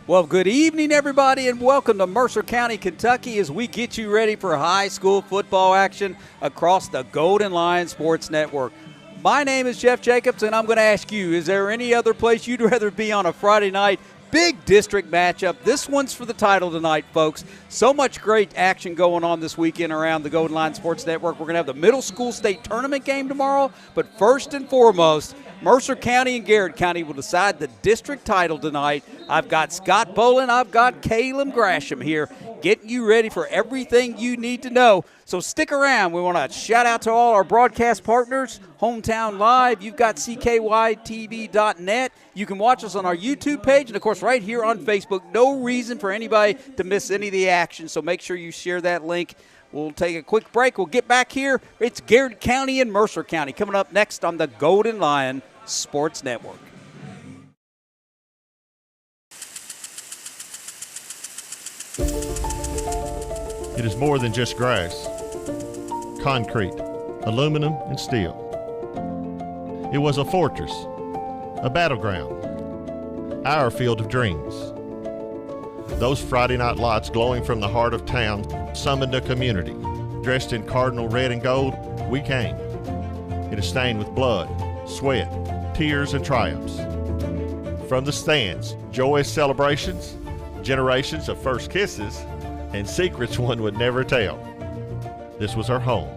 Well, good evening, everybody, and welcome to Mercer County, Kentucky, as we get you ready for high school football action across the Golden Lion Sports Network. My name is Jeff Jacobs, and I'm going to ask you, is there any other place you'd rather be on a Friday night? Big district matchup. This one's for the title tonight, folks. So much great action going on this weekend around the Golden Lion Sports Network. We're going to have the middle school state tournament game tomorrow, but first and foremost, Mercer County and Garrard County will decide the district title tonight. I've got Scott Bolin, I've got Caleb Grasham here, getting you ready for everything you need to know. So stick around. We want to shout out to all our broadcast partners, Hometown Live. You've got CKYTV.net. You can watch us on our YouTube page, and, of course, right here on Facebook. No reason for anybody to miss any of the action, so make sure you share that link. We'll take a quick break. We'll get back here. It's Garrard County and Mercer County coming up next on the Golden Lion Sports Network. It is more than just grass, concrete, aluminum, and steel. It was a fortress, a battleground, our field of dreams. Those Friday night lights glowing from the heart of town summoned a community. Dressed in cardinal red and gold, we came. It is stained with blood, sweat, tears, and triumphs. From the stands, joyous celebrations, generations of first kisses, and secrets one would never tell. This was our home.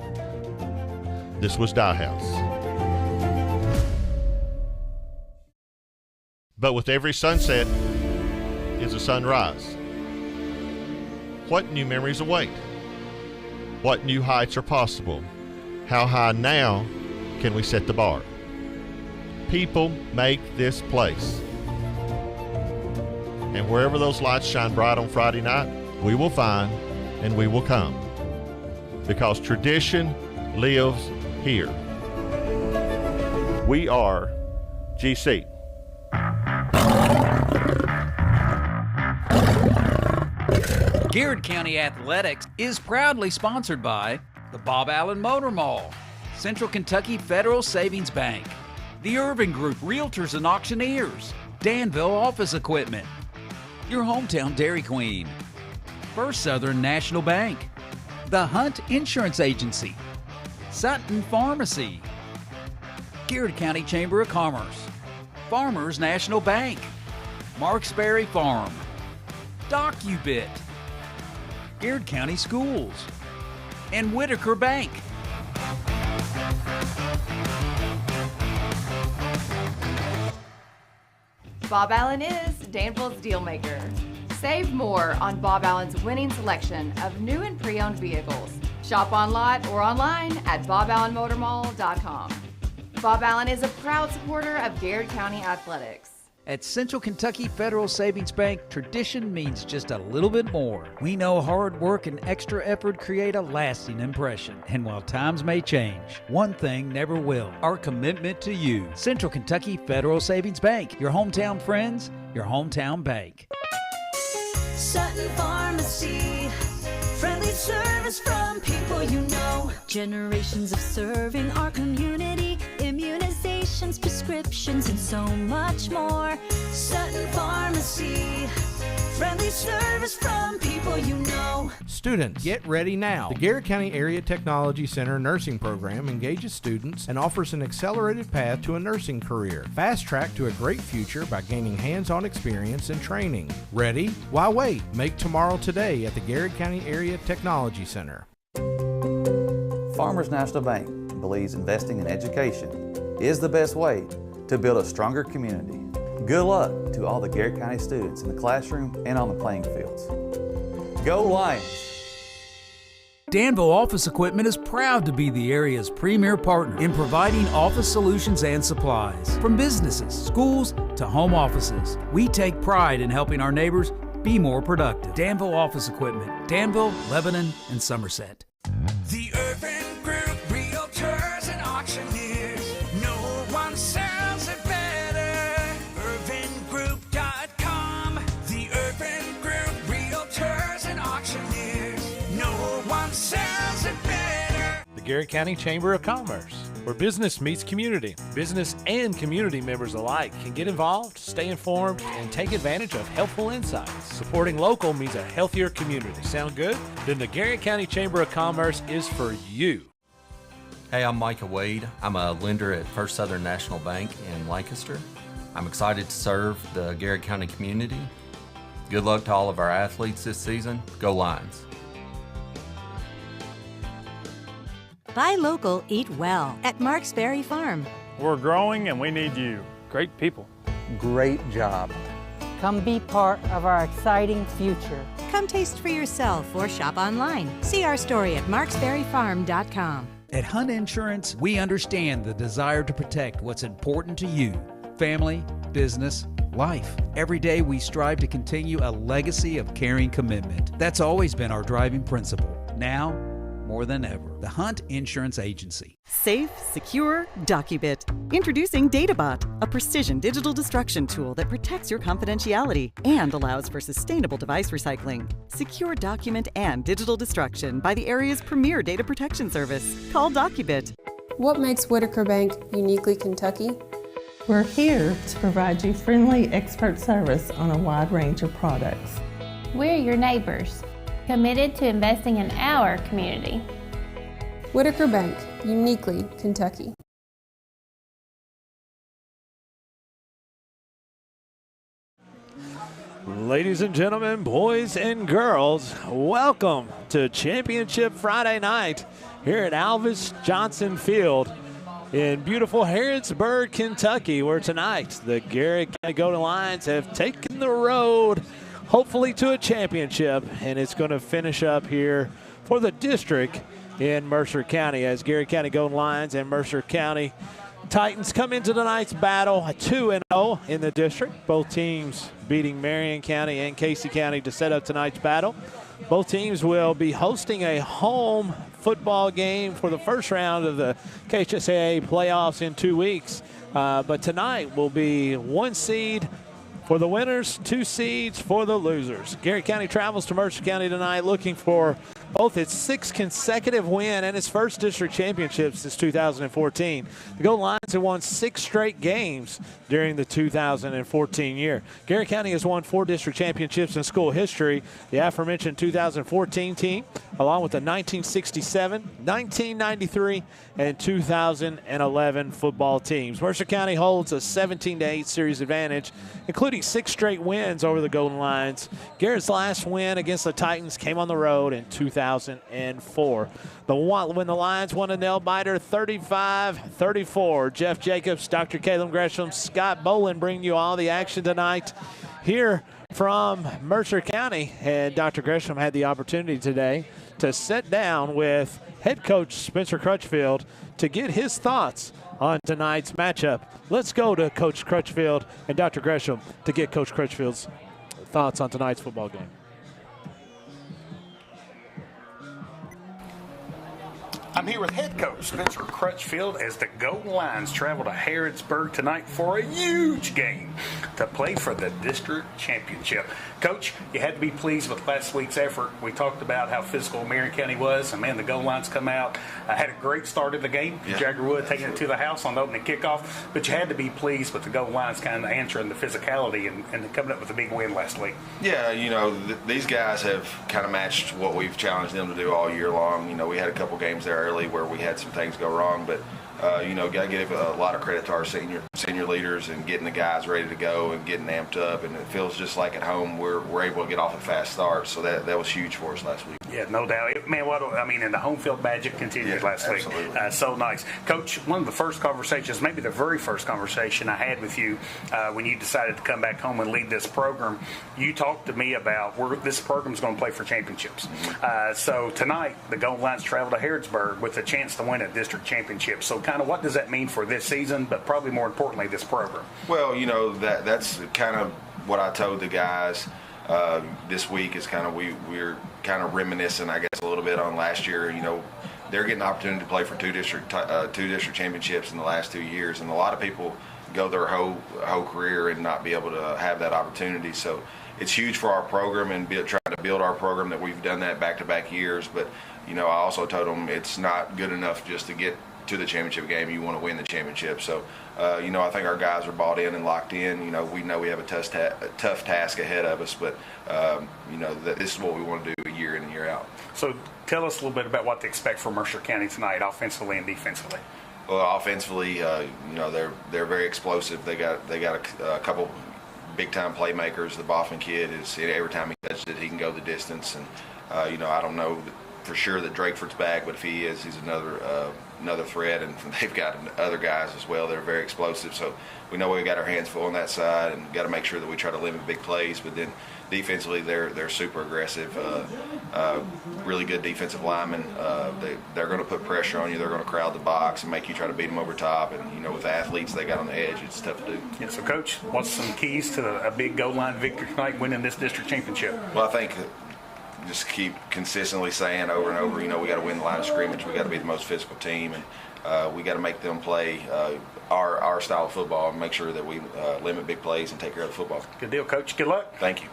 This was Die House. But with every sunset is a sunrise. What new memories await? What new heights are possible? How high now can we set the bar? People make this place. And wherever those lights shine bright on Friday night, we will find and we will come. Because tradition lives here. We are GC. Garrard County Athletics is proudly sponsored by the Bob Allen Motor Mall, Central Kentucky Federal Savings Bank, the Irving Group Realtors and Auctioneers, Danville Office Equipment, your hometown Dairy Queen, First Southern National Bank, the Hunt Insurance Agency, Sutton Pharmacy, Garrard County Chamber of Commerce, Farmers National Bank, Marksberry Farm, DocuBit, Garrard County Schools, and Whitaker Bank. Bob Allen is Danville's deal maker. Save more on Bob Allen's winning selection of new and pre-owned vehicles. Shop on lot or online at boballenmotormall.com. Bob Allen is a proud supporter of Garrard County Athletics. At Central Kentucky Federal Savings Bank, tradition means just a little bit more. We know hard work and extra effort create a lasting impression. And while times may change, one thing never will: our commitment to you. Central Kentucky Federal Savings Bank, your hometown friends, your hometown bank. Sutton Pharmacy, friendly service from people you know. Generations of serving our community, immunizations, prescriptions, and so much more. Sutton Pharmacy, friendly service from people you know. Students, get ready now. The Garrard County Area Technology Center nursing program engages students and offers an accelerated path to a nursing career. Fast track to a great future by gaining hands-on experience and training. Ready? Why wait? Make tomorrow today at the Garrard County Area Technology Center. Farmers National Bank believes investing in education is the best way to build a stronger community. Good luck to all the Garrard County students in the classroom and on the playing fields. Go Lions! Danville Office Equipment is proud to be the area's premier partner in providing office solutions and supplies. From businesses, schools, to home offices, we take pride in helping our neighbors be more productive. Danville Office Equipment, Danville, Lebanon, and Somerset. The Urban Group Realtors and Auctioneers. No one sells it better. UrbanGroup.com. The Urban Group Realtors and Auctioneers. No one sells it better. The Garrard County Chamber of Commerce. where business meets community. Business and community members alike can get involved, stay informed, and take advantage of helpful insights. Supporting local means a healthier community. Sound good? Then the Garrett County Chamber of Commerce is for you. Hey, I'm Micah Wade. I'm a lender at First Southern National Bank in Lancaster. I'm excited to serve the Garrett County community. Good luck to all of our athletes this season. Go Lions. Buy local, eat well at Mark's Berry Farm. We're growing and we need you. Great people. Great job. Come be part of our exciting future. Come taste for yourself or shop online. See our story at marksberryfarm.com. At Hunt Insurance, we understand the desire to protect what's important to you. Family, business, life. Every day we strive to continue a legacy of caring commitment. That's always been our driving principle. Now, more than ever. The Hunt Insurance Agency. Safe, secure, Docubit. Introducing DataBot, a precision digital destruction tool that protects your confidentiality and allows for sustainable device recycling. Secure document and digital destruction by the area's premier data protection service. Call Docubit. What makes Whitaker Bank uniquely Kentucky? We're here to provide you friendly expert service on a wide range of products. We're your neighbors, committed to investing in our community. Whitaker Bank, uniquely Kentucky. Ladies and gentlemen, boys and girls, welcome to Championship Friday night here at Alvis Johnson Field in beautiful Harrodsburg, Kentucky, where tonight the Garrett County Golden Lions have taken the road, hopefully to a championship, and it's going to finish up here for the district in Mercer County as Garrett County Golden Lions and Mercer County Titans come into tonight's battle 2-0 in the district. Both teams beating Marion County and Casey County to set up tonight's battle. Both teams will be hosting a home football game for the first round of the KHSAA playoffs in 2 weeks. But tonight will be 1 seed for the winners, 2 seeds for the losers. Garrett County travels to Mercer County tonight looking for both its 6th consecutive win and its first district championship since 2014. The Golden Lions have won 6 straight games during the 2014 year. Garrett County has won 4 district championships in school history. The aforementioned 2014 team, along with the 1967, 1993, and 2011 football teams. Mercer County holds a 17-8 series advantage, including 6 straight wins over the Golden Lions. Garrett's last win against the Titans came on the road in 2004. When the Lions won a nail-biter 35-34. Jeff Jacobs, Dr. Caleb Gresham, Scott Bolin bring you all the action tonight here from Mercer County. And Dr. Gresham had the opportunity today to sit down with head coach Spencer Crutchfield to get his thoughts on tonight's matchup. Let's go to Coach Crutchfield and Dr. Gresham to get Coach Crutchfield's thoughts on tonight's football game. I'm here with head coach Spencer Crutchfield as the Golden Lions travel to Harrodsburg tonight for a huge game to play for the district championship. Coach, you had to be pleased with last week's effort. We talked about how physical Marion County was, and man, the Golden Lions come out, had a great start of the game. Yeah. Jagger Wood taking it to the house on the opening kickoff, but you had to be pleased with the Golden Lions kind of answering the physicality and coming up with a big win last week. Yeah, you know, these guys have kind of matched what we've challenged them to do all year long. You know, we had a couple games there early where we had some things go wrong, but you know, got to give a lot of credit to our senior leaders and getting the guys ready to go and getting amped up. And it feels just like at home we're able to get off a fast start. So that was huge for us last week. Yeah, no doubt. Man, and the home field magic continued last week. So nice. Coach, one of the first conversations, maybe the very first conversation I had with you when you decided to come back home and lead this program, you talked to me about this program's going to play for championships. So tonight, the Golden Lions travel to Harrodsburg with a chance to win a district championship. So kind of what does that mean for this season, but probably more importantly, this program? Well, you know, that's kind of what I told the guys this week is kind of we're kind of reminiscing, I guess, a little bit on last year. You know, they're getting the opportunity to play for two district championships in the last 2 years, and a lot of people go their whole career and not be able to have that opportunity. So it's huge for our program and trying to build our program that we've done that back-to-back years. But, you know, I also told them it's not good enough just to get to the championship game. You want to win the championship. So, I think our guys are bought in and locked in. We know we have a tough task ahead of us, but, that this is what we want to do year in and year out. So tell us a little bit about what to expect from Mercer County tonight, offensively and defensively. Well, offensively, they're very explosive. They got a couple big-time playmakers. The Boffin kid every time he touches it, he can go the distance. And I don't know for sure that Drakeford's back, but if he is, he's another threat. And they've got other guys as well that are very explosive. So we know we got our hands full on that side, and got to make sure that we try to limit big plays. But then defensively, they're super aggressive. Really good defensive linemen. They're going to put pressure on you. They're going to crowd the box and make you try to beat them over top. And with the athletes they got on the edge, it's tough to do. Yeah, so Coach, what's some keys to a big goal line victory tonight, winning this district championship? Well, I think just keep consistently saying over and over, we got to win the line of scrimmage. We got to be the most physical team, and we got to make them play our style of football and make sure that we limit big plays and take care of the football. Good deal, Coach. Good luck. Thank you.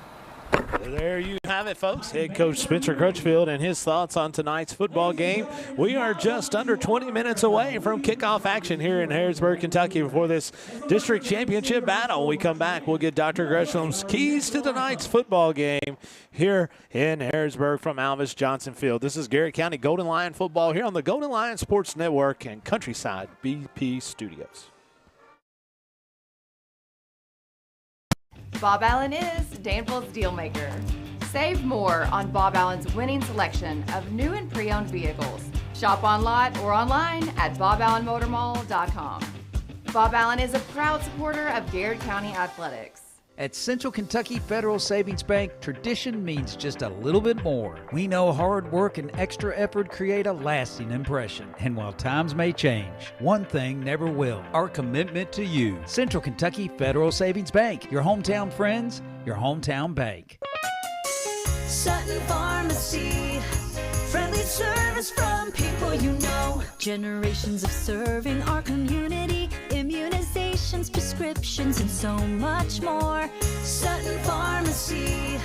There you have it, folks. Head coach Spencer Crutchfield and his thoughts on tonight's football game. We are just under 20 minutes away from kickoff action here in Harrodsburg, Kentucky before this district championship battle. When we come back, we'll get Dr. Gresham's keys to tonight's football game here in Harrodsburg from Alvis Johnson Field. This is Garrett County Golden Lion football here on the Golden Lion Sports Network and Countryside BP Studios. Bob Allen is Danville's deal maker. Save more on Bob Allen's winning selection of new and pre-owned vehicles. Shop on lot or online at boballenmotormall.com. Bob Allen is a proud supporter of Garrard County Athletics. At Central Kentucky Federal Savings Bank, tradition means just a little bit more. We know hard work and extra effort create a lasting impression. And while times may change, one thing never will: our commitment to you. Central Kentucky Federal Savings Bank, your hometown friends, your hometown bank. Sutton Pharmacy, friendly service from people you know. Generations of serving our community, immunizations, prescriptions, and so much more. Sutton Pharmacy,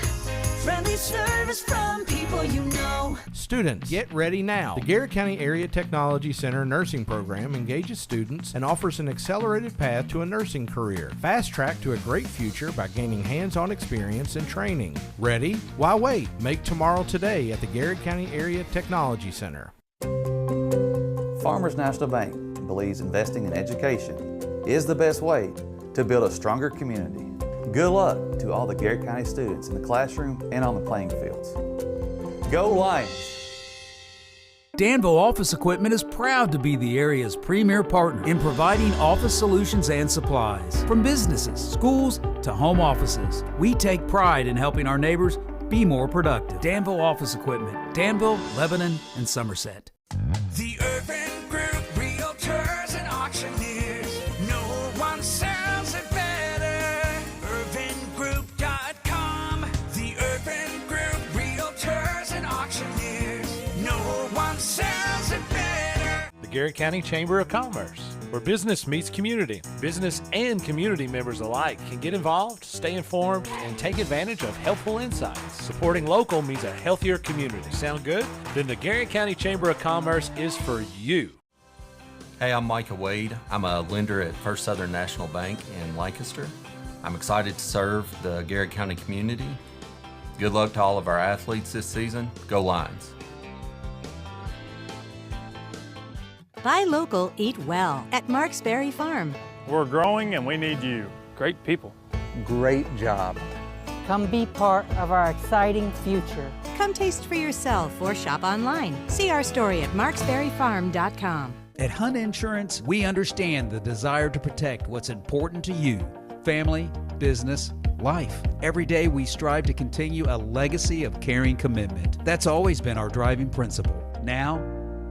friendly service from people you know. Students, get ready now. The Garrett County Area Technology Center nursing program engages students and offers an accelerated path to a nursing career. Fast track to a great future by gaining hands-on experience and training. Ready? Why wait? Make tomorrow today at the Garrett County Area Technology Center. Farmers National Bank believes investing in education is the best way to build a stronger community. Good luck to all the Garrett County students in the classroom and on the playing fields. Go Lions! Danville Office Equipment is proud to be the area's premier partner in providing office solutions and supplies. From businesses, schools, to home offices, we take pride in helping our neighbors be more productive. Danville Office Equipment, Danville, Lebanon, and Somerset. The Urban Group Realtors and Auctioneers. No one sells it better. UrbanGroup.com. The Urban Group Realtors and Auctioneers. No one sells it better. The Garrett County Chamber of Commerce, where business meets community. Business and community members alike can get involved, stay informed, and take advantage of helpful insights. Supporting local means a healthier community. Sound good? Then the Garrett County Chamber of Commerce is for you. Hey, I'm Micah Wade. I'm a lender at First Southern National Bank in Lancaster. I'm excited to serve the Garrett County community. Good luck to all of our athletes this season. Go Lions. Buy local, eat well at Marks Berry Farm. We're growing and we need you. Great people. Great job. Come be part of our exciting future. Come taste for yourself or shop online. See our story at marksberryfarm.com. At Hunt Insurance, we understand the desire to protect what's important to you: family, business, life. Every day we strive to continue a legacy of caring commitment. That's always been our driving principle. Now,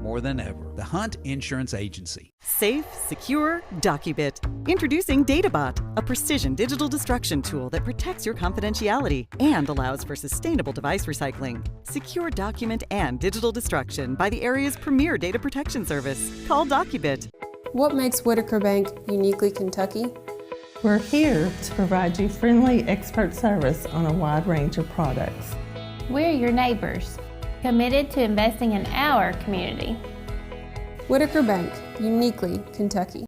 more than ever, the Hunt Insurance Agency. Safe, secure, DocuBit. Introducing DataBot, a precision digital destruction tool that protects your confidentiality and allows for sustainable device recycling. Secure document and digital destruction by the area's premier data protection service. Call DocuBit. What makes Whitaker Bank uniquely Kentucky? We're here to provide you friendly expert service on a wide range of products. We're your neighbors, committed to investing in our community. Whitaker Bank, uniquely Kentucky.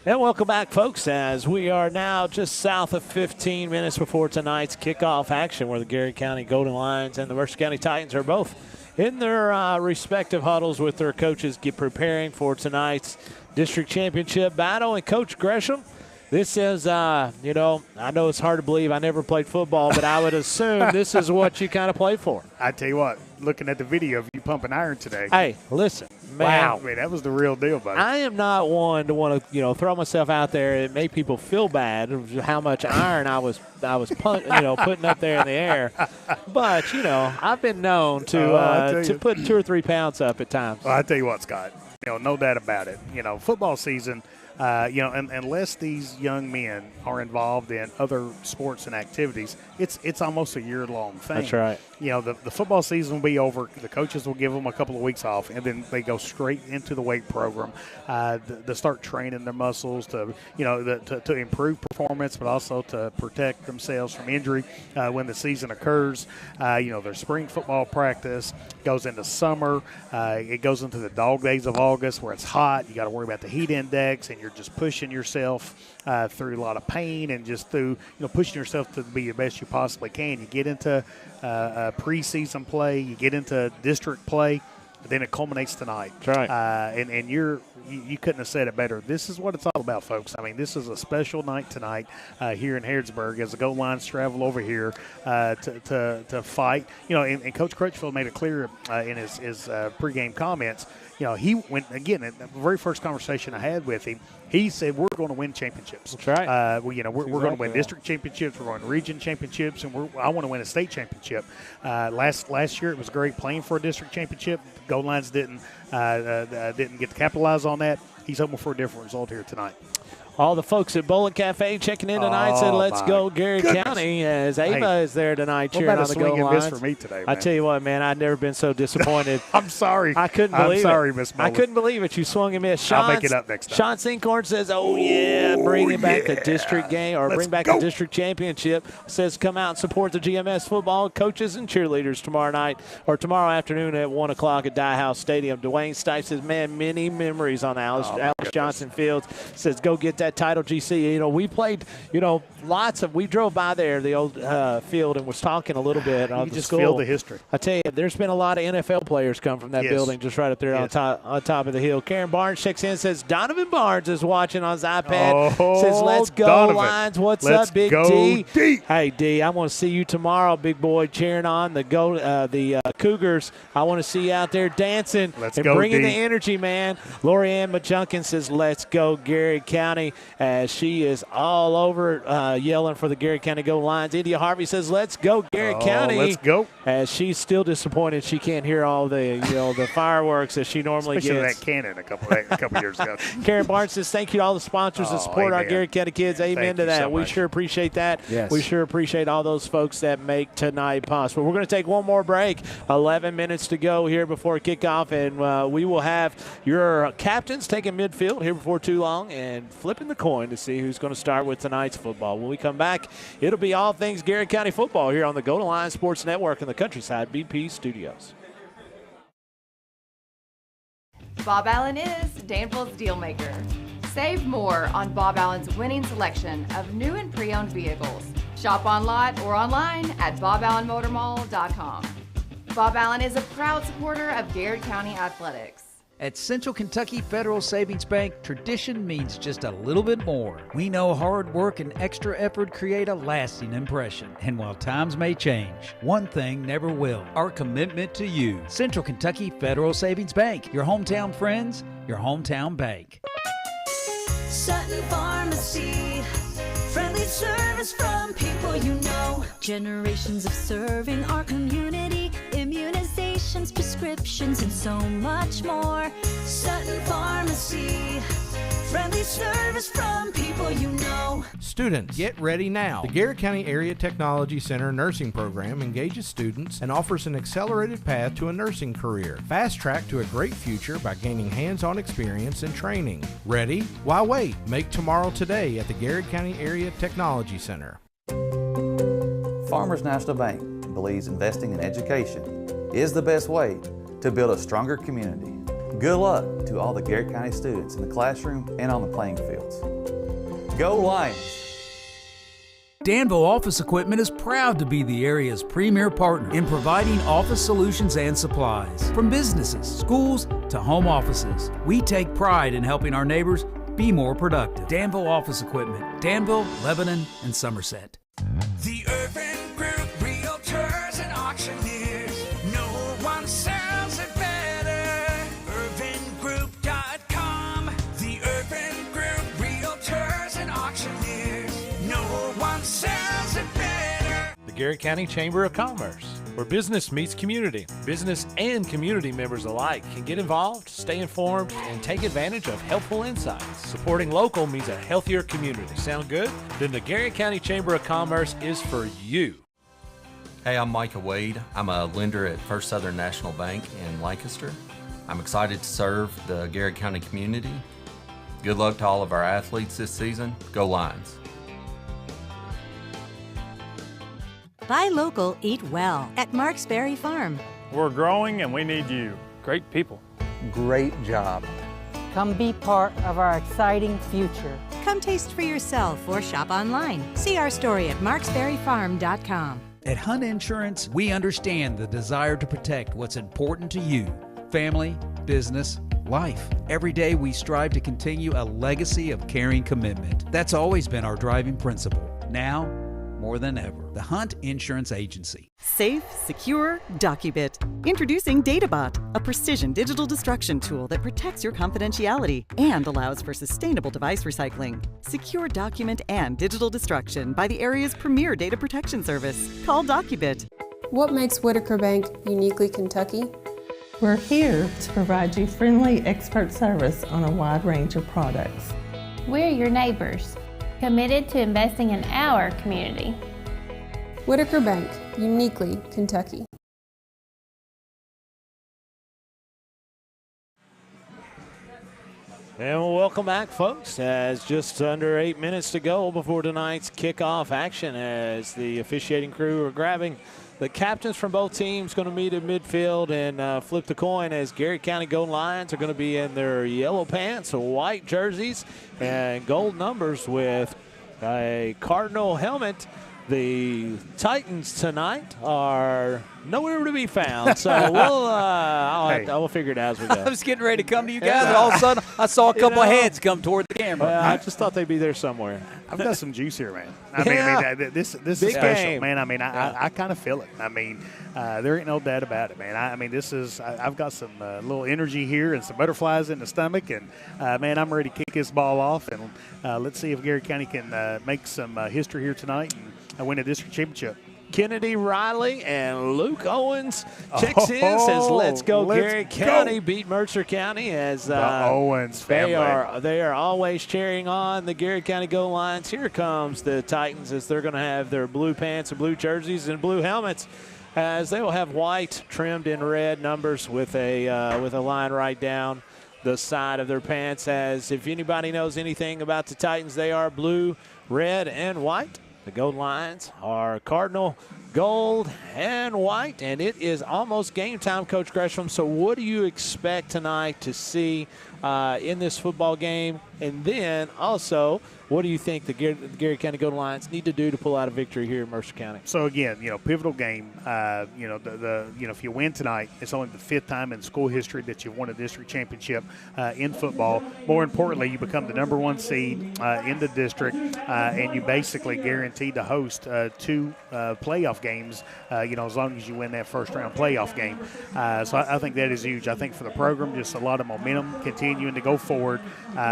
And welcome back, folks, as we are now just south of 15 minutes before tonight's kickoff action, where the Garrard County Golden Lions and the Mercer County Titans are both in their respective huddles with their coaches preparing for tonight's district championship battle. And Coach Gresham, this is, I know it's hard to believe. I never played football, but I would assume this is what you kind of play for. I tell you what, looking at the video of you pumping iron today. Hey, listen, man. Wow, man, that was the real deal, buddy. I am not one to want to, throw myself out there and make people feel bad of how much iron I was putting up there in the air. But, I've been known to put 2 or 3 pounds up at times. Well, I tell you what, Scott, no doubt about it. Football season, unless these young men are involved in other sports and activities, it's almost a year-long thing. That's right. The football season will be over. The coaches will give them a couple of weeks off, and then they go straight into the weight program to start training their muscles to improve performance, but also to protect themselves from injury when the season occurs. Their spring football practice goes into summer. It goes into the dog days of August where it's hot. You got to worry about the heat index, and you're just pushing yourself through a lot of pain and just through pushing yourself to be the best you possibly can. You get into preseason play, you get into district play, then it culminates tonight. That's right. And you couldn't have said it better. This is what it's all about, folks. I mean, this is a special night tonight here in Harrodsburg as the Gold Lions travel over here to fight. And Coach Crutchfield made it clear in his pregame comments. He went, again, in the very first conversation I had with him, he said, we're going to win championships. That's right. We're going to win district championships. We're going to region championships, and I want to win a state championship. Last year it was great playing for a district championship. Gold Lions didn't get to capitalize on that. He's hoping for a different result here tonight. All the folks at Bowling Cafe checking in tonight said, let's go Garrard County, as Ava is there tonight cheering on the Gold Lions. For me today, man? I tell you what, man, I've never been so disappointed. I'm sorry. I couldn't believe it. I'm sorry, Miss Bowling. I couldn't believe it. You swung and missed. I'll make it up next time. Sean Sinkhorn says, bring back the district game, or bring back the district championship. Says come out and support the GMS football coaches and cheerleaders tomorrow night, or tomorrow afternoon at 1 o'clock at Dye House Stadium. Dwayne Stipe says, man, many memories on Alex Johnson Fields. Says, go get that title, GC. We played, we drove by there, the old field, and was talking a little bit on you the just school. feel the history. I tell you, there's been a lot of NFL players come from that building just right up there on top of the hill. Karen Barnes checks in, says Donovan Barnes is watching on his iPad. Says, let's go, Donovan. Lions. What's up, Big D? Hey, D, I want to see you tomorrow, big boy, cheering on the Cougars. I want to see you out there dancing and bringing the energy, man. Lori Ann Majunkin says, let's go, Garrard County, as she is all over yelling for the Garrard County Gold Lions. India Harvey says, let's go, Garrard County. Let's go. As she's still disappointed she can't hear all the the fireworks that she normally Especially gets. that cannon a couple years ago. Karen Barnes says, thank you to all the sponsors that support our Garrard County kids. Amen to that. We sure appreciate that. Yes. We sure appreciate all those folks that make tonight possible. We're going to take one more break. 11 minutes to go here before kickoff, and we will have your captains taking midfield here before too long and flipping the coin to see who's going to start with tonight's football. When we come back, it'll be all things Garrard County football here on the Golden Lions Sports Network in the Countryside BP Studios. Bob Allen is Danville's deal maker. Save more on Bob Allen's winning selection of new and pre-owned vehicles. Shop on lot or online at boballenmotormall.com. Bob Allen is a proud supporter of Garrard County Athletics. At Central Kentucky Federal Savings Bank, tradition means just a little bit more. We know hard work and extra effort create a lasting impression. And while times may change, one thing never will: our commitment to you. Central Kentucky Federal Savings Bank, your hometown friends, your hometown bank. Sutton Pharmacy, friendly service from people you know. Generations of serving our community, immunizations, prescriptions, and so much more. Sutton Pharmacy, friendly service from people you know. Students, get ready now. The Garrard County Area Technology Center nursing program engages students and offers an accelerated path to a nursing career. Fast track to a great future by gaining hands-on experience and training. Ready? Why wait? Make tomorrow today at the Garrard County Area Technology Center. Farmers National Bank believes investing in education is the best way to build a stronger community. Good luck to all the Garrett County students in the classroom and on the playing fields. Go Lions! Danville Office Equipment is proud to be the area's premier partner in providing office solutions and supplies. From businesses, schools, to home offices, we take pride in helping our neighbors be more productive. Danville Office Equipment, Danville, Lebanon, and Somerset. The Urban Group Realtors and Auctioneers. No one sells it better. UrbanGroup.com. The Urban Group Realtors and Auctioneers. No one sells it better. The Garrett County Chamber of Commerce, where business meets community. Business and community members alike can get involved, stay informed, and take advantage of helpful insights. Supporting local means a healthier community. Sound good? Then the Garrett County Chamber of Commerce is for you. Hey, I'm Micah Wade. I'm a lender at First Southern National Bank in Lancaster. I'm excited to serve the Garrett County community. Good luck to all of our athletes this season. Go Lions! Buy local, eat well at Marks Berry Farm. We're growing and we need you. Great people. Great job. Come be part of our exciting future. Come taste for yourself or shop online. See our story at marksberryfarm.com. At Hunt Insurance, we understand the desire to protect what's important to you: family, business, life. Every day we strive to continue a legacy of caring commitment. That's always been our driving principle. Now, more than ever, the Hunt Insurance Agency. Safe, secure, DocuBit. Introducing DataBot, a precision digital destruction tool that protects your confidentiality and allows for sustainable device recycling. Secure document and digital destruction by the area's premier data protection service. Call DocuBit. What makes Whitaker Bank uniquely Kentucky? We're here to provide you friendly expert service on a wide range of products. We're your neighbors, committed to investing in our community. Whitaker Bank, uniquely Kentucky. And welcome back, folks, as just under 8 minutes to go before tonight's kickoff action, as the officiating crew are grabbing the captains from both teams, going to meet in midfield and flip the coin, as Garrett County Golden Lions are going to be in their yellow pants, white jerseys, and gold numbers with a cardinal helmet. The Titans tonight are nowhere to be found, so I will figure it out as we go. I was getting ready to come to you guys, and all of a sudden I saw a couple of heads come toward the camera. I just thought they'd be there somewhere. I've got some juice here, man. I mean, this is Big special, game. man. I mean, I kind of feel it. I mean, there ain't no doubt about it, man. I mean, I've got some little energy here and some butterflies in the stomach, and man, I'm ready to kick this ball off, and let's see if Garrett County can make some history here tonight and win a district championship. Kennedy Riley and Luke Owens checks in, says, let's go Garrett County, beat Mercer County, as the Owens family. They are always cheering on the Garrett County Go Lions. Here comes the Titans, as they're going to have their blue pants and blue jerseys and blue helmets, as they will have white trimmed in red numbers with a line right down the side of their pants. As if anybody knows anything about the Titans, they are blue, red, and white. The Gold Lions are cardinal, gold, and white, and it is almost game time, Coach Gresham. So what do you expect tonight to see in this football game? And then also, what do you think the Garrett County Gold Lions need to do to pull out a victory here in Mercer County? So again, pivotal game. If you win tonight, it's only the 5th time in school history that you've won a district championship in football. More importantly, you become the number 1 seed in the district, and you basically guaranteed to host 2 playoff games. As long as you win that first round playoff game. So I think that is huge. I think for the program, just a lot of momentum continuing to go forward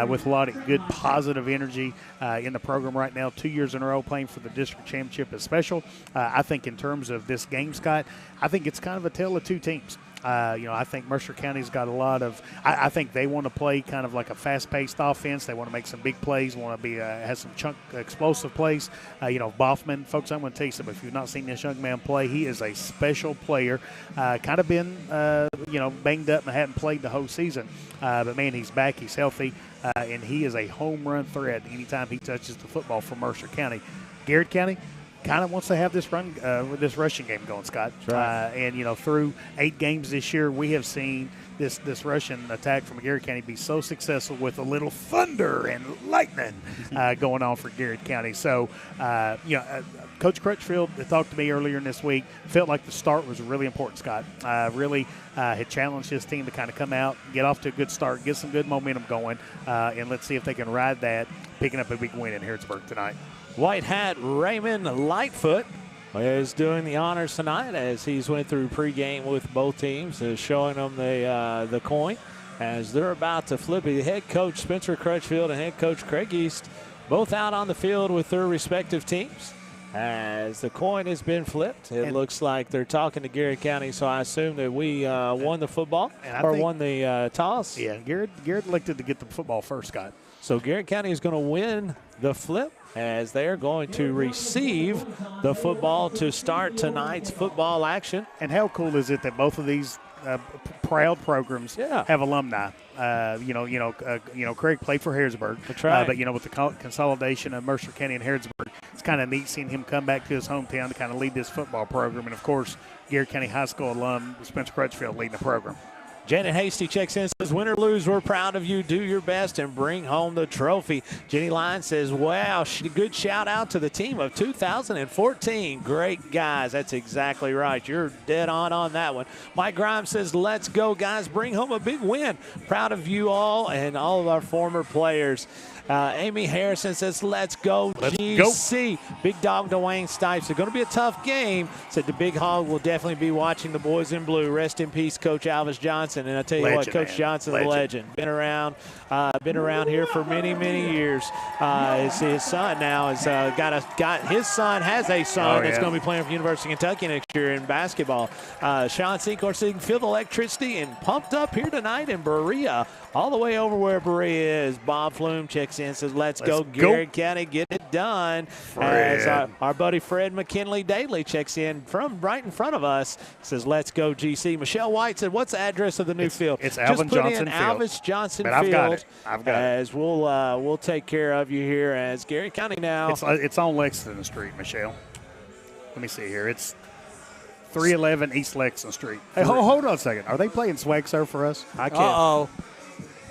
with a lot of good positive energy in the program right now. 2 years in a row playing for the district championship is special. I think in terms of this game, Scott, I think it's kind of a tale of 2 teams. I think Mercer County's got a lot of – I think they want to play kind of like a fast-paced offense. They want to make some big plays, want to be have some chunk explosive plays. Boffman, folks, I'm going to tell you something. If you've not seen this young man play, he is a special player. Kind of been, banged up and hadn't played the whole season. But, man, he's back. He's healthy. And he is a home run threat anytime he touches the football for Mercer County. Garrett County, kind of wants to have this run, this rushing game going, Scott. Right. And through 8 games this year, we have seen this Russian attack from Garrett County be so successful with a little thunder and lightning going on for Garrett County. So, Coach Crutchfield talked to me earlier in this week, felt like the start was really important, Scott. Really had challenged his team to kind of come out, get off to a good start, get some good momentum going, and let's see if they can ride that, picking up a big win in Harrodsburg tonight. White hat Raymond Lightfoot is doing the honors tonight as he's went through pregame with both teams, showing them the coin as they're about to flip it. Head coach Spencer Crutchfield and head coach Craig East both out on the field with their respective teams. As the coin has been flipped, it looks like they're talking to Garrett County, so I assume that we won the football or won the toss. Yeah, Garrett elected to get the football first, Scott. So Garrett County is going to win the flip as they're going to receive the football to start tonight's football action. And how cool is it that both of these proud programs have alumni? Craig played for Harrodsburg. That's right. But with the consolidation of Mercer County and Harrodsburg, it's kind of neat seeing him come back to his hometown to kind of lead this football program. And, of course, Garrett County High School alum Spencer Crutchfield leading the program. Janet Hasty checks in, says, win or lose, we're proud of you. Do your best and bring home the trophy. Jenny Lyons says, wow, good shout out to the team of 2014. Great guys. That's exactly right. You're dead on that one. Mike Grimes says, let's go, guys. Bring home a big win. Proud of you all and all of our former players. Amy Harrison says, let's go, GC. Big Dog Dwayne Stipes. It's going to be a tough game. Said the Big Hog will definitely be watching the boys in blue. Rest in peace, Coach Alvis Johnson. And I tell you what, Coach Johnson, the legend. Been around here for many, many years. His son now has his son has a son that's going to be playing for University of Kentucky next year in basketball. Sean Secor says, you can feel the electricity and pumped up here tonight in Berea. All the way over where Berea is. Bob Flume checks in, says, let's go, Garrett County, get it done. As our buddy Fred McKinley Daly checks in from right in front of us, says, let's go, GC. Michelle White said, what's the address of the new field? It's Alvin Johnson Field. Alvis Johnson Field. I've got it. As we'll take care of you here as Garrett County now. It's on Lexington Street, Michelle. Let me see here. It's 311 East Lexington Street. Hey, hold on a second. Are they playing swag surf for us? I can't. Uh-oh.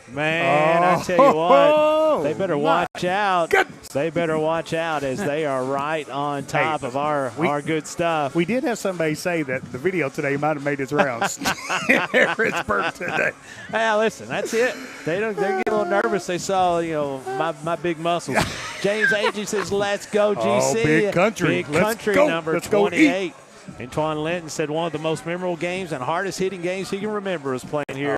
Man, I tell you what, they better watch out. They better watch out as they are right on top of our good stuff. We did have somebody say that the video today might have made its rounds in Harrodsburg today. Hey, listen, that's it. They get a little nervous. They saw, my big muscles. James Agee says, let's go, GC. Big country. Big country, number 28. Antoine Linton said one of the most memorable games and hardest hitting games he can remember is playing here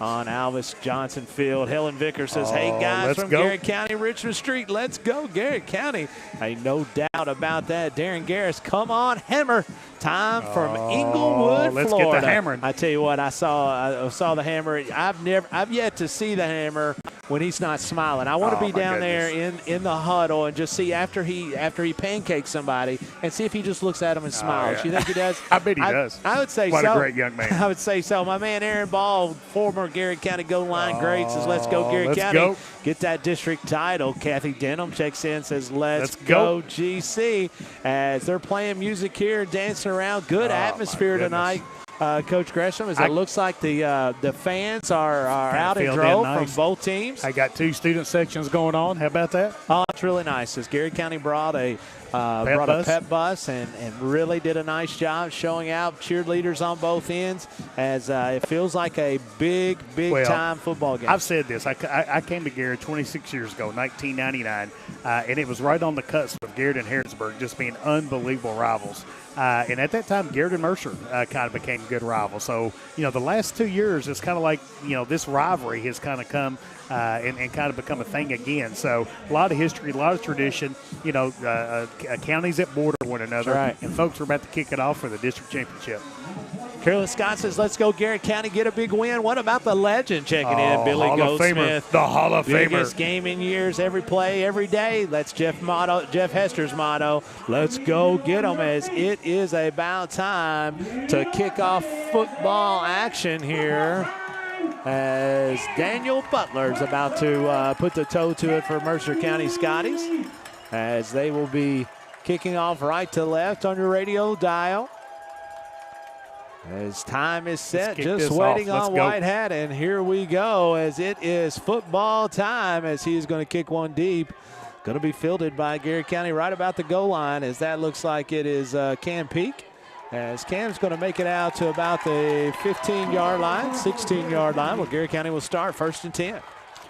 on Alvis Johnson Field. Helen Vickers says, hey, guys from Garrett County, Richmond Street, let's go, Garrett County. Hey, no doubt about that. Darren Garris, come on, hammer. Time from Inglewood, let's Florida. Get the hammering. I tell you what, I saw the hammer. I've yet to see the hammer when he's not smiling. I want to be down there in the huddle and just see after he pancakes somebody and see if he just looks at him and smiles. You think he does? I bet he does. I would say What so. What a great young man. I would say so. My man Aaron Ball, former Garrett County goal line great, says, let's go, Garrett County. Go. Get that district title. Kathy Denham checks in, says, let's go, GC. As they're playing music here, dancing around. Good atmosphere tonight. Coach Gresham, as it looks like the fans are out in drove from both teams. I got 2 student sections going on. How about that? Oh, it's really nice. As Garrett County brought a pep bus and really did a nice job showing out cheerleaders on both ends as it feels like a big time football game. I've said this. I came to Garrett 26 years ago, 1999, and it was right on the cusp of Garrett and Harrodsburg just being unbelievable rivals. And at that time, Garrett and Mercer kind of became good rivals. So, the last 2 years, it's kind of like, this rivalry has kind of come and kind of become a thing again. So, a lot of history, a lot of tradition, counties that border one another. Right. And folks are about to kick it off for the district championship. Carolyn Scott says, let's go, Garrett County, get a big win. What about the legend checking in, Billy Goldsmith? The Hall of Famer. Biggest game in years, every play, every day. That's Jeff Hester's motto. Let's go get them, as it is about time to kick off football action here. As Daniel Butler's about to put the toe to it for Mercer County Scotties, as they will be Kicking off right to left on your radio dial. As time is set, just waiting on White Hat, and here we go as it is football time as he is going to kick one deep. Going to be fielded by Garrard County right about the goal line as that looks like it is Cam Peak. As Cam's going to make it out to about the 15-yard line, 16-yard line where Garrard County will start 1st and 10.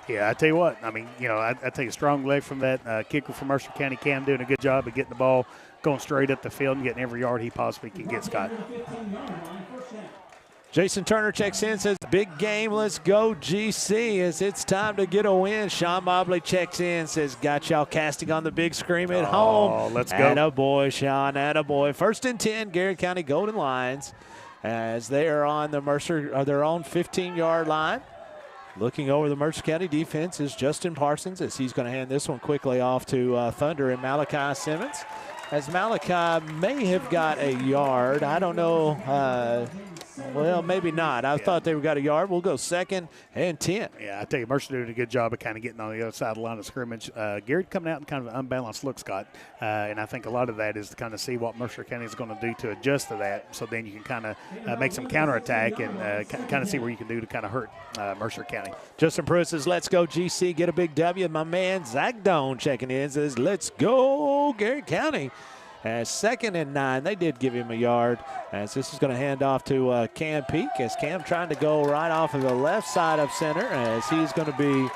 Yeah, I tell you what, I mean, you know, I take a strong leg from that kicker from Mercer County. Cam doing a good job of getting the ball going straight up the field and getting every yard he possibly can get, Scott. Jason Turner checks in, says, big game, let's go GC, as it's time to get a win. Sean Mobley checks in, says, got y'all casting on the big screen at home. Let's go. Attaboy, Sean, attaboy. 1st and 10, Garrard County Golden Lions, as they are on the their own 15-yard line. Looking over the Mercer County defense is Justin Parsons, as he's going to hand this one quickly off to Thunder and Malachi Simmons. As Malachi may have got a yard. I don't know. Well, maybe not. I thought they got a yard. We'll go 2nd and 10. Yeah, I tell you, Mercer doing a good job of kind of getting on the other side of the line of scrimmage. Garrard coming out in kind of an unbalanced look, Scott. And I think a lot of that is to kind of see what Mercer County is going to do to adjust to that. So then you can kind of make some counterattack and kind of see where you can do to kind of hurt Mercer County. Justin Pruitt says, let's go GC, get a big W. My man Zach Doan checking in says, let's go Garrard County. As 2nd and 9, they did give him a yard. As this is going to hand off to Cam Peak, as Cam trying to go right off of the left side of center, as he's going to be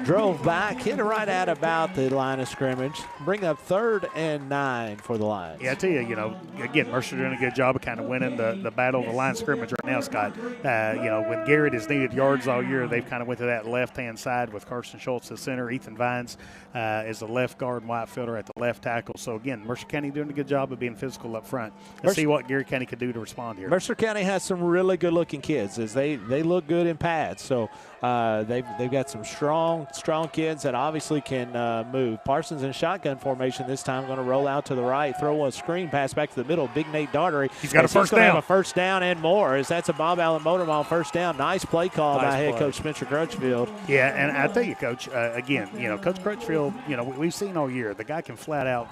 drove back, hit it right at about the line of scrimmage. Bring up 3rd and 9 for the Lions. Yeah, I tell you, you know, again, Mercer doing a good job of kind of winning the battle of the line of scrimmage right now, Scott. You know, when Garrard has needed yards all year, they've kind of went to that left-hand side with Carson Schultz at center, Ethan Vines is the left guard and Whitefielder at the left tackle. So, again, Mercer County doing a good job of being physical up front. Let's see what Garrard County could do to respond here. Mercer County has some really good-looking kids as they look good in pads. So, they've got some strong kids that obviously can move. Parsons in shotgun formation this time, going to roll out to the right, throw a screen pass back to the middle. Big Nate Daugherty. He's got a first down. Have a first down and more, as that's a Bob Allen Motor Mall first down. Nice play call by head coach Spencer Crutchfield. Yeah, and I tell you, Coach, again, you know, Coach Crutchfield, you know, we've seen all year the guy can flat out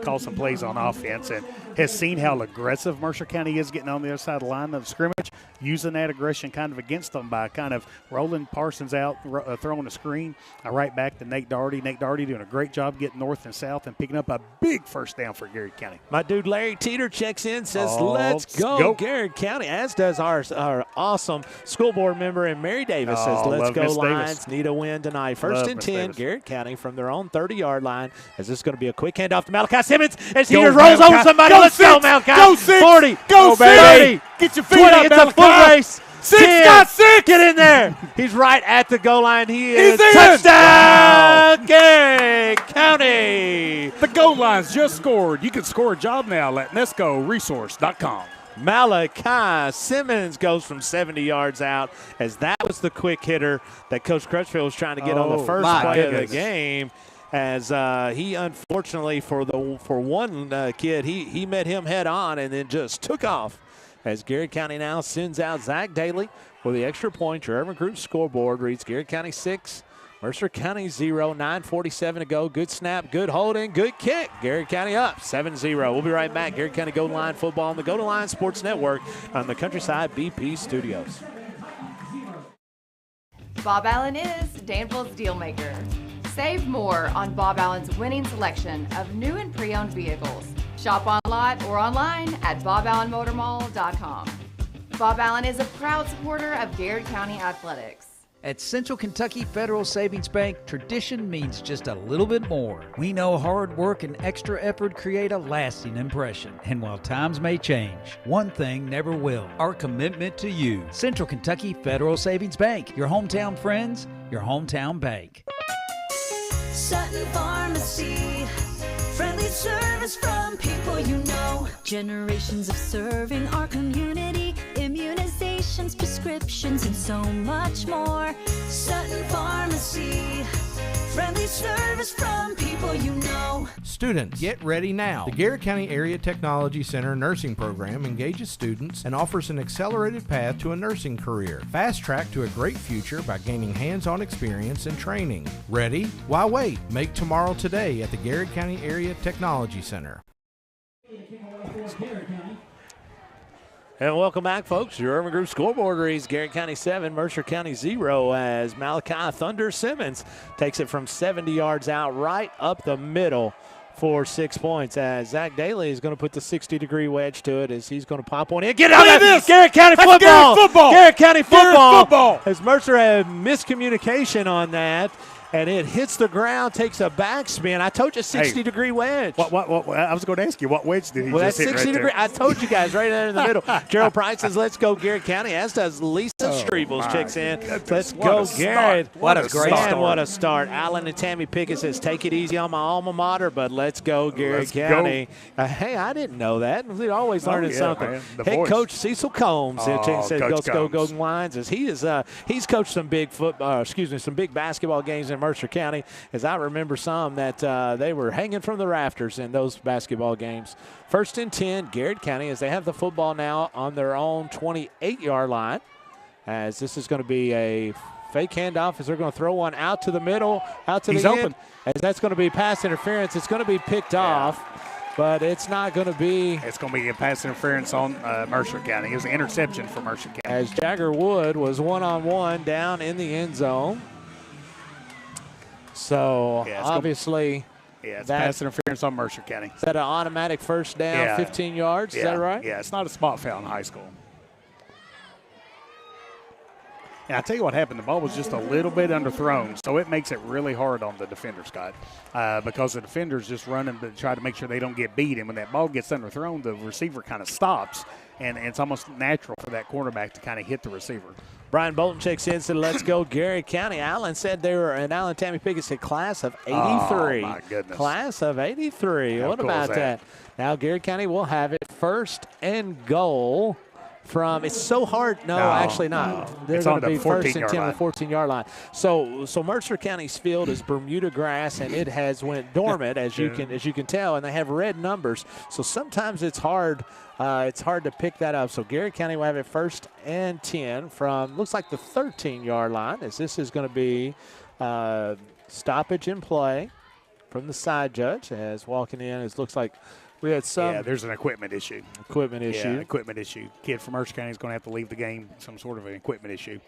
call some plays on offense, and has seen how aggressive Mercer County is getting on the other side of the line of scrimmage, using that aggression kind of against them by kind of rolling Parsons out, throwing a screen right back to Nate Daugherty. Nate Daugherty doing a great job getting north and south and picking up a big first down for Garrard County. My dude Larry Teeter checks in, says, let's go Garrard County, as does our awesome school board member, and Mary Davis says, let's go Lions, Davis. Need a win tonight. 1st and 10, Garrard County from their own 30-yard line, as this is going to be a quick handoff to Malachi Simmons, as he just rolls over somebody. Let's go, Malachi. Go 6. 40. Go 30. Get your feet 20. up, It's Malachi. a foot race. 6, 10. got 6. Get in there. He's right at the goal line. He is. He's in. Touchdown, Garrard County. The goal line's just scored. You can score a job now at nescoresource.com. Malachi Simmons goes from 70 yards out, as that was the quick hitter that Coach Crutchfield was trying to get on the first play of the game. As he unfortunately for one kid, he met him head on and then just took off. As Garrard County now sends out Zach Daly for the extra point. Your Urban Group scoreboard reads Garrard County 6, Mercer County 0, 9:47 to go. Good snap, good holding, good kick. Garrard County up 7-0. We'll be right back. Garrard County Golden Line football on the Golden Line Sports Network on the Countryside BP Studios. Bob Allen is Danville's deal maker. Save more on Bob Allen's winning selection of new and pre-owned vehicles. Shop on lot or online at boballenmotormall.com. Bob Allen is a proud supporter of Garrard County Athletics. At Central Kentucky Federal Savings Bank, tradition means just a little bit more. We know hard work and extra effort create a lasting impression. And while times may change, one thing never will: our commitment to you. Central Kentucky Federal Savings Bank, your hometown friends, your hometown bank. Sutton Pharmacy, friendly service from people you know. Generations of serving our community. immunizations, prescriptions, and so much more. Sutton Pharmacy, friendly service from people you know. Students, get ready now. The Garrett County Area Technology Center nursing program engages students and offers an accelerated path to a nursing career. Fast track to a great future by gaining hands-on experience and training. Ready? Why wait? Make tomorrow today at the Garrett County Area Technology Center. And welcome back, folks. Your Urban Group scoreboard reads Garrett County 7, Mercer County 0 as Malachi Thunder Simmons takes it from 70 yards out right up the middle for 6 points, as Zach Daly is going to put the 60-degree wedge to it as he's going to pop one in. Get out of this! Garrett County football! Garrett County football! As Mercer had miscommunication on that. And it hits the ground, takes a backspin. I told you 60-degree wedge. What? I was going to ask you, what wedge did he just hit? Well, that's 60-degree. I told you guys right there in the middle. Gerald Price says, let's go Garrett County, as does Lisa Streevels checks in. Let's go, Garrett. What a great start. What a start. Alan and Tammy Pickett says, take it easy on my alma mater, but let's go, Garrett County. Hey, I didn't know that. We're always learning something. Head coach Cecil Combs says, go Golden Lions, as he is. He's coached some big some big basketball games in Mercer County. As I remember some that they were hanging from the rafters in those basketball games. 1st and 10, Garrett County, as they have the football now on their own 28-yard line. As this is going to be a fake handoff, as they're going to throw one out to the middle, out to the end. As that's going to be pass interference. It's going to be picked off, but it's not going to be. It's going to be a pass interference on Mercer County. It was an interception for Mercer County. As Jagger Wood was one-on-one down in the end zone. So, obviously, it's pass interference on Mercer County. Is that an automatic first down, 15 yards? Is that right? Yeah, it's not a spot foul in high school. And I tell you what happened, the ball was just a little bit underthrown, so it makes it really hard on the defender, Scott, because the defender's just running to try to make sure they don't get beat. And when that ball gets underthrown, the receiver kind of stops, and it's almost natural for that quarterback to kind of hit the receiver. Brian Bolton checks in, said, let's go Garrett County. Alan said they were, and Alan Tammy Pickett said, class of 83. Oh, my goodness. Class of 83. How what cool about is that? Now Garrett County will have it 1st and goal from, it's so hard. No, actually not. No. They're It's going on to be the 1st and 10 on the 14-yard 14-yard line. So Mercer County's field is Bermuda grass, and it has went dormant, as you can tell, and they have red numbers. So sometimes it's hard. It's hard to pick that up. So Garrett County will have it 1st and 10 from, looks like the 13-yard line, as this is going to be stoppage in play from the side judge, as walking in, it looks like we had some. Yeah, there's an equipment issue. Yeah, equipment issue. Kid from Mercer County is going to have to leave the game, some sort of an equipment issue.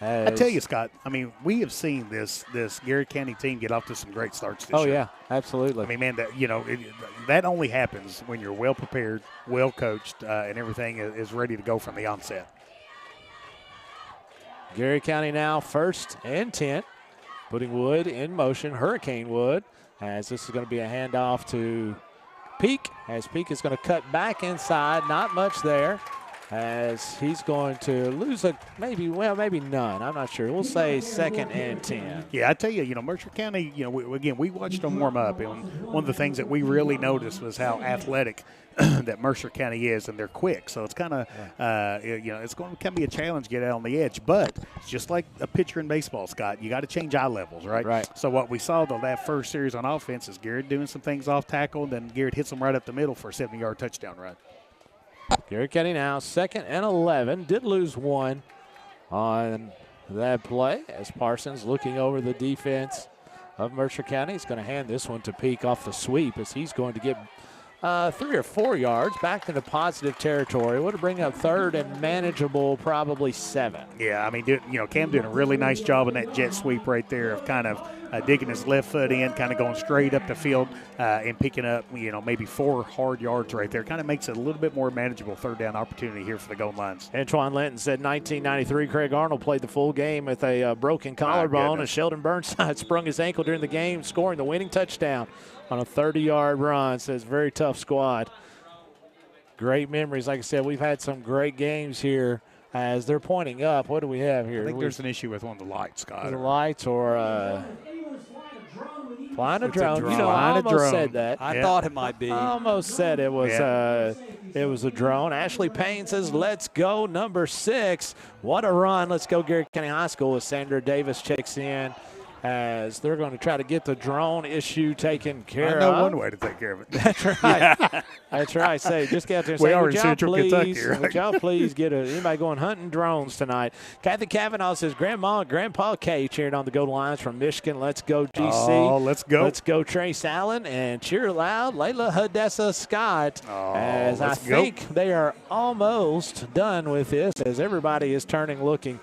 I tell you, Scott, I mean, we have seen this Garrett County team get off to some great starts this year. Oh, yeah, absolutely. I mean, man, that only happens when you're well prepared, well coached, and everything is ready to go from the onset. Garrett County now 1st and 10, putting Wood in motion, Hurricane Wood, as this is going to be a handoff to Peak, as Peak is going to cut back inside, not much there, as he's going to lose maybe none. I'm not sure. We'll say 2nd and 10. Yeah, I tell you, Mercer County, we watched them warm up, and one of the things that we really noticed was how athletic that Mercer County is, and they're quick. So it's kind of, it's going to be a challenge to get out on the edge. But it's just like a pitcher in baseball, Scott. You got to change eye levels, right? Right. So what we saw that first series on offense is Garrett doing some things off tackle, and then Garrett hits them right up the middle for a 70-yard touchdown run. Garrett County now 2nd and 11. Did lose one on that play, as Parsons looking over the defense of Mercer County. He's going to hand this one to Peak off the sweep, as he's going to get 3 or 4 yards back into positive territory. Would bring up 3rd and manageable, probably 7. Yeah, I mean, Cam doing a really nice job in that jet sweep right there of kind of digging his left foot in, kind of going straight up the field and picking up, maybe 4 hard yards right there. Kind of makes it a little bit more manageable 3rd down opportunity here for the Golden Lions. Antoine Linton said 1993, Craig Arnold played the full game with a broken collarbone, and Sheldon Burnside sprung his ankle during the game, scoring the winning touchdown on a 30-yard run. Says very tough squad. Great memories. Like I said, we've had some great games here as they're pointing up. What do we have here? I think there's an issue with one of the lights, Scott. The lights or Flying a drone. You know, I almost said that. I thought it might be. I almost said it was a drone. Ashley Payne says, let's go, number 6. What a run. Let's go, Garrett County High School, as Sandra Davis checks in, as they're going to try to get the drone issue taken care of. I know one way to take care of it. That's right. That's right. Say, just get out there and say, would y'all please get anybody going hunting drones tonight? Kathy Cavanaugh says, Grandma and Grandpa K cheering on the Golden Lions from Michigan. Let's go, GC. Oh, let's go. Let's go, Trace Allen. And cheer loud, Layla Hadessa Scott. As I think they are almost done with this, as everybody is turning looking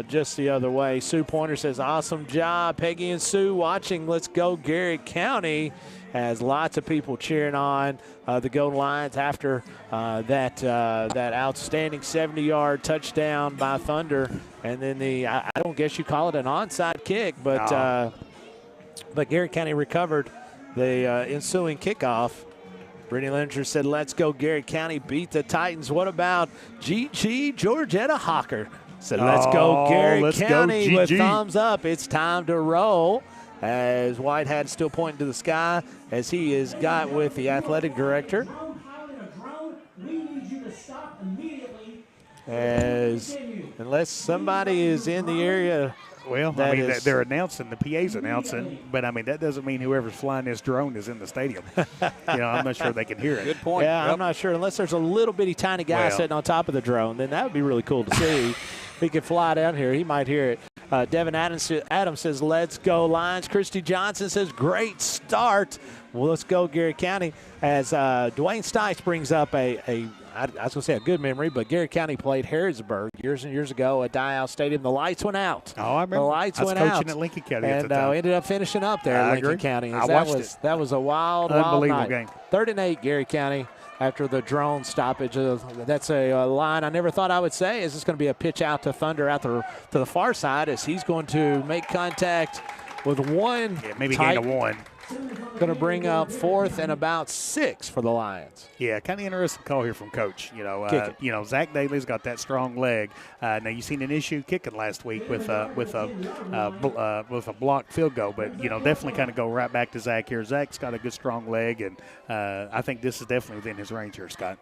just the other way. Sue Pointer says, awesome job. Peggy and Sue watching. Let's go, Garrett County. Has lots of people cheering on the Golden Lions after that outstanding 70-yard touchdown by Thunder. And then I don't guess you call it an onside kick, but Garrett County recovered the ensuing kickoff. Brittany Linder said, let's go, Garrett County beat the Titans. What about GG Georgetta Hawker? So let's go, Garrett County, with thumbs up. It's time to roll. As Whitehead still pointing to the sky, as he is got with the athletic director. As unless somebody is in the area. Well, I mean, they're announcing, the PA's announcing, but I mean, that doesn't mean whoever's flying this drone is in the stadium. I'm not sure they can hear it. Good point. Yeah, I'm not sure. Unless there's a little bitty tiny guy sitting on top of the drone, then that would be really cool to see. If he could fly down here, he might hear it. Devin Adams says, let's go, Lions. Christy Johnson says, great start. Well, let's go, Garrett County. As Dwayne Stice brings up I was going to say a good memory, but Garrett County played Harrodsburg years and years ago at Dial Stadium. The lights went out. Oh, I remember. The lights went out. I was coaching at Lincoln County and at the time. Ended up finishing up there at Lincoln County. I watched it. That was a wild Unbelievable night. game. 3rd-and-8, Garrett County. After the drone stoppage, that's a line I never thought I would say. Is this going to be a pitch out to Thunder out to the far side as he's going to make contact with one. Yeah, maybe gain a 1. Going to bring up 4th and about 6 for the Lions. Yeah, kind of interesting call here from Coach. Zach Daly's got that strong leg. Now you've seen an issue kicking last week with a blocked field goal, but definitely kind of go right back to Zach here. Zach's got a good strong leg, and I think this is definitely within his range here, Scott.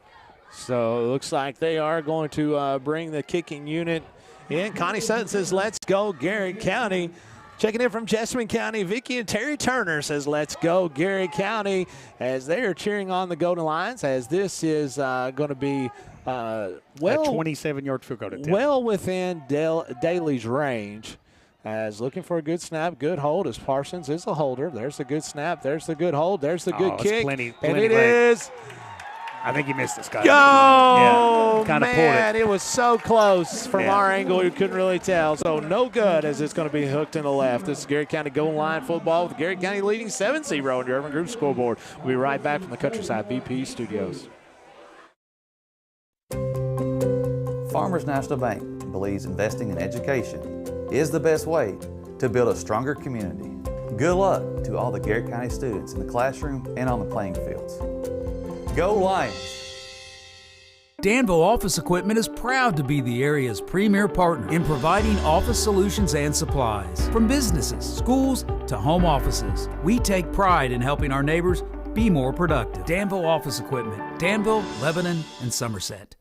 So it looks like they are going to bring the kicking unit in. Connie Sutton says, "Let's go, Garrett County." Checking in from Jessamine County, Vicky and Terry Turner says, let's go, Garrett County, as they are cheering on the Golden Lions, as this is going to be, a 27-yard field goal to 10. Well within Daly's range, as looking for a good snap, good hold, as Parsons is a holder. There's the good snap, there's the good hold, there's the good kick, plenty and it leg. is. I think he missed it, Scott. Oh, kind of man, pulled it was so close from our angle, we couldn't really tell. So no good, as it's going to be hooked in the left. This is Garrett County Golden Line football with Garrett County leading 7-0 on the Urban Group scoreboard. We'll be right back from the Countryside BP studios. Farmers National Bank believes investing in education is the best way to build a stronger community. Good luck to all the Garrett County students in the classroom and on the playing fields. Go Lions! Danville Office Equipment is proud to be the area's premier partner in providing office solutions and supplies. From businesses, schools, to home offices, we take pride in helping our neighbors be more productive. Danville Office Equipment, Danville, Lebanon, and Somerset.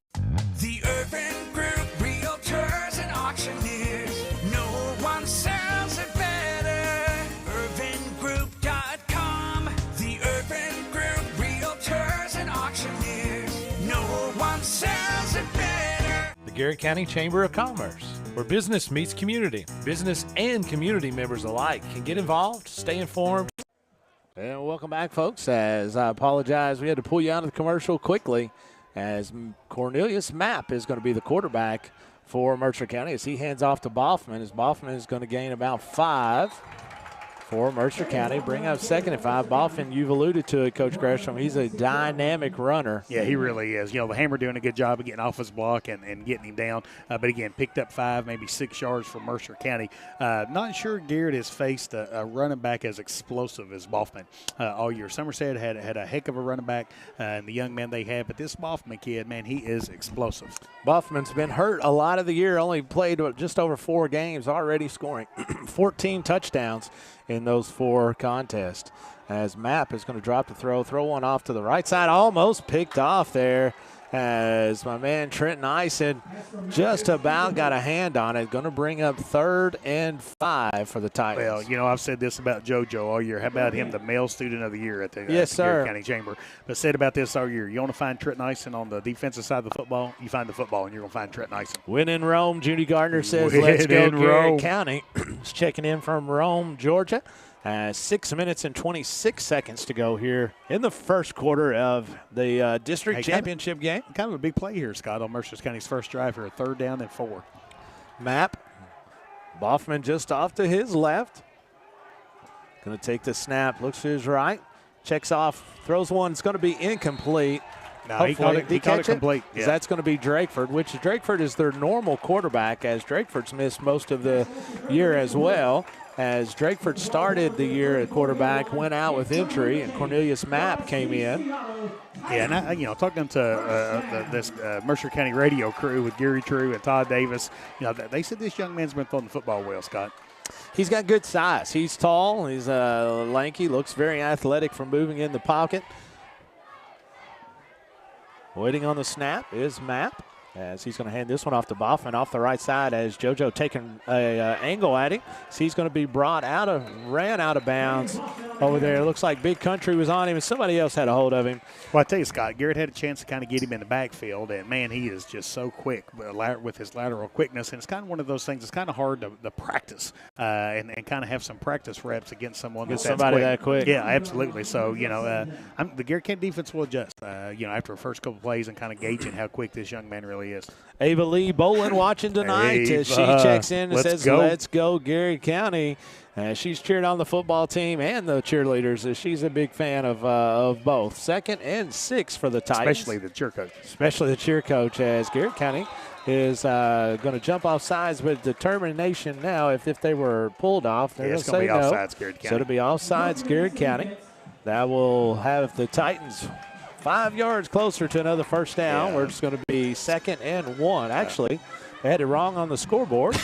The Urban Group Realtors and Auctioneers. No one sells it better. UrbanGroup.com. The Urban Group Realtors and Auctioneers. No one sells it better. The Garrett County Chamber of Commerce, where business meets community. Business and community members alike can get involved, stay informed. And welcome back, folks. As I apologize, we had to pull you out of the commercial quickly, as Cornelius Mapp is going to be the quarterback for Mercer County as he hands off to Boffman, as Boffman is going to gain about 5 for Mercer County. Bring up 2nd and 5. Boffman, you've alluded to it, Coach Gresham. He's a dynamic runner. Yeah, he really is. The Hammer doing a good job of getting off his block and getting him down. But again, picked up 5, maybe 6 yards for Mercer County. Not sure Garrett has faced a running back as explosive as Boffman all year. Somerset had a heck of a running back, and the young man they have. But this Boffman kid, man, he is explosive. Boffman's been hurt a lot of the year. Only played just over 4 games, already scoring 14 touchdowns in those 4 contests. As Mapp is going to drop the throw one off to the right side, almost picked off there as my man Trenton Ison just about got a hand on it. Going to bring up 3rd and 5 for the Titans. Well, I've said this about JoJo all year. How about him, the male student of the year at the Yes, sir. Garrett County Chamber? But said about this all year. You want to find Trenton Ison on the defensive side of the football, you find the football, and you're going to find Trenton Ison. Win in Rome, Judy Gardner says, Win let's go in Garrett Rome. County. He's checking in from Rome, Georgia. 6 minutes and 26 seconds to go here in the first quarter of the district championship game. Kind of a big play here, Scott, on Mercer County's first drive here, 3rd down and 4. Mapp. Boffman just off to his left. Going to take the snap, looks to his right, checks off, throws one. It's going to be incomplete. No, he caught it complete. Yeah. That's going to be Drakeford, which Drakeford is their normal quarterback, as Drakeford's missed most of the year as well. As Drakeford started the year at quarterback, went out with injury, and Cornelius Mapp came in. Yeah, and talking to this Mercer County radio crew with Gary True and Todd Davis, they said this young man's been throwing the football well, Scott. He's got good size. He's tall. He's lanky. Looks very athletic from moving in the pocket. Waiting on the snap is Mapp, as he's going to hand this one off to Boffman off the right side as JoJo taking an angle at him. So he's going to be ran out of bounds over there. It looks like Big Country was on him and somebody else had a hold of him. Well, I tell you, Scott, Garrett had a chance to kind of get him in the backfield, and, man, he is just so quick with his lateral quickness. And it's kind of one of those things it's kind of hard to practice and kind of have some practice reps against someone that quick. Yeah, absolutely. So, the Garrett County defense will adjust, after the first couple plays and kind of gauging how quick this young man really is. Ava Lee Bolin watching tonight as she checks in and says, let's go Garrett County. She's cheered on the football team and the cheerleaders. She's a big fan of both. 2nd and 6 for the Titans. Especially the cheer coach. Especially the cheer coach, as Garrett County is going to jump off sides with determination now. If they were pulled off, they're going to say no. Offsides, Garrett County. So it'll be offsides, Garrett County. That will have the Titans 5 yards closer to another first down. Yeah. Where it's going to be 2nd and 1. Actually, they had it wrong on the scoreboard.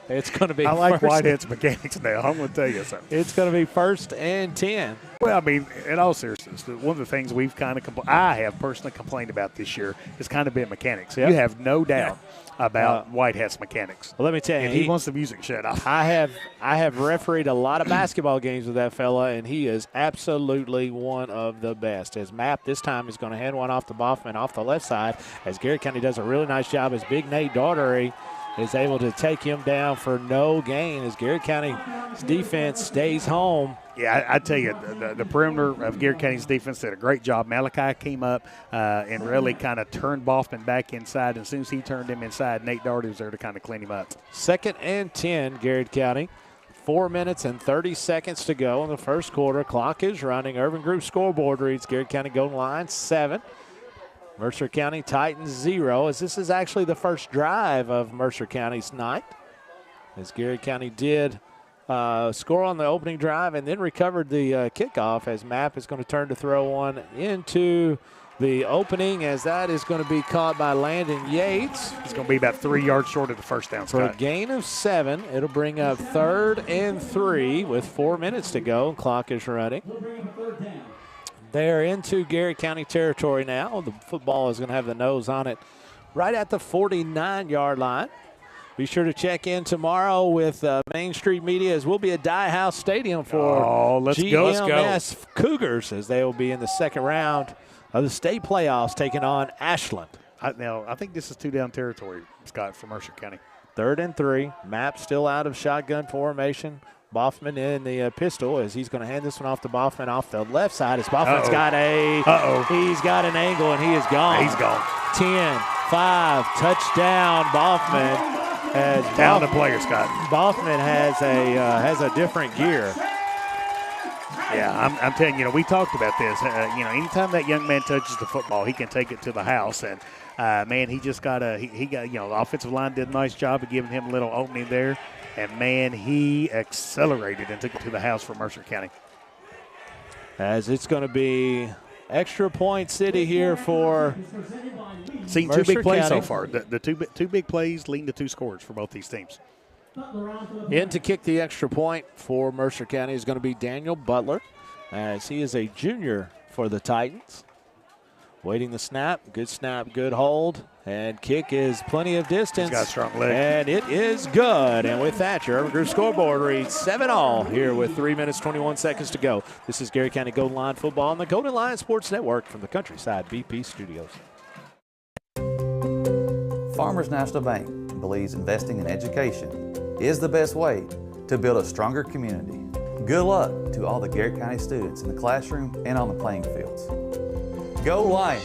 It's going to be I like Whitehead's mechanics now. I'm going to tell you something. It's going to be 1st and 10. Well, I mean, in all seriousness, one of the things we've kind of I have personally complained about this year has kind of been mechanics. Yep. You have no doubt about Whitehead's mechanics. Well, let me tell you, and he wants the music shut off. I have refereed a lot of basketball games with that fella, and he is absolutely one of the best. As Mapp this time is going to hand one off to Boffman off the left side, as Garrett County does a really nice job as Big Nate Daughtery is able to take him down for no gain as Garrett County's defense stays home. Yeah, I tell you, the perimeter of Garrett County's defense did a great job. Malachi came up and really kind of turned Boffman back inside. And as soon as he turned him inside, Nate Daugherty was there to kind of clean him up. 2nd and 10, Garrett County. 4 minutes and 30 seconds to go in the first quarter. Clock is running. Urban Group scoreboard reads Garrett County golden line 7. Mercer County Titans 0, as this is actually the first drive of Mercer County's night. As Garrett County did score on the opening drive and then recovered the kickoff, as Mapp is going to turn to throw one into the opening, as that is going to be caught by Landon Yates. It's going to be about 3 yards short of the first down, For Scott. a gain of 7, it'll bring up 3rd and 3 with 4 minutes to go. Clock is running. They're into Garrett County territory now. The football is going to have the nose on it right at the 49-yard line. Be sure to check in tomorrow with Main Street Media, as we'll be at Dye House Stadium for GMS Cougars, as they will be in the second round of the state playoffs taking on Ashland. I think this is 2-down territory, Scott, for Mercer County. 3rd and 3. Mapp still out of shotgun formation. Boffman in the pistol, as he's going to hand this one off to Boffman off the left side. As Boffman's got he's got an angle, and he is gone. He's gone. 10, 5, touchdown, Boffman. Down the player, Scott. Boffman has a different gear. Yeah, I'm telling you, we talked about this. Anytime that young man touches the football, he can take it to the house. And, man, he just got the offensive line did a nice job of giving him a little opening there. And, man, he accelerated and took it to the house for Mercer County. As it's going to be extra point city here for Seen Mercer 2 big plays County so far. The two big plays leading to 2 scores for both these teams. In to kick the extra point for Mercer County is going to be Daniel Butler, as he is a junior for the Titans. Waiting the snap, good hold, and kick is plenty of distance. He's got a strong leg. And it is good. And with that, your Urban Group scoreboard reads 7-all here with 3 minutes, 21 seconds to go. This is Garrett County Golden Line Football on the Golden Line Sports Network from the Countryside BP Studios. Farmers National Bank believes investing in education is the best way to build a stronger community. Good luck to all the Garrett County students in the classroom and on the playing fields. Go Lions!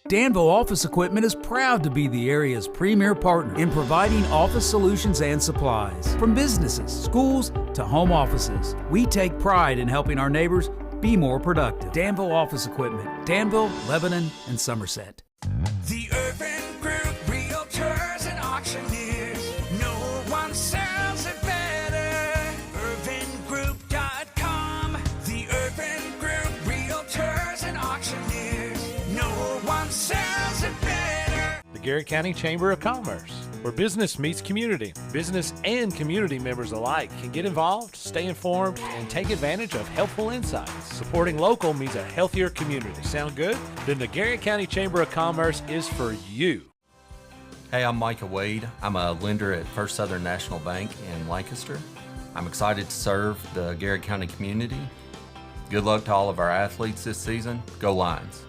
Danville Office Equipment is proud to be the area's premier partner in providing office solutions and supplies. From businesses, schools, to home offices, we take pride in helping our neighbors be more productive. Danville Office Equipment, Danville, Lebanon, and Somerset. The Urban Group Realtors and Auctioneers. No one sells it better. UrbanGroup.com. The Urban Group Realtors and Auctioneers. No one sells it better. The Garrett County Chamber of Commerce, where business meets community. Business and community members alike can get involved, stay informed, and take advantage of helpful insights. Supporting local means a healthier community. Sound good? Then the Garrett County Chamber of Commerce is for you. Hey, I'm Micah Wade. I'm a lender at First Southern National Bank in Lancaster. I'm excited to serve the Garrett County community. Good luck to all of our athletes this season. Go Lions!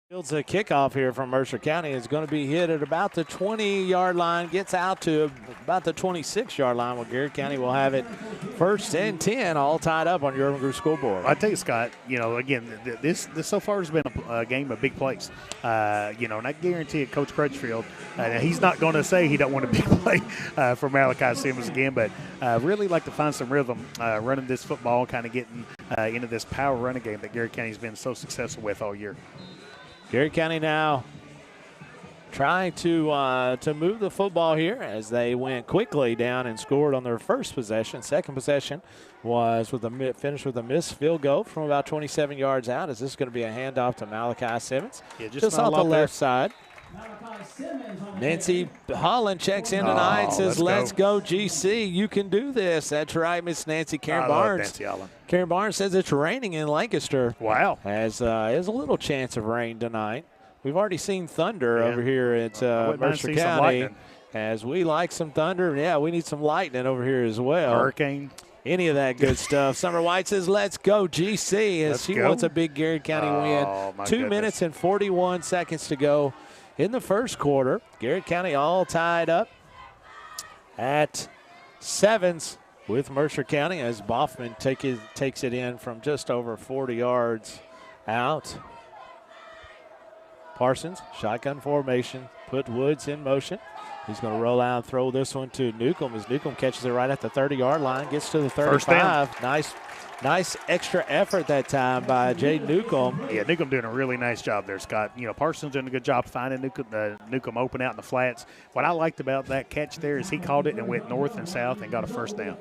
Fields a kickoff here from Mercer County is going to be hit at about the 20-yard line, gets out to about the 26-yard line, where Garrett County will have it first and 10, all tied up on your Urban Group scoreboard. I tell you, Scott, again, this so far has been a game of big plays. And I guarantee it, Coach Crutchfield, he's not going to say he don't want a big play for Malachi Simmons again, but really like to find some rhythm running this football, kind of getting into this power running game that Garrett County's been so successful with all year. Garrett County now trying to move the football here as they went quickly down and scored on their first possession. Second possession was finished with a missed field goal from about 27 yards out. Is this going to be a handoff to Malachi Simmons? Yeah, just off the left side. Nancy Holland checks in tonight, says, let's go GC. You can do this. That's right, Miss Nancy. Karen Barnes. Nancy Holland. Karen Barnes says it's raining in Lancaster. Wow. There's a little chance of rain tonight. We've already seen thunder over here at Mercer County. As we like some thunder. Yeah, we need some lightning over here as well. Hurricane. Any of that good stuff. Summer White says, let's go GC, as she wants a big Garrett County win. 2 minutes and 41 seconds to go in the first quarter. Garrett County all tied up at 7s with Mercer County as Boffman takes it in from just over 40 yards out. Parsons, shotgun formation, put Woods in motion. He's going to roll out and throw this one to Newcomb as Newcomb catches it right at the 30-yard line, gets to the 35. Nice extra effort that time by Jay Newcomb. Yeah, Newcomb doing a really nice job there, Scott. Parsons doing a good job finding Newcomb open out in the flats. What I liked about that catch there is he caught it and went north and south and got a first down.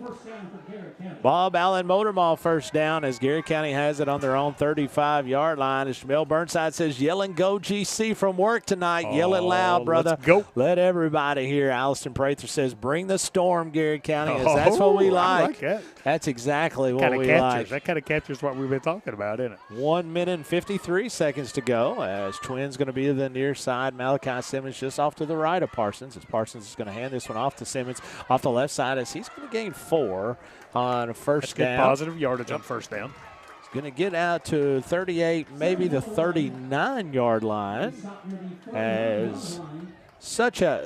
Bob Allen Motor Mall first down as Garrett County has it on their own 35-yard line. As Jamel Burnside says, yell and go GC from work tonight. Yell it loud, brother. Let's go. Let everybody hear. Allison Prather says, bring the storm, Garrett County. That's what we like. I like that. That's exactly what we like. That kind of captures what we've been talking about, isn't it? 1 minute and 53 seconds to go as Twins going to be the near side. Malachi Simmons just off to the right of Parsons as Parsons is going to hand this one off to Simmons off the left side as he's going to gain 4 on first down. Good positive yardage on first down. He's going to get out to 38, maybe the 39-yard line as such a,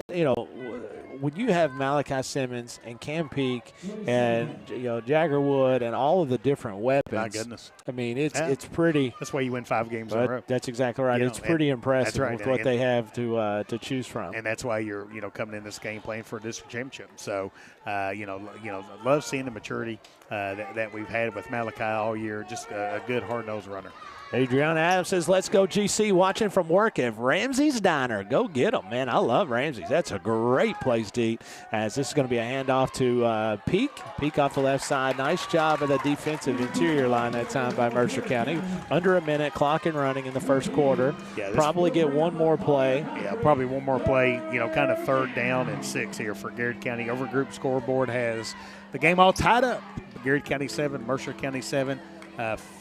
when you have Malachi Simmons and Cam Peak and Jagger Wood and all of the different weapons. My goodness. I mean, it's pretty. That's why you win 5 games in a row. That's exactly right. It's pretty impressive with what they have to choose from. And that's why you're coming in this game playing for a district championship. So love seeing the maturity that we've had with Malachi all year. Just a good hard-nosed runner. Adriana Adams says, let's go GC, watching from work at Ramsey's Diner. Go get them, man. I love Ramsey's. That's a great place to eat, as this is going to be a handoff to Peak. Peak off the left side. Nice job of the defensive interior line that time by Mercer County. Under a minute, clock and running in the first quarter. Yeah, probably get one more play. Yeah, probably one more play, kind of 3rd down and 6 here for Garrard County. Over group scoreboard has the game all tied up. Garrard County 7, Mercer County 7.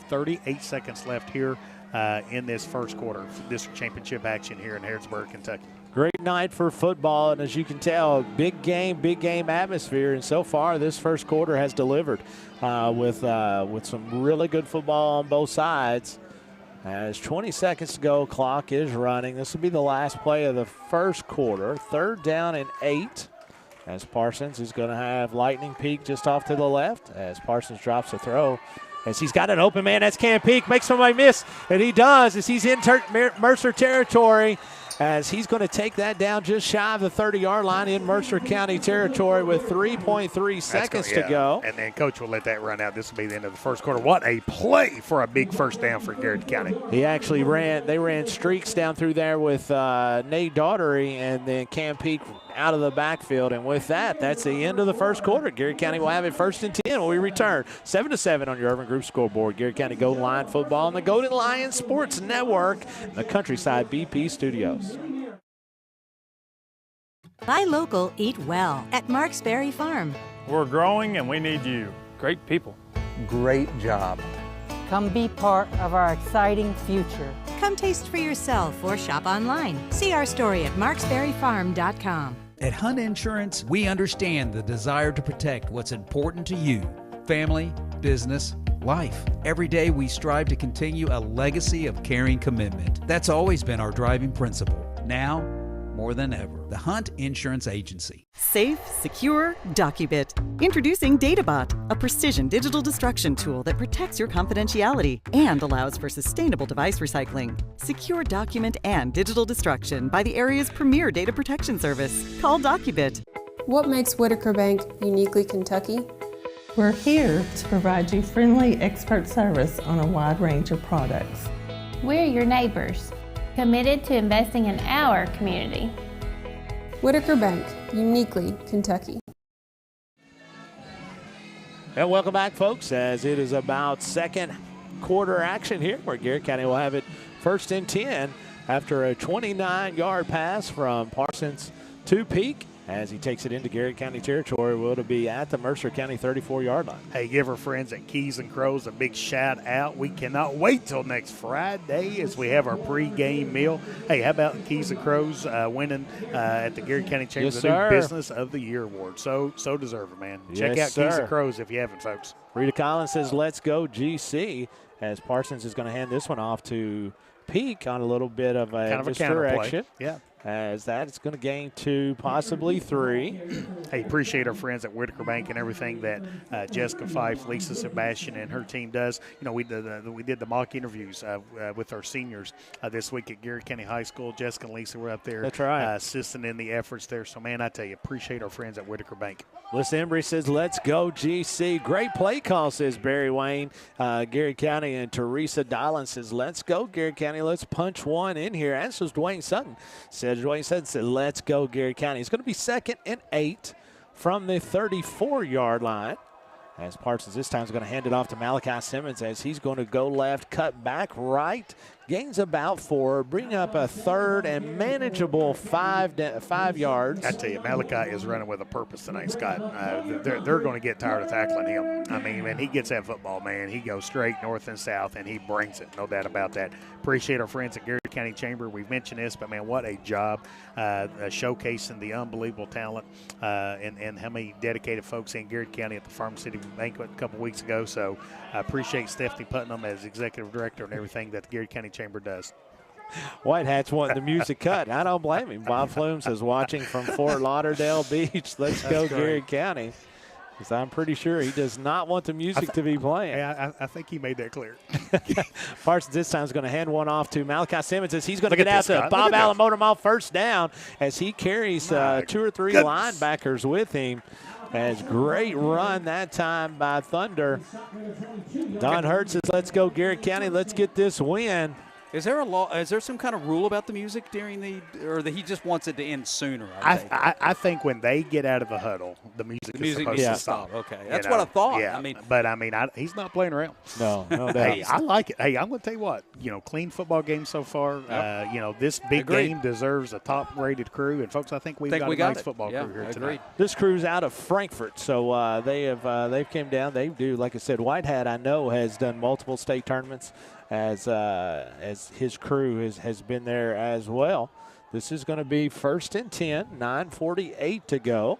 38 seconds left here in this first quarter for district championship action here in Harrodsburg, Kentucky. Great night for football, and as you can tell, big game atmosphere. And so far, this first quarter has delivered with some really good football on both sides. As 20 seconds to go, clock is running. This will be the last play of the first quarter. 3rd down and 8. As Parsons is going to have Lightning Peak just off to the left. As Parsons drops a throw. As he's got an open man, that's Cam Peak, makes somebody miss, and he does as he's in Mercer territory, as he's going to take that down just shy of the 30-yard line in Mercer County territory with 3.3 seconds to go. And then Coach will let that run out. This will be the end of the first quarter. What a play for a big first down for Garrard County. He actually ran streaks down through there with Nate Daughtery and then Cam Peak out of the backfield. And with that, that's the end of the first quarter. Garrard County will have it 1st and 10 when we return. 7-7 on your Urban Group scoreboard. Garrard County Golden Lion football on the Golden Lion Sports Network and the Countryside BP Studios. Buy local, eat well at Marks Berry Farm. We're growing and we need you. Great people. Great job. Come be part of our exciting future. Come taste for yourself or shop online. See our story at marksberryfarm.com. At Hunt Insurance, we understand the desire to protect what's important to you: family, business, life. Every day we strive to continue a legacy of caring commitment. That's always been our driving principle. Now, more than ever, the Hunt Insurance Agency. Safe, secure, Docubit. Introducing DataBot, a precision digital destruction tool that protects your confidentiality and allows for sustainable device recycling. Secure document and digital destruction by the area's premier data protection service. Call Docubit. What makes Whitaker Bank uniquely Kentucky? We're here to provide you friendly expert service on a wide range of products. We're your neighbors, committed to investing in our community. Whitaker Bank, uniquely Kentucky. And welcome back, folks, as it is about second quarter action here, where Garrard County will have it 1st and 10 after a 29-yard pass from Parsons to Peak. As he takes it into Garrard County territory, will to be at the Mercer County 34-yard line. Hey, give our friends at Keys and Crows a big shout out. We cannot wait till next Friday as we have our pre-game meal. Hey, how about Keys and Crows winning at the Garrard County Chamber of the New Business of the Year Award? So deserving, man. Check out Keys and Crows if you haven't, folks. Rita Collins says, let's go GC, as Parsons is going to hand this one off to Peak on a little bit of a misdirection. Yeah. As that, it's going to gain 2, possibly 3. Hey, appreciate our friends at Whitaker Bank and everything that Jessica Fife, Lisa Sebastian, and her team does. You know, we did the mock interviews with our seniors this week at Garrard County High School. Jessica and Lisa were up there. That's right. Assisting in the efforts there. So, man, I tell you, appreciate our friends at Whitaker Bank. Liz Embry says, let's go GC. Great play call, says Barry Wayne. Garrard County, and Teresa Dylan says, let's go Garrard County. Let's punch one in here. As was Dwayne Sutton. Dwayne Sutton said, let's go Garrard County. It's going to be 2nd and 8 from the 34-yard line. As Parsons this time is going to hand it off to Malachi Simmons as he's going to go left, cut back right, gains about 4, bring up a 3rd and manageable 5 yards. I tell you, Malachi is running with a purpose tonight, Scott. They're going to get tired of tackling him. I mean, when he gets that football, man, he goes straight north and south, and he brings it. No doubt about that. Appreciate our friends at Garrard County Chamber. We've mentioned this, but, man, what a job showcasing the unbelievable talent and how many dedicated folks in Garrard County at the Farm City Banquet a couple weeks ago. So I appreciate Stephanie Putnam as executive director and everything that the Garrard County Chamber does. White Hat's wanting the music cut. I don't blame him. Bob Flume says, watching from Fort Lauderdale Beach. Let's go Garrard County. Because I'm pretty sure he does not want the music to be playing. Yeah, I think he made that clear. Parsons this time is going to hand one off to Malachi Simmons as he's going to get out to Bob Allen, motor him off 1st down as he carries 2 or 3 linebackers with him. As great run that time by Thunder. Don Hurt says, let's go Garrett County. Let's get this win. Is there a law? Is there some kind of rule about the music during or that he just wants it to end sooner? I think when they get out of the huddle, the music is supposed to stop. Okay, that's what I thought. Yeah, but he's not playing around. No doubt. Hey, I like it. Hey, I'm going to tell you what. Clean football game so far. Yep. This big game deserves a top-rated crew, and folks, I think we've got a nice football crew here tonight. This crew's out of Frankfort, so they've came down. They do, like I said, White Hat I know has done multiple state tournaments. As his crew has been there as well. This is going to be 1st and 10, 9:48 to go.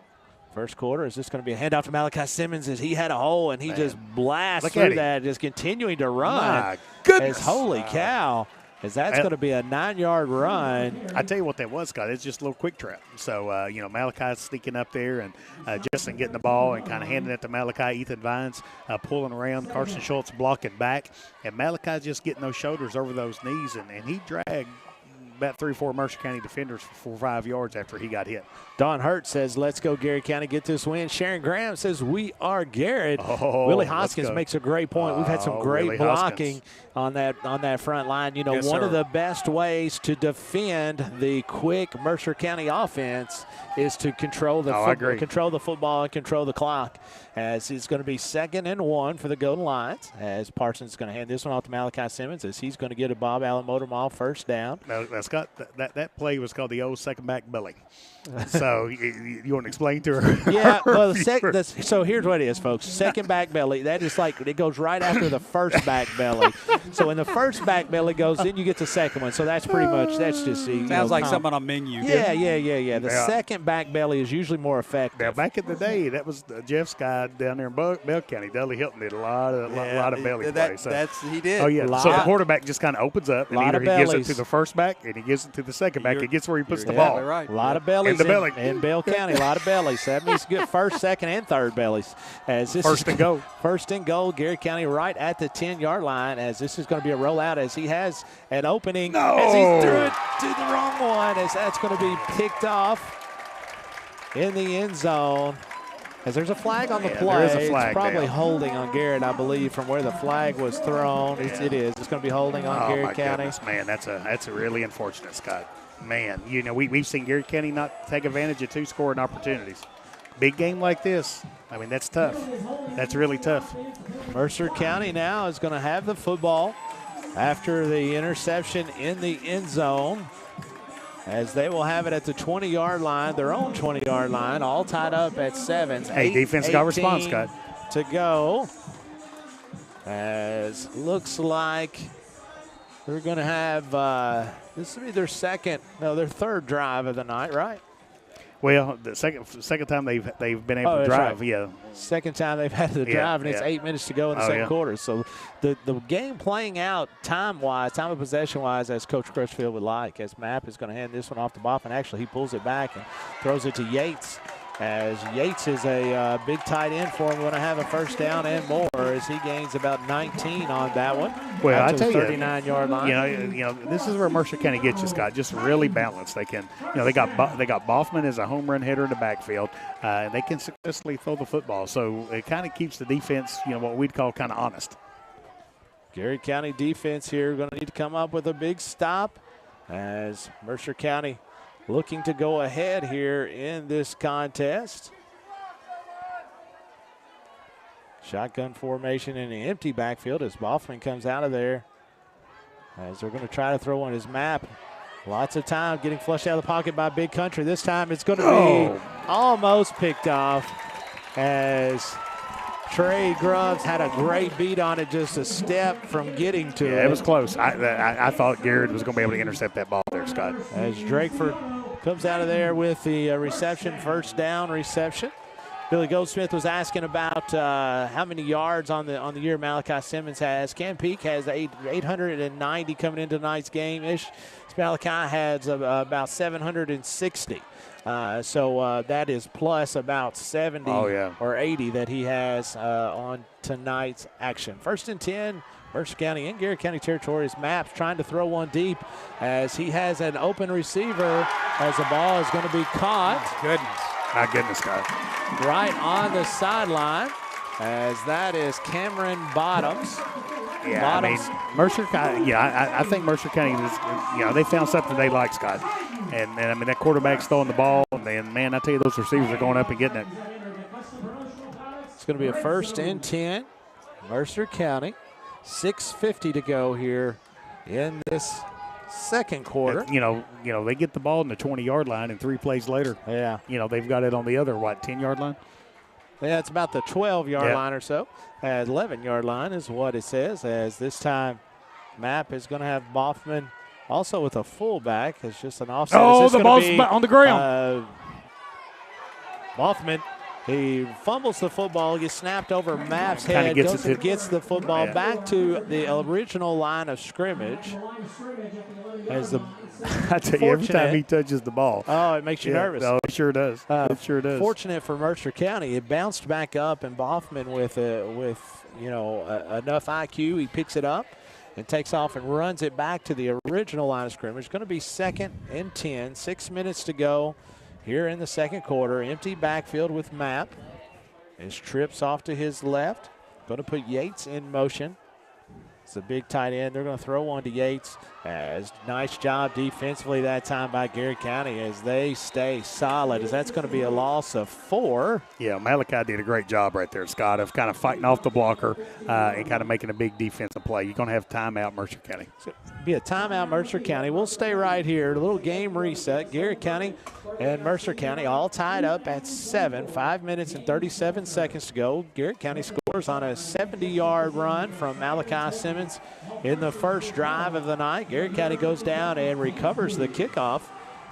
First quarter. Is this going to be a handoff to Malachi Simmons as he had a hole and he just blasts through that, just continuing to run. My goodness. Holy cow. As that's going to be a 9-yard run. I tell you what that was, Scott. It's just a little quick trap. So, Malachi's sneaking up there and Justin getting the ball and kind of handing it to Malachi. Ethan Vines pulling around. Carson Schultz blocking back. And Malachi's just getting those shoulders over those knees. And he dragged about 3 or 4 Mercer County defenders for 4 or 5 yards after he got hit. Don Hurt says, let's go Garrett County, get this win. Sharon Graham says, we are Garrett. Willie Hoskins makes a great point. We've had some great blocking on that front line. One of the best ways to defend the quick Mercer County offense is to control the football and control the clock. As it's going to be 2nd and 1 for the Golden Lions. As Parsons is going to hand this one off to Malachi Simmons as he's going to get a Bob Allen Motor Mall first down. Now, Scott, that play was called the old second back belly. So you want to explain to her? Yeah, well, so here's what it is, folks. Second back belly, that is like it goes right after the first back belly. So when the first back belly goes, then you get the second one. So that's pretty much, that's just sounds like something on a menu. Yeah. The second back belly is usually more effective. Now, back in the day, that was Jeff's guy down there in Bell County. Dudley Hilton did a lot of belly plays. So. He did. Oh, yeah. So the quarterback just kind of opens up, and either he gives it to the first back, and he gives it to the second back. He gets where he puts the ball. Right. A lot of bellies in Bell County. A lot of bellies. That means good first, second, and third bellies. As this First and goal. First and goal. Garrett County right at the 10-yard line. As this is going to be a rollout. As he has an opening. As he threw it to the wrong one. As that's going to be picked off in the end zone. As there's a flag on the play. There is a flag. It's probably down. Holding on Garrett, I believe, from where the flag was thrown. It is. It's going to be holding on Garrett County. Goodness, man, that's a really unfortunate, Scott. Man, we've seen Garrett County not take advantage of 2 scoring opportunities. Big game like this, that's tough. That's really tough. Mercer County now is going to have the football after the interception in the end zone. As they will have it at the 20-yard line, their own 20-yard line, all tied up at 7. Hey, defense got response, Scott. To go. As looks like they're going to have this will be their third drive of the night, right? Well, the second time they've been able to drive, right. yeah. Second time they've had the drive, and it's 8 minutes to go in the second quarter. So the game playing out time of possession-wise, as Coach Crutchfield would like, as Mapp is going to hand this one off to Boff, and actually he pulls it back and throws it to Yates. As Yates is a big tight end for him, going to have a first down and more as he gains about 19 on that one. Well, I tell you, 39-yard line. This is where Mercer County gets you, Scott. Just really balanced. They can, they got Boffman as a home run hitter in the backfield, and they can successfully throw the football. So it kind of keeps the defense, what we'd call kind of honest. Garrett County defense here going to need to come up with a big stop as Mercer County looking to go ahead here in this contest. Shotgun formation in the empty backfield as Boffman comes out of there. As they're going to try to throw on his map. Lots of time getting flushed out of the pocket by Big Country. This time it's going to be almost picked off as Trey Grubbs had a great beat on it, just a step from getting to it. Yeah, it was close. I thought Garrard was going to be able to intercept that ball there, Scott. As Drakeford comes out of there with the reception, first down reception. Billy Goldsmith was asking about how many yards on the year Malachi Simmons has. Cam Peak has 890 coming into tonight's game. Malachi has about 760. So that is plus about 70 or 80 that he has on tonight's action. 1st and 10, Mercer County in Garrett County territory. Is Maps trying to throw one deep as he has an open receiver as the ball is going to be caught. My goodness, Scott. right on the sideline, as that is Cameron Bottoms. Yeah, Bottoms. I mean, Mercer County, I think Mercer County is, they found something they like, Scott. And I mean, that quarterback's throwing the ball, and then, man, I tell you, those receivers are going up and getting it. It's going to be a 1st and 10, Mercer County. 6:50 to go here in this second quarter. They get the ball in the 20-yard line, and 3 plays later, they've got it on the other, 10-yard line? Yeah, it's about the 12-yard line or so. 11-yard line is what it says, as this time Map is going to have Boffman also with a fullback. It's just an offset. Oh, the ball's on the ground. Boffman, he fumbles the football, gets snapped over Map's head, gets the football back to the original line of scrimmage. I tell you, every time he touches the ball. Oh, it makes you nervous. No, it sure does. It sure does. Fortunate for Mercer County, it bounced back up, and Boffman with enough IQ, he picks it up and takes off and runs it back to the original line of scrimmage. Going to be 2nd and 10, 6 minutes to go here in the second quarter. Empty backfield with Map. His trips off to his left. Going to put Yates in motion. It's a big tight end. They're going to throw one to Yates. Nice job defensively that time by Garrett County as they stay solid, as that's going to be a loss of 4. Yeah, Malachi did a great job right there, Scott, of kind of fighting off the blocker and kind of making a big defensive play. You're going to have timeout, Mercer County. Be a timeout, Mercer County. We'll stay right here. A little game reset. Garrett County and Mercer County all tied up at 7. 5 minutes and 37 seconds to go. Garrett County scores on a 70-yard run from Malachi Simmons in the first drive of the night. Garrett County goes down and recovers the kickoff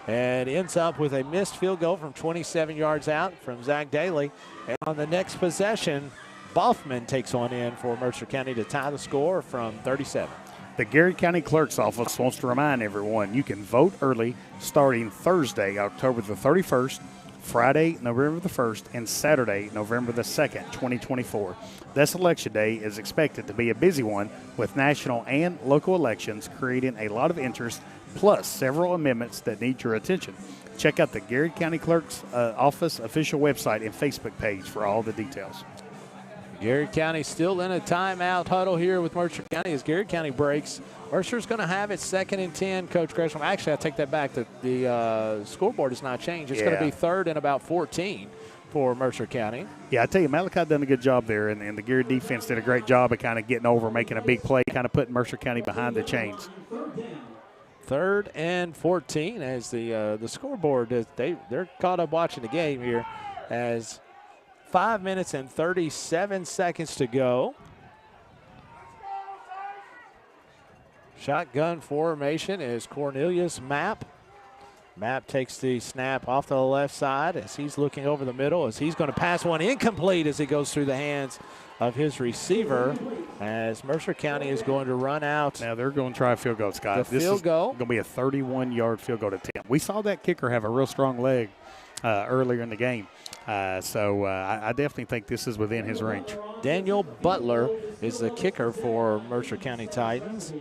and ends up with a missed field goal from 27 yards out from Zach Daly. And on the next possession, Boffman takes one in for Mercer County to tie the score from 37. The Garrett County Clerk's Office wants to remind everyone you can vote early starting Thursday, October the 31st, Friday, November the 1st, and Saturday, November the 2nd, 2024. This election day is expected to be a busy one with national and local elections creating a lot of interest, plus several amendments that need your attention. Check out the Garrett County Clerk's Office official website and Facebook page for all the details. Garrett County still in a timeout huddle here with Mercer County as Garrett County breaks. Mercer's going to have it 2nd and 10, Coach Gresham. Actually, I take that back. The scoreboard has not changed. It's going to be 3rd and about 14 for Mercer County. Yeah, I tell you, Malachi done a good job there, and the Garrett defense did a great job of kind of getting over, making a big play, kind of putting Mercer County behind the chains. 3rd and 14 as the scoreboard, they're caught up watching the game here as 5 minutes and 37 seconds to go. Shotgun formation is Cornelius Map. Map takes the snap off to the left side as he's looking over the middle as he's going to pass one incomplete as it goes through the hands of his receiver as Mercer County is going to run out. Now they're going to try a field goal, Scott. This field goal. Going to be a 31-yard field goal attempt. We saw that kicker have a real strong leg earlier in the game. So I definitely think this is within his range. Daniel Butler is the kicker for Mercer County Titans.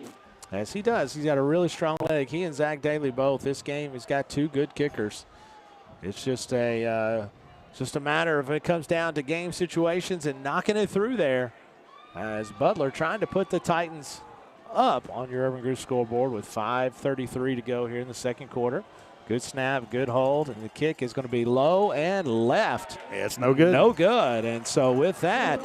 As he does, he's got a really strong leg. He and Zach Daly both. This game, he's got 2 good kickers. It's just a matter of it comes down to game situations and knocking it through there. As Butler trying to put the Titans up on your Urban Group scoreboard with 5:33 to go here in the second quarter. Good snap, good hold, and the kick is going to be low and left. Yeah, it's no good. No good. And so with that,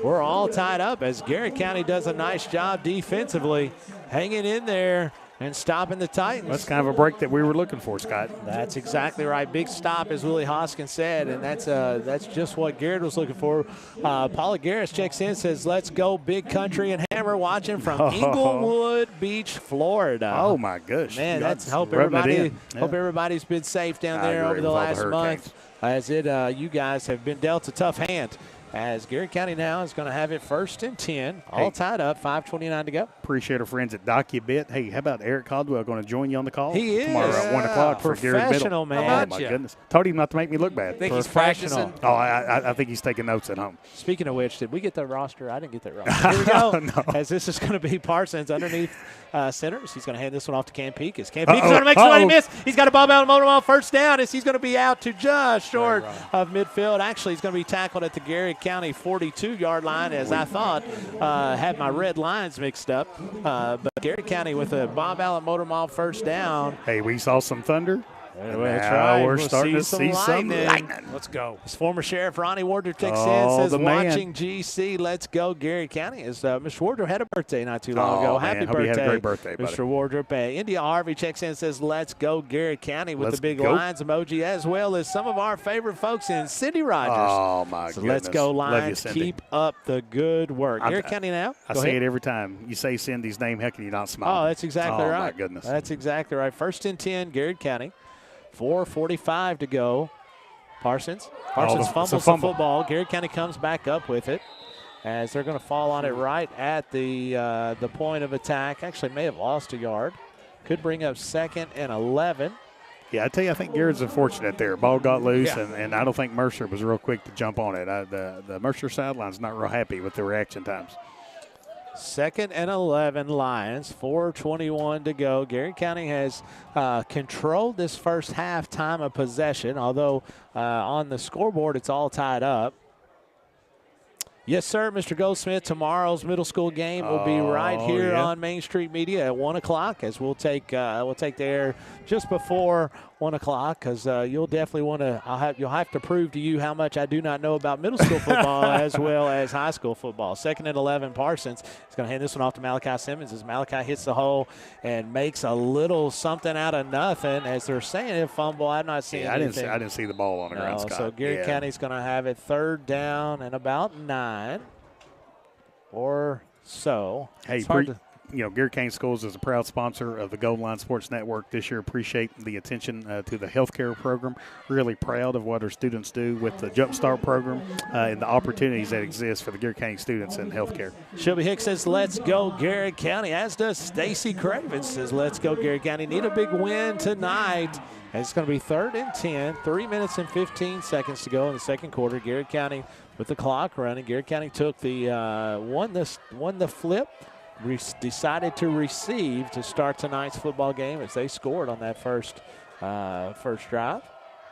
we're all tied up as Garrett County does a nice job defensively, hanging in there and stopping the Titans. That's kind of a break that we were looking for, Scott. That's exactly right. Big stop, as Willie Hoskins said, and that's just what Garrett was looking for. Paula Garris checks in, says, let's go Big Country and Hammer, watching from Inglewood Beach, Florida. Oh, my gosh. Man, hope everybody's been safe down there over the last month as you guys have been dealt a tough hand. As Garrett County now is going to have it 1st and 10, all tied up, 5:29 to go. Appreciate our friends at DocuBit. Hey, how about Eric Caldwell going to join you on the call? He is. Tomorrow at 1 o'clock for Gary Biddle. Professional, man. Oh, my goodness. Told him not to make me look bad. Think he's practicing? Oh, I think he's taking notes at home. Speaking of which, did we get the roster? I didn't get that roster. Here we go. No. As this is going to be Parsons underneath centers. He's going to hand this one off to Cam Peak. Cam Peak is going to make somebody miss. He's got a ball out of Motormall, first down as he's going to be out to Josh short of midfield. Actually, he's going to be tackled at the Garrett County 42-yard line, as I thought. Had my red lines mixed up. But Garrett County with a Bob Allen Motor Mall first down. Hey, we saw some thunder. That's right. We're starting to see some lightning. Let's go. His former Sheriff Ronnie Wardrow texts in, says, the man. watching GC, let's go, Garrett County. Mr. Wardrow had a birthday not too long ago. Man. Happy Hope birthday, you had a great birthday, buddy. Mr. Wardrow. India Harvey checks in and says, let's go, Garrett County, with Let's the big go. Lions emoji, as well as some of our favorite folks in Cindy Rogers. Oh, my so goodness. let's go, Love you, Lions. Cindy. Keep up the good work. Garrett County now. I say it every time. You say Cindy's name, how can you not smile? Oh, that's exactly right. Oh, my goodness. That's exactly right. 1st and 10, Garrett County. 4:45 to go. Parsons fumbles the football. Garrett County comes back up with it, as they're going to fall on it right at the point of attack. Actually, may have lost a yard. Could bring up 2nd and 11. Yeah, I tell you, I think Garrett's unfortunate there. Ball got loose, and I don't think Mercer was real quick to jump on it. The Mercer sideline's not real happy with the reaction times. 2nd and 11 Lions, 4:21 to go. Garrett County has controlled this first half time of possession, although on the scoreboard it's all tied up. Yes, sir, Mr. Goldsmith. Tomorrow's middle school game will be right here on Main Street Media at 1 o'clock, as we'll take the air just before 1 o'clock, because you'll definitely want to. You'll have to prove to you how much I do not know about middle school football as well as high school football. 2nd and 11, Parsons is going to hand this one off to Malachi Simmons as Malachi hits the hole and makes a little something out of nothing. As they're saying, a fumble. I'm not seeing anything. I didn't see the ball on the ground, Scott. So Garrett County's going to have it 3rd down and about 9 or so. Hey, Garrett County Schools is a proud sponsor of the Golden Line Sports Network this year. Appreciate the attention to the healthcare program. Really proud of what our students do with the Jump Start program and the opportunities that exist for the Garrett County students in healthcare. Shelby Hicks says, let's go, Garrett County, as does Stacy Craven says, let's go, Garrett County. Need a big win tonight. And it's going to be 3rd and 10, 3 minutes and 15 seconds to go in the second quarter. Garrett County with the clock running. Garrett County took the won the flip. Decided to receive to start tonight's football game as they scored on that first drive.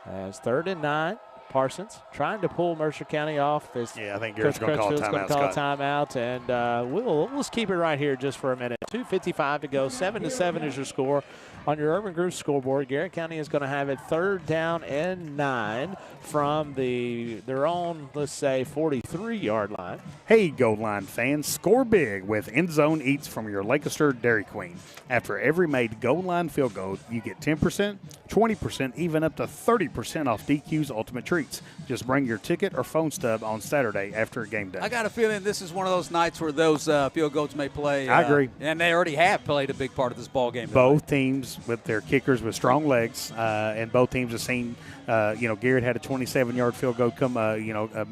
As 3rd and 9, Parsons trying to pull Mercer County off. I think Garrett's going to call a timeout, and let's keep it right here just for a minute. 2:55 to go. 7-7 is your score on your Urban Group scoreboard. Garrett County is going to have it 3rd down and 9 from their own, let's say, 43-yard line. Hey, Gold Line fans, score big with End Zone Eats from your Lancaster Dairy Queen. After every made Gold Line field goal, you get 10%, 20%, even up to 30% off DQ's Ultimate Treats. Just bring your ticket or phone stub on Saturday after a game day. I got a feeling this is one of those nights where those field goals may play. I agree. And they already have played a big part of this ball game. Both teams with their kickers with strong legs, and both teams have seen, Garrett had a 27-yard field goal come,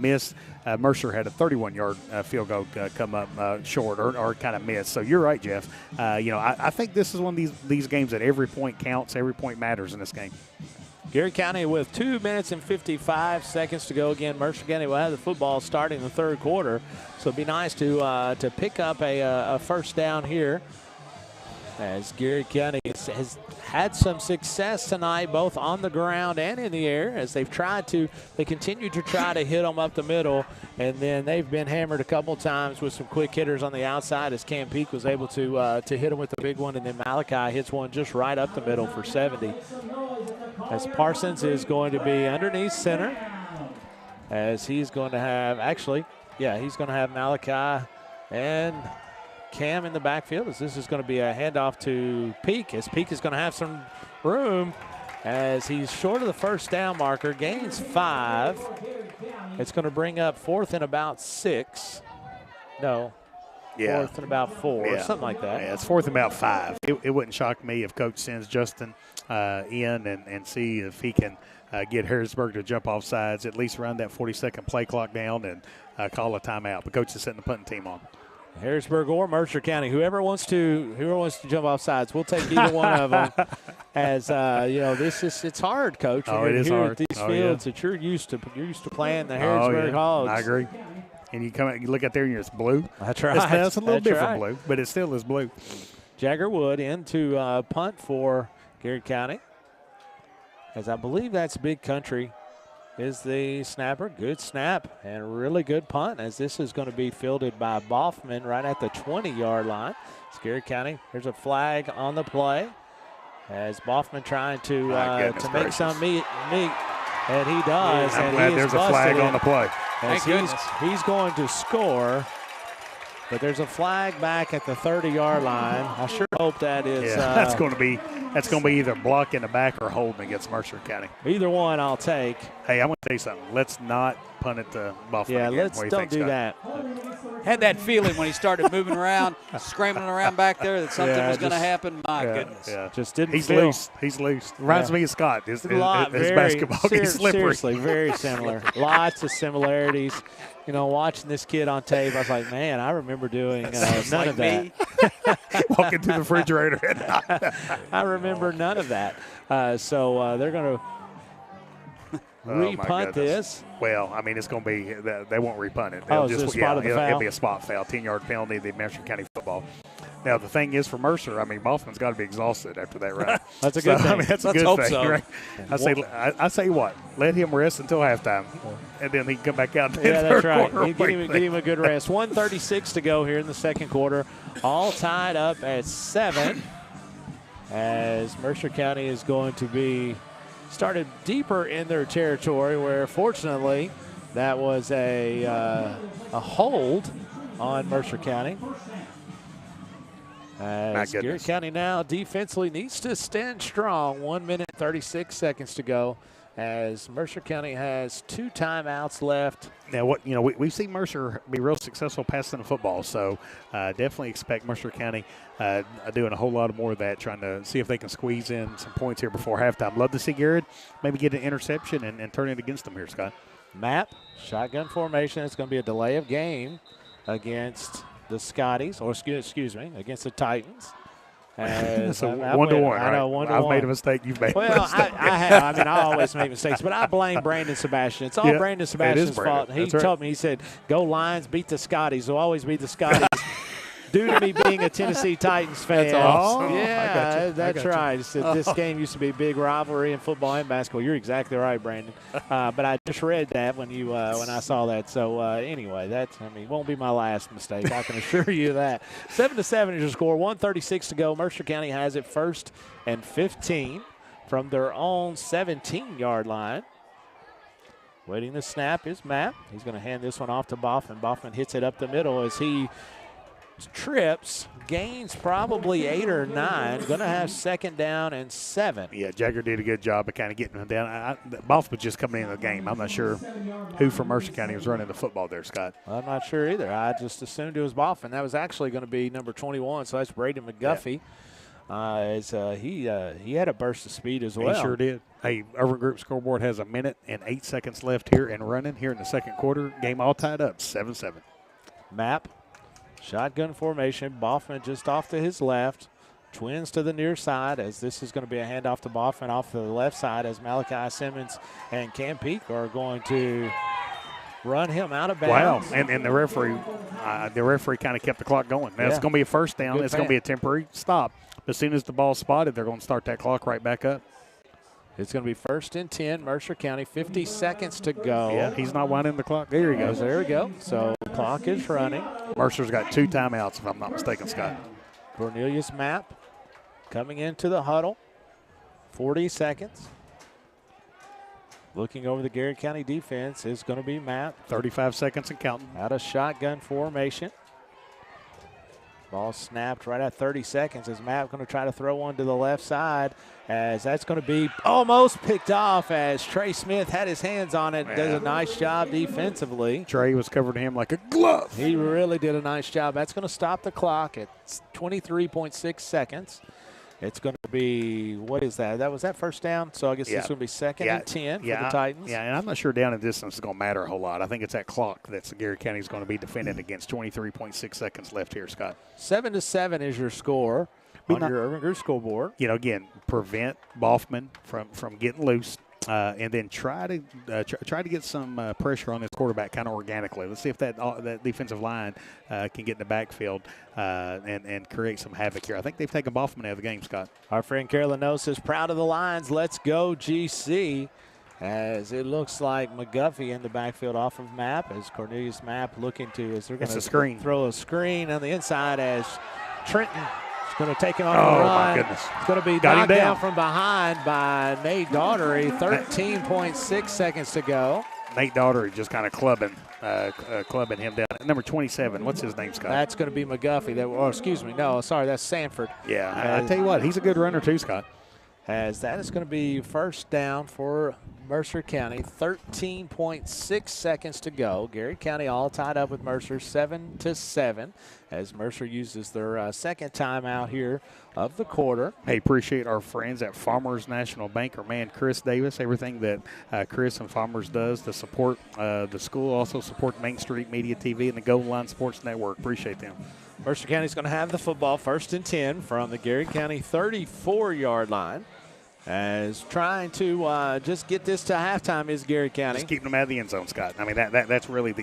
miss. Mercer had a 31-yard field goal come up short or kind of miss. So you're right, Jeff. I think this is one of these games that every point counts, every point matters in this game. Garrett County with 2 minutes and 55 seconds to go. Again, Mercer County will have the football starting the third quarter. So it'd be nice to pick up a first down here, as Garrett County has had some success tonight, both on the ground and in the air, as they continue to try to hit them up the middle, and then they've been hammered a couple times with some quick hitters on the outside, as Cam Peak was able to hit them with the big one, and then Malachi hits one just right up the middle for 70. As Parsons is going to be underneath center, as he's going to have, he's going to have Malachi and Cam in the backfield, as this is going to be a handoff to Peak, as Peak is going to have some room as he's short of the first down marker, gains 5. It's going to bring up 4th and about 6. No. Yeah. 4th and about 4, something like that. Yeah, it's 4th and about 5. It wouldn't shock me if Coach sends Justin in and see if he can get Harrisburg to jump off sides, at least run that 40-second play clock down and call a timeout. But Coach is setting the punting team on. Harrisburg or Mercer County, whoever wants to jump off sides, we'll take either one of them. As it's hard, Coach. It is here hard. At these fields that you're used to playing the Harrisburg Hogs. I agree. And you look out there and it's blue. That's right. It's a little different blue, but it still is blue. Jagger Wood in to punt for Garrett County, as I believe that's Big Country is the snapper. Good snap and really good punt, as this is going to be fielded by Boffman right at the 20-yard line. It's Garrett County. There's a flag on the play as Boffman trying to make some meat, and he does. I'm and glad he there's a flag on the play. As he's going to score. But there's a flag back at the 30-yard line. I sure hope that is. That's going to be either block in the back or holding against Mercer County. Either one, I'll take. Hey, I'm going to tell you something. Let's not punt it to Boffman. Yeah, again. let's don't do that. Had that feeling when he started moving around, scrambling around back there that something was going to happen. My goodness. Yeah, just didn't. He's loose. He's loose. Reminds me of Scott. His basketball is slippery. Seriously, very similar. Lots of similarities. You know, watching this kid on tape, I was like, man, I remember doing none of that. Walking to the refrigerator. I remember none of that. So they're going to repunt this. Well, I mean, it's going to be they won't repunt it. They'll just it'll be a spot foul, 10-yard penalty. The Mercer County football. Now the thing is for Mercer, I mean, Boffman's got to be exhausted after that run. That's a good thing. I mean, that's a good thing, so. Right? I say what? Let him rest until halftime, and then he can come back out. Yeah, that's right. Get him a good rest. 1:36 to go here in the second quarter. All tied up at 7. As Mercer County is going to be started deeper in their territory, where fortunately that was a hold on Mercer County. As Garrett County now defensively needs to stand strong. 1 minute, 36 seconds to go, as Mercer County has 2 timeouts left. Now, we've seen Mercer be real successful passing the football, so definitely expect Mercer County doing a whole lot more of that, trying to see if they can squeeze in some points here before halftime. Love to see Garrett maybe get an interception and turn it against them here, Scott. Map, shotgun formation. It's going to be a delay of game against the Scotties, or excuse me, against the Titans. So 1-1. I know, 1-1. I've made a mistake. You've made a mistake. Well, I have. I mean, I always make mistakes, but I blame Brandon Sebastian. It's all Brandon Sebastian's fault. He told me, he said, go Lions, beat the Scotties. They'll always beat the Scotties. Due to me being a Tennessee Titans fan. That's awesome. Yeah, that's right. He said this game used to be a big rivalry in football and basketball. You're exactly right, Brandon. But I just read that when I saw that. So anyway, won't be my last mistake. I can assure you that. 7-7 is your score. 1:36 to go. Mercer County has it 1st and 15 from their own 17-yard line. Waiting the snap is Matt. He's going to hand this one off to Boffman. Boffman hits it up the middle as he trips, gains probably 8 or 9. Going to have 2nd down and 7. Yeah, Jagger did a good job of kind of getting him down. Boff was just coming into the game. I'm not sure who from Mercer County was running the football there, Scott. I'm not sure either. I just assumed it was Boffman. That was actually going to be number 21, so that's Braden McGuffey. Yeah. He had a burst of speed as well. He sure did. Hey, Urban Group scoreboard has 1 minute and 8 seconds left here and running here in the second quarter. Game all tied up, 7-7. Map. Shotgun formation. Boffman just off to his left. Twins to the near side, as this is going to be a handoff to Boffman off to the left side, as Malachi Simmons and Cam Peak are going to run him out of bounds. Wow, and the referee kind of kept the clock going. Now it's going to be a first down. Good it's going to be a temporary stop. As soon as the ball's spotted, they're going to start that clock right back up. It's going to be 1st and 10, Mercer County, 50 seconds to go. Yeah, he's not winding the clock. There he goes. There we go. So the clock is running. Mercer's got 2 timeouts, if I'm not mistaken, Scott. Cornelius Mapp coming into the huddle. 40 seconds. Looking over the Garrett County defense is going to be Mapp. 35 seconds and counting. Out of shotgun formation. Ball snapped right at 30 seconds as Matt going to try to throw one to the left side, as that's going to be almost picked off as Trey Smith had his hands on it. Does a nice job defensively. Trey was covering him like a glove. He really did a nice job. That's going to stop the clock at 23.6 seconds. It's going to be, what is that? Was that first down? So I guess it's going to be 2nd and 10 for the Titans. Yeah, and I'm not sure down and distance is going to matter a whole lot. I think it's that clock that's Garrett County is going to be defended against. 23.6 seconds left here, Scott. 7-7 is your score on your Urban Group scoreboard. Again, prevent Boffman from getting loose. And then try to get some pressure on this quarterback kind of organically. Let's see if that defensive line can get in the backfield and create some havoc here. I think they've taken Boffman out of the game, Scott. Our friend Carolyn Nose is proud of the Lions. Let's go, GC. as it looks like McGuffey in the backfield off of Mapp, as Cornelius Mapp looking to, as they're going to throw a screen on the inside as Trenton is going to take it on the run. Oh, my goodness. It's going to be knocked down from behind by Nate Daughtery, 13.6 seconds to go. Nate Daughtery just kind of clubbing him down. Number 27, what's his name, Scott? That's going to be McGuffey. That's Sanford. Yeah, I tell you what, he's a good runner too, Scott. As that is going to be first down for Mercer County, 13.6 seconds to go. Garrard County all tied up with Mercer 7-7 as Mercer uses their second timeout here of the quarter. Hey, appreciate our friends at Farmers National Bank, our man Chris Davis, everything that Chris and Farmers does to support the school, also support Main Street Media TV and the Golden Line Sports Network. Appreciate them. Mercer County is going to have the football 1st and 10 from the Garrard County 34-yard line. As trying to just get this to halftime is Garrard County. Just keeping them out of the end zone, Scott. I mean, that's really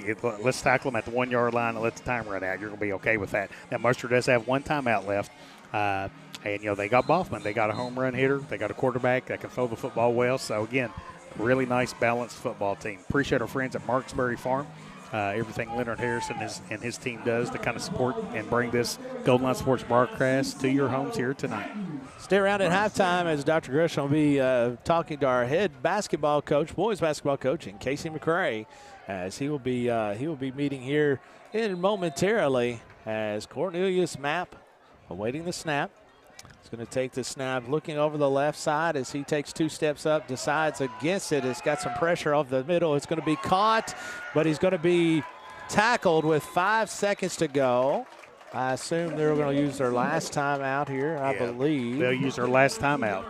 let's tackle them at the 1 yard line and let the time run out. You're going to be okay with that. Now, Mercer does have one timeout left. And, they got Boffman. They got a home run hitter. They got a quarterback that can throw the football well. So, again, really nice, balanced football team. Appreciate our friends at Marksbury Farm. Everything Leonard Harrison and his team does to kind of support and bring this Golden Line Sports broadcast to your homes here tonight. Stay around at halftime as Dr. Gresham will be talking to our head basketball coach, boys basketball coach, and Casey McCray, as he will be meeting here in momentarily as Cornelius Mapp awaiting the snap. He's going to take the snap, looking over the left side as he takes 2 steps up, decides against it. It's got some pressure off the middle. It's going to be caught, but he's going to be tackled with 5 seconds to go. I assume they're going to use their last timeout here, I believe. They'll use their last timeout.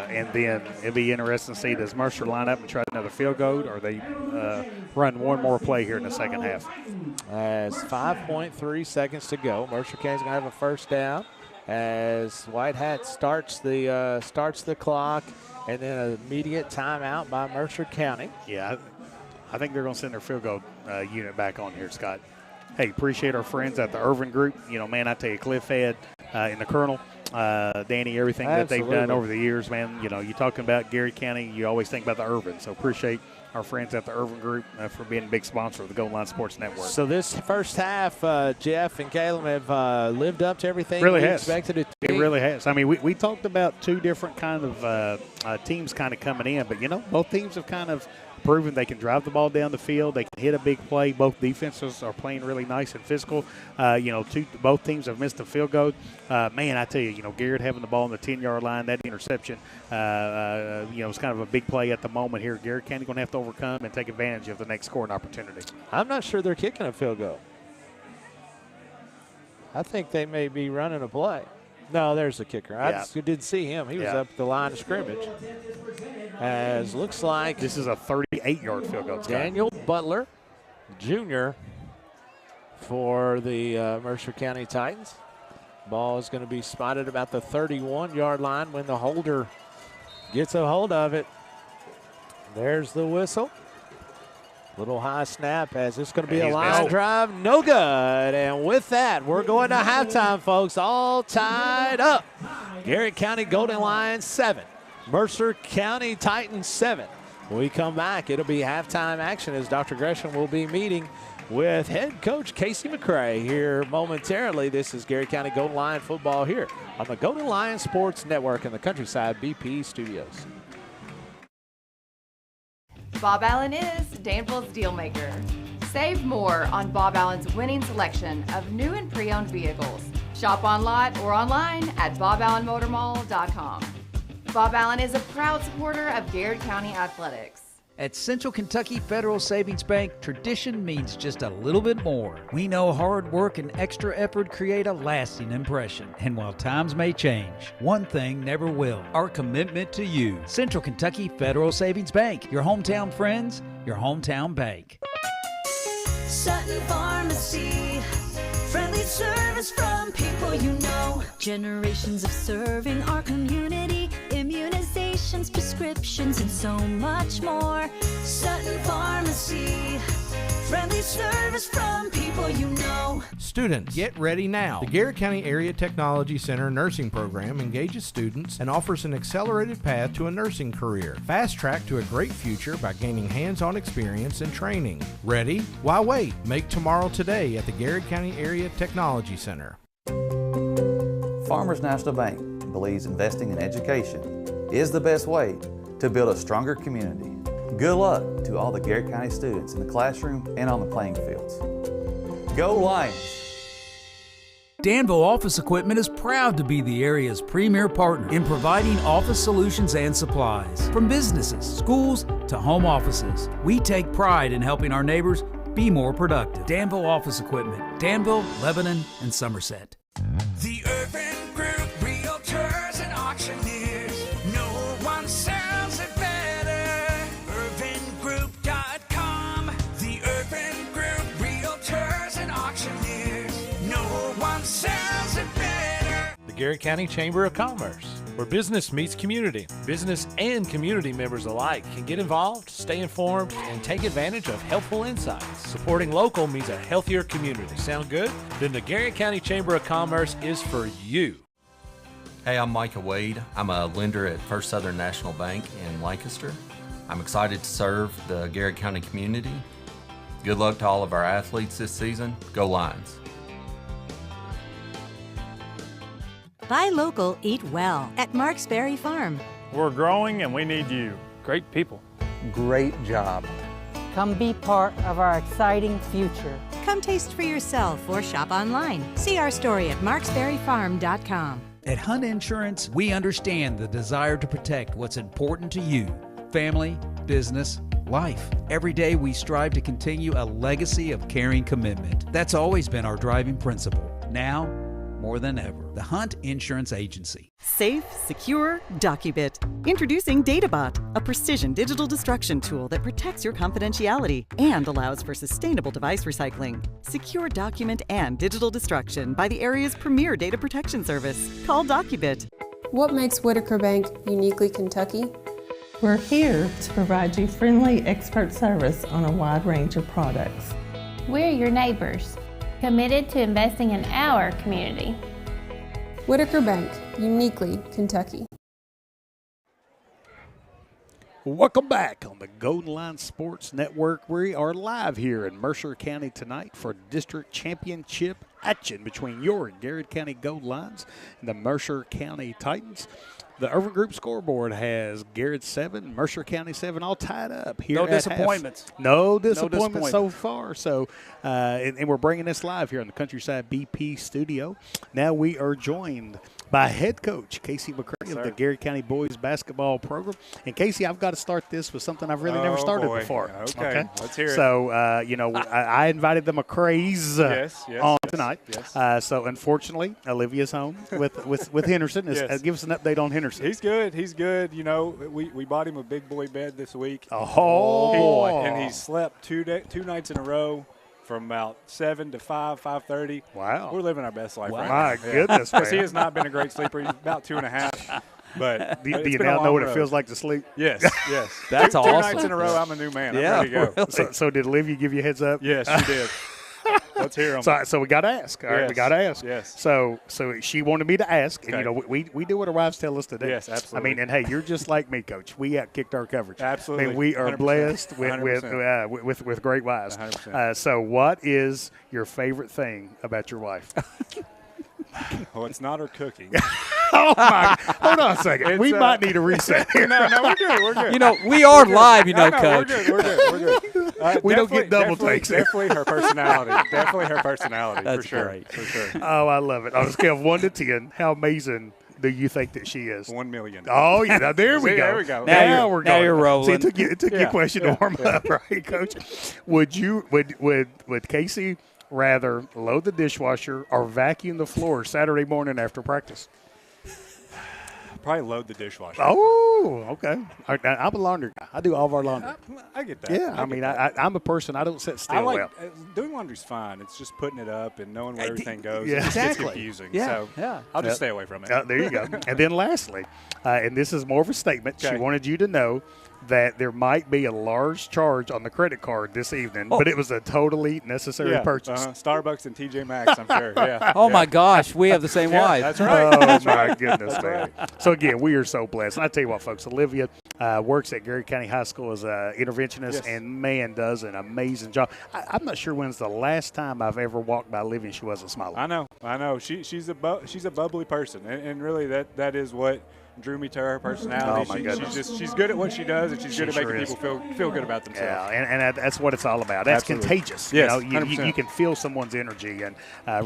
And then it'll be interesting to see, does Mercer line up and try another field goal, or they run one more play here in the second half? As 5.3 seconds to go. Mercer County's going to have a first down as White Hat starts the clock, and then an immediate timeout by Mercer County. Yeah, I think they're going to send their field goal unit back on here, Scott. Hey, appreciate our friends at the Irvin Group. Man, I tell you, Cliff Ed and the Colonel, Danny, everything that they've done over the years, man. You're talking about Garrard County, you always think about the Irvin. So appreciate our friends at the Irvin Group for being a big sponsor of the Golden Line Sports Network. So this first half, Jeff and Caleb have lived up to everything really we has. expected it to be. It really has. I mean, we talked about 2 different kind of teams kind of coming in, but, both teams have kind of proven they can drive the ball down the field. They can hit a big play. Both defenses are playing really nice and physical. Both teams have missed a field goal. Man, I tell you, Garrard having the ball on the 10-yard line, that interception, it's kind of a big play at the moment here. Garrard County going to have to overcome and take advantage of the next scoring opportunity. I'm not sure they're kicking a field goal. I think they may be running a play. No, there's the kicker. I didn't see him. He was up the line of scrimmage. As looks like this is a 38-yard field goal. Daniel Butler, Jr. for the Mercer County Titans. Ball is going to be spotted about the 31-yard line when the holder gets a hold of it. There's the whistle. Little high snap as it's going to be a line drive. No good. And with that, we're going to halftime, folks. All tied up. Garrard County Golden Lions 7. Mercer County Titans 7. When we come back, it'll be halftime action as Dr. Gresham will be meeting with head coach Casey McCray here momentarily. This is Garrard County Golden Lion football here on the Golden Lion Sports Network in the Countryside BP Studios. Bob Allen is Danville's deal maker. Save more on Bob Allen's winning selection of new and pre-owned vehicles. Shop on lot or online at boballenmotormall.com. Bob Allen is a proud supporter of Garrard County Athletics. At Central Kentucky Federal Savings Bank, tradition means just a little bit more. We know hard work and extra effort create a lasting impression. And while times may change, one thing never will: our commitment to you. Central Kentucky Federal Savings Bank, your hometown friends, your hometown bank. Sutton Pharmacy, friendly service from people you know. Generations of serving our community, immunizations, prescriptions, and so much more. Sutton Pharmacy, Friendly service from people you know. Students, get ready now. The Garrett County Area Technology Center nursing program engages students and offers an accelerated path to a nursing career. Fast track to a great future by gaining hands-on experience and training. Ready? Why wait? Make tomorrow today at the Garrett County Area Technology Center. Farmers National Bank believes investing in education is the best way to build a stronger community. Good luck to all the Garrett County students in the classroom and on the playing fields. Go Lions! Danville Office Equipment is proud to be the area's premier partner in providing office solutions and supplies. From businesses, schools, to home offices, we take pride in helping our neighbors be more productive. Danville Office Equipment, Danville, Lebanon, and Somerset. The Urban Group Realtors and Auctioneers. No one sells it better. UrbanGroup.com. The Urban Group Realtors and Auctioneers. No one sells it better. The Garrett County Chamber of Commerce, where business meets community. Business and community members alike can get involved, stay informed, and take advantage of helpful insights. Supporting local means a healthier community. Sound good? Then the Garrett County Chamber of Commerce is for you. Hey, I'm Micah Wade. I'm a lender at First Southern National Bank in Lancaster. I'm excited to serve the Garrett County community. Good luck to all of our athletes this season. Go Lions! Buy local, eat well at Marks Berry Farm. We're growing and we need you. Great people. Great job. Come be part of our exciting future. Come taste for yourself or shop online. See our story at marksberryfarm.com. At Hunt Insurance, we understand the desire to protect what's important to you: family, business, life. Every day we strive to continue a legacy of caring commitment. That's always been our driving principle. Now, more than ever, the Hunt Insurance Agency. Safe, secure, DocuBit. Introducing DataBot, a precision digital destruction tool that protects your confidentiality and allows for sustainable device recycling. Secure document and digital destruction by the area's premier data protection service. Call DocuBit. What makes Whitaker Bank uniquely Kentucky? We're here to provide you friendly expert service on a wide range of products. We're your neighbors, committed to investing in our community. Whitaker Bank, uniquely Kentucky. Welcome back on the Golden Line Sports Network. We are live here in Mercer County tonight for district championship action between your Garrett County Gold Lions and the Mercer County Titans. The Urban Group scoreboard has Garrett 7, Mercer County 7, all tied up here. No disappointments. No disappointments so far. So, and we're bringing this live here on the Countryside BP studio. Now we are joined by head coach Casey McCray of the Garrett County Boys Basketball Program. And Casey, I've got to start this with something I've really never started before. Okay, let's hear it. So, I invited the McCrays on tonight. Yes. So, unfortunately, Olivia's home with Henderson. Give us an update on Henderson. He's good. He's good. You know, we bought him a big boy bed this week. Oh, boy. And he slept two nights in a row from about 7 to 5:30. Wow. We're living our best life right now. My goodness, Because he man. has not been a great sleeper. He's about 2.5. But Do you now know what it feels like to sleep? Yes, yes. That's two awesome. nights in a row, I'm a new man. Yeah, I'm ready to go. really. So did Olivia give you a heads up? Yes, she did. Let's hear them. So we got to ask. All right, we got to ask. Yes. So she wanted me to ask, and Okay. we do what our wives tell us to do. Yes, absolutely. I mean, and hey, you're just like me, Coach. We outkicked our coverage. Absolutely. I mean, we are 100%. blessed 100%. with great wives. 100%. So what is your favorite thing about your wife? Well, it's not her cooking. Oh my! Hold on a second. We might need a reset here. No, we're good. We're good. You know, we are live, you know, No, Coach. We're good. We don't get double takes here. Definitely her personality. That's for sure. great. For sure. Oh, I love it. On a scale of 1 to 10, how amazing do you think that she is? 1 million. Oh, yeah. Now, there we See, go. there we go. Now we're going. you're rolling. See, it took you a question to warm up, right, Coach? Would Casey rather load the dishwasher or vacuum the floor Saturday morning after practice? Probably load the dishwasher. Oh, okay. All right, I'm a laundry guy. I do all of our laundry. I get that. Yeah, I mean, I'm a person. I don't sit still I like well. doing laundry's fine. It's just putting it up and knowing where everything goes. Yeah. It gets Exactly. confusing. Yeah, So I'll just stay away from it. There you go. And then lastly, and this is more of a statement. Okay. She wanted you to know that there might be a large charge on the credit card this evening, but it was a totally necessary purchase. Starbucks and TJ Maxx, I'm sure. Yeah. Oh, my gosh. We have the same wife. That's right. Oh, my goodness, man. So, again, we are so blessed. And I tell you what, folks, Olivia works at Garrard County High School as an interventionist and, man, does an amazing job. I'm not sure when's the last time I've ever walked by Olivia and she wasn't smiling. I know. She's a bubbly person, and really that is what drew me to her personality. Oh, my goodness. She's good at what she does, and she's good at making people feel good about themselves. Yeah, and that's what it's all about. That's Absolutely. contagious. Yes, you can feel someone's energy, and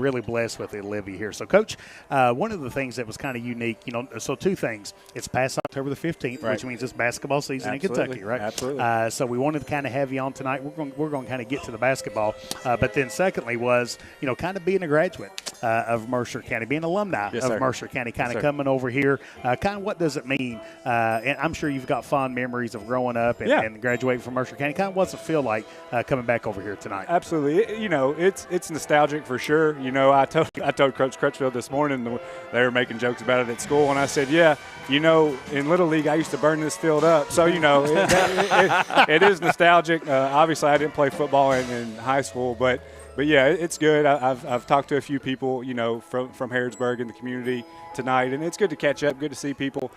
really blessed with Olivia here. So, Coach, one of the things that was kind of unique, so two things. It's past October the 15th, which means it's basketball season in Kentucky, right? Absolutely. So we wanted to kind of have you on tonight. We're going to kind of get to the basketball, but then secondly was, kind of being a graduate of Mercer County, being alumni of Mercer County, kind of coming over here. Kind of what does it mean? And I'm sure you've got fond memories of growing up and graduating from Mercer County. Kind of what's it feel like coming back over here tonight? Absolutely. It's nostalgic for sure. I told Coach Crutchfield this morning, they were making jokes about it at school, and I said, in Little League I used to burn this field up. So, it is nostalgic. Obviously, I didn't play football in high school, but yeah, it's good. I've talked to a few people, from Harrodsburg in the community tonight, and it's good to catch up, good to see people.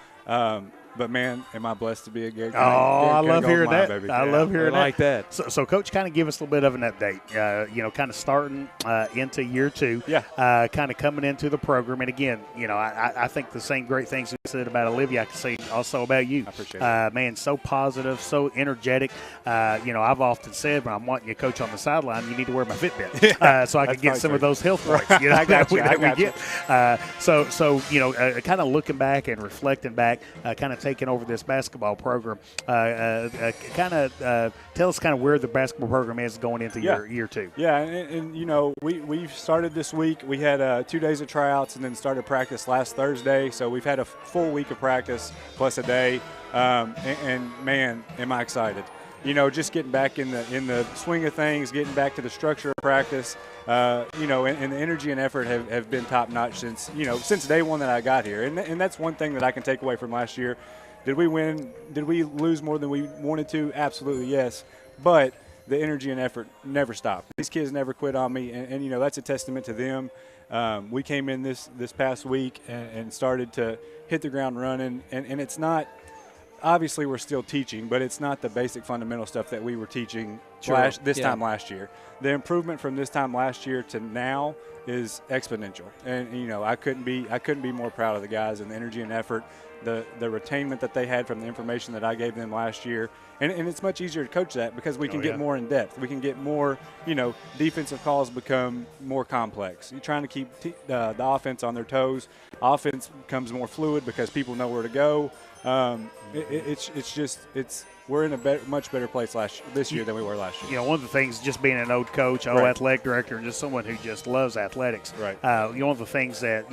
But, man, am I blessed to be a Garrard County. I love hearing that. Baby. I love hearing that. like that. So, Coach, kind of give us a little bit of an update, kind of starting into year two, kind of coming into the program. And, again, I think the same great things we said about Olivia, I can say also about you. I appreciate it. Man, so positive, so energetic. I've often said when I'm wanting you to coach on the sideline, you need to wear my Fitbit so I can get some of those health points I got you. that we get. Kind of looking back and reflecting back, kind of taking over this basketball program, tell us kind of where the basketball program is going into year two. Yeah, and we've started this week. We had 2 days of tryouts and then started practice last Thursday. So we've had a full week of practice plus a day, and man, am I excited. Just getting back in the swing of things, getting back to the structure of practice, and the energy and effort have been top notch since day one that I got here. And that's one thing that I can take away from last year. Did we win? Did we lose more than we wanted to? Absolutely, yes. But the energy and effort never stopped. These kids never quit on me, and that's a testament to them. We came in this past week and started to hit the ground running, and it's not – obviously we're still teaching, but it's not the basic fundamental stuff that we were teaching time last year. The improvement from this time last year to now is exponential, and I couldn't be more proud of the guys and the energy and effort, the retainment that they had from the information that I gave them last year, and it's much easier to coach that because we can get more in depth. We can get more, defensive calls become more complex. You're trying to keep the offense on their toes. Offense becomes more fluid because people know where to go. We're in a much better place this year than we were last year. One of the things, just being an old coach, athletic director, and just someone who just loves athletics. Right. One of the things that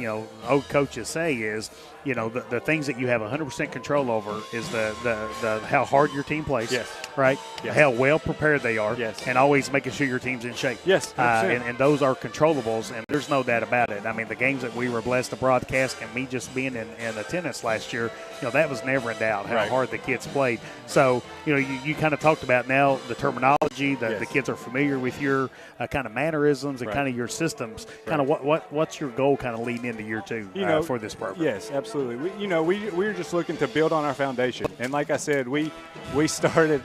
old coaches say is, the things that you have 100% control over is the how hard your team plays. Yes. Right. Yes. How well prepared they are. Yes. And always making sure your team's in shape. Yes. And those are controllables, and there's no doubt about it. I mean, the games that we were blessed to broadcast, and me just being in attendance last year, that was never in doubt how hard the kids played. So, you kind of talked about now the terminology, the kids are familiar with your kind of mannerisms and kind of your systems. Kind of what's your goal kind of leading into year two for this program? Yes, absolutely. We're just looking to build on our foundation. And like I said, we started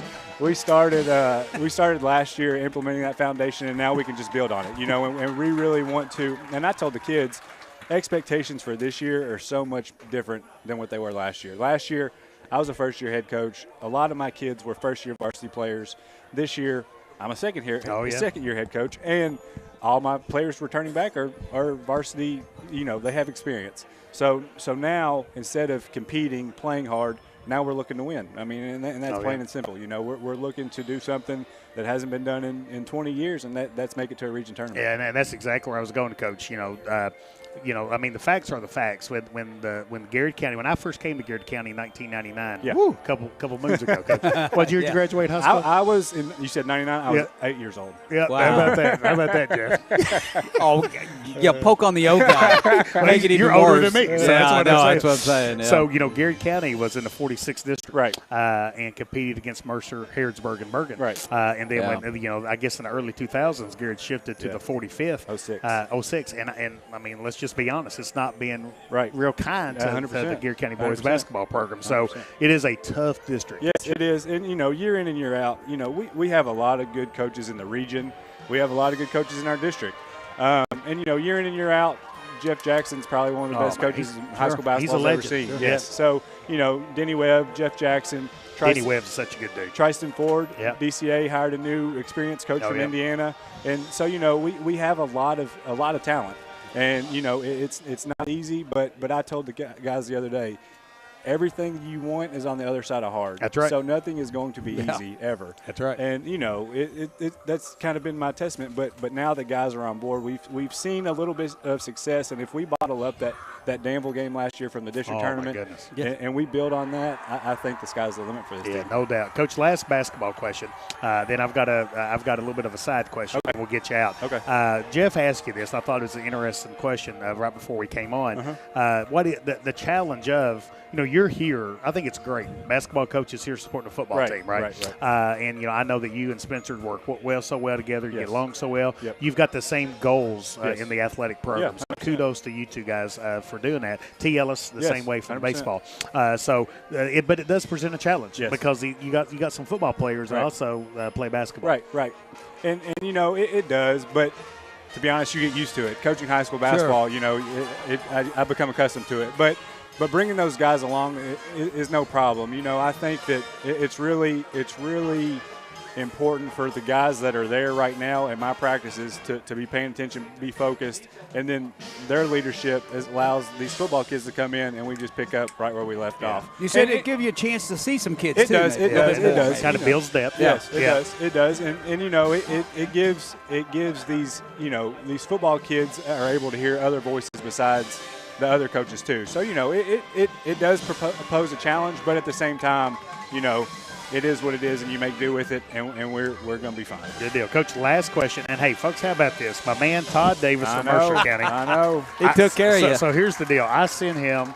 last year implementing that foundation, and now we can just build on it, and we really want to. And I told the kids, expectations for this year are so much different than what they were last year. Last year, I was a first-year head coach. A lot of my kids were first-year varsity players. This year, I'm a second-year head coach, and all my players returning back are varsity. They have experience. So now, instead of competing, playing hard, now we're looking to win. I mean, and that's plain and simple. We're looking to do something that hasn't been done in 20 years, and that's make it to a region tournament. Yeah, and that's exactly where I was going, Coach. I mean, the facts are the facts. When Garrard County, when I first came to Garrard County in 1999, a couple moons ago. What year did you graduate high school? I was in. You said 99. I was 8 years old. Yeah, Wow. How about that, Jeff? Poke on the old guy. Make it even You're older worse. than me. So That's what I'm saying. Yeah. So, Garrard County was in the 46th district, right, and competed against Mercer, Harrodsburg, and Bergen, right. And then when I guess in the early 2000s, Garrard shifted to the 45th, 06, and I mean, let's just be honest, it's not being real kind to the Garrard County boys 100%. Basketball program. So 100%. it is a tough district. Yes, it is, and year in and year out, we have a lot of good coaches in the region. We have a lot of good coaches in our district, and year in and year out, Jeff Jackson's probably one of the best coaches in high school basketball I've ever seen. Sure. Yes. So, Denny Webb, Jeff Jackson. Denny Webb's such a good dude. Tristan Ford, DCA hired a new experienced coach from Indiana. And so, we have a lot of talent. And, it's not easy, but I told the guys the other day, everything you want is on the other side of hard. That's right. So nothing is going to be easy ever. That's right. And that's kind of been my testament. But now that guys are on board, we've seen a little bit of success. And if we bottle up that Danville game last year from the district tournament, my goodness. And we build on that, I think the sky's the limit for this team. No doubt, Coach. Last basketball question. Then I've got a little bit of a side question. Okay. And we'll get you out. Okay. Jeff asked you this. I thought it was an interesting question right before we came on. What is the challenge of you're here. I think it's great. Basketball coaches here supporting the football team, right? And I know that you and Spencer work so well together. You get along so well. Yep. You've got the same goals in the athletic program. Yeah, so kudos to you two guys for doing that. T. Ellis the same way from 100%. Baseball. But it does present a challenge because you got some football players that also play basketball. Right. And it does, but to be honest, you get used to it. Coaching high school basketball, I become accustomed to it. But bringing those guys along is no problem. I think that it's really important for the guys that are there right now in my practices to be paying attention, be focused, and then their leadership allows these football kids to come in and we just pick up right where we left off. You said it give you a chance to see some kids it too. Does. It does. Kind of builds depth. Yes, it does. And it gives these these football kids are able to hear other voices besides the other coaches too. So it does pose a challenge, but at the same time, it is what it is, and you make do with it, and we're going to be fine. Good deal. Coach, last question. And, hey, folks, how about this? My man Todd Davis from Mercer County. I know. He took care of you. So here's the deal. I sent him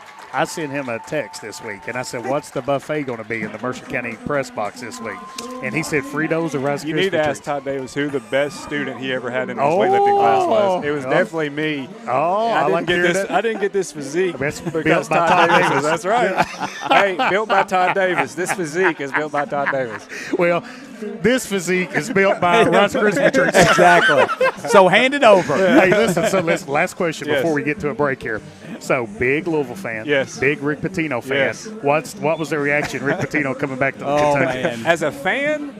a text this week, and I said, what's the buffet going to be in the Mercer County press box this week? And he said Fritos or Rice Krispie treats. You need to ask Todd Davis who the best student he ever had in his weightlifting class was. It was definitely me. I didn't get this physique because Todd Davis. That's right. Hey, built by Todd Davis. This physique is built by Todd Davis. Well, this physique is built by Rice Krispie treats. Exactly. So hand it over. Hey, listen, last question before we get to a break here. So, big Louisville fan. Yes. Big Rick Pitino fan. Yes. What was the reaction, Rick Pitino coming back to Kentucky? Man. As a fan,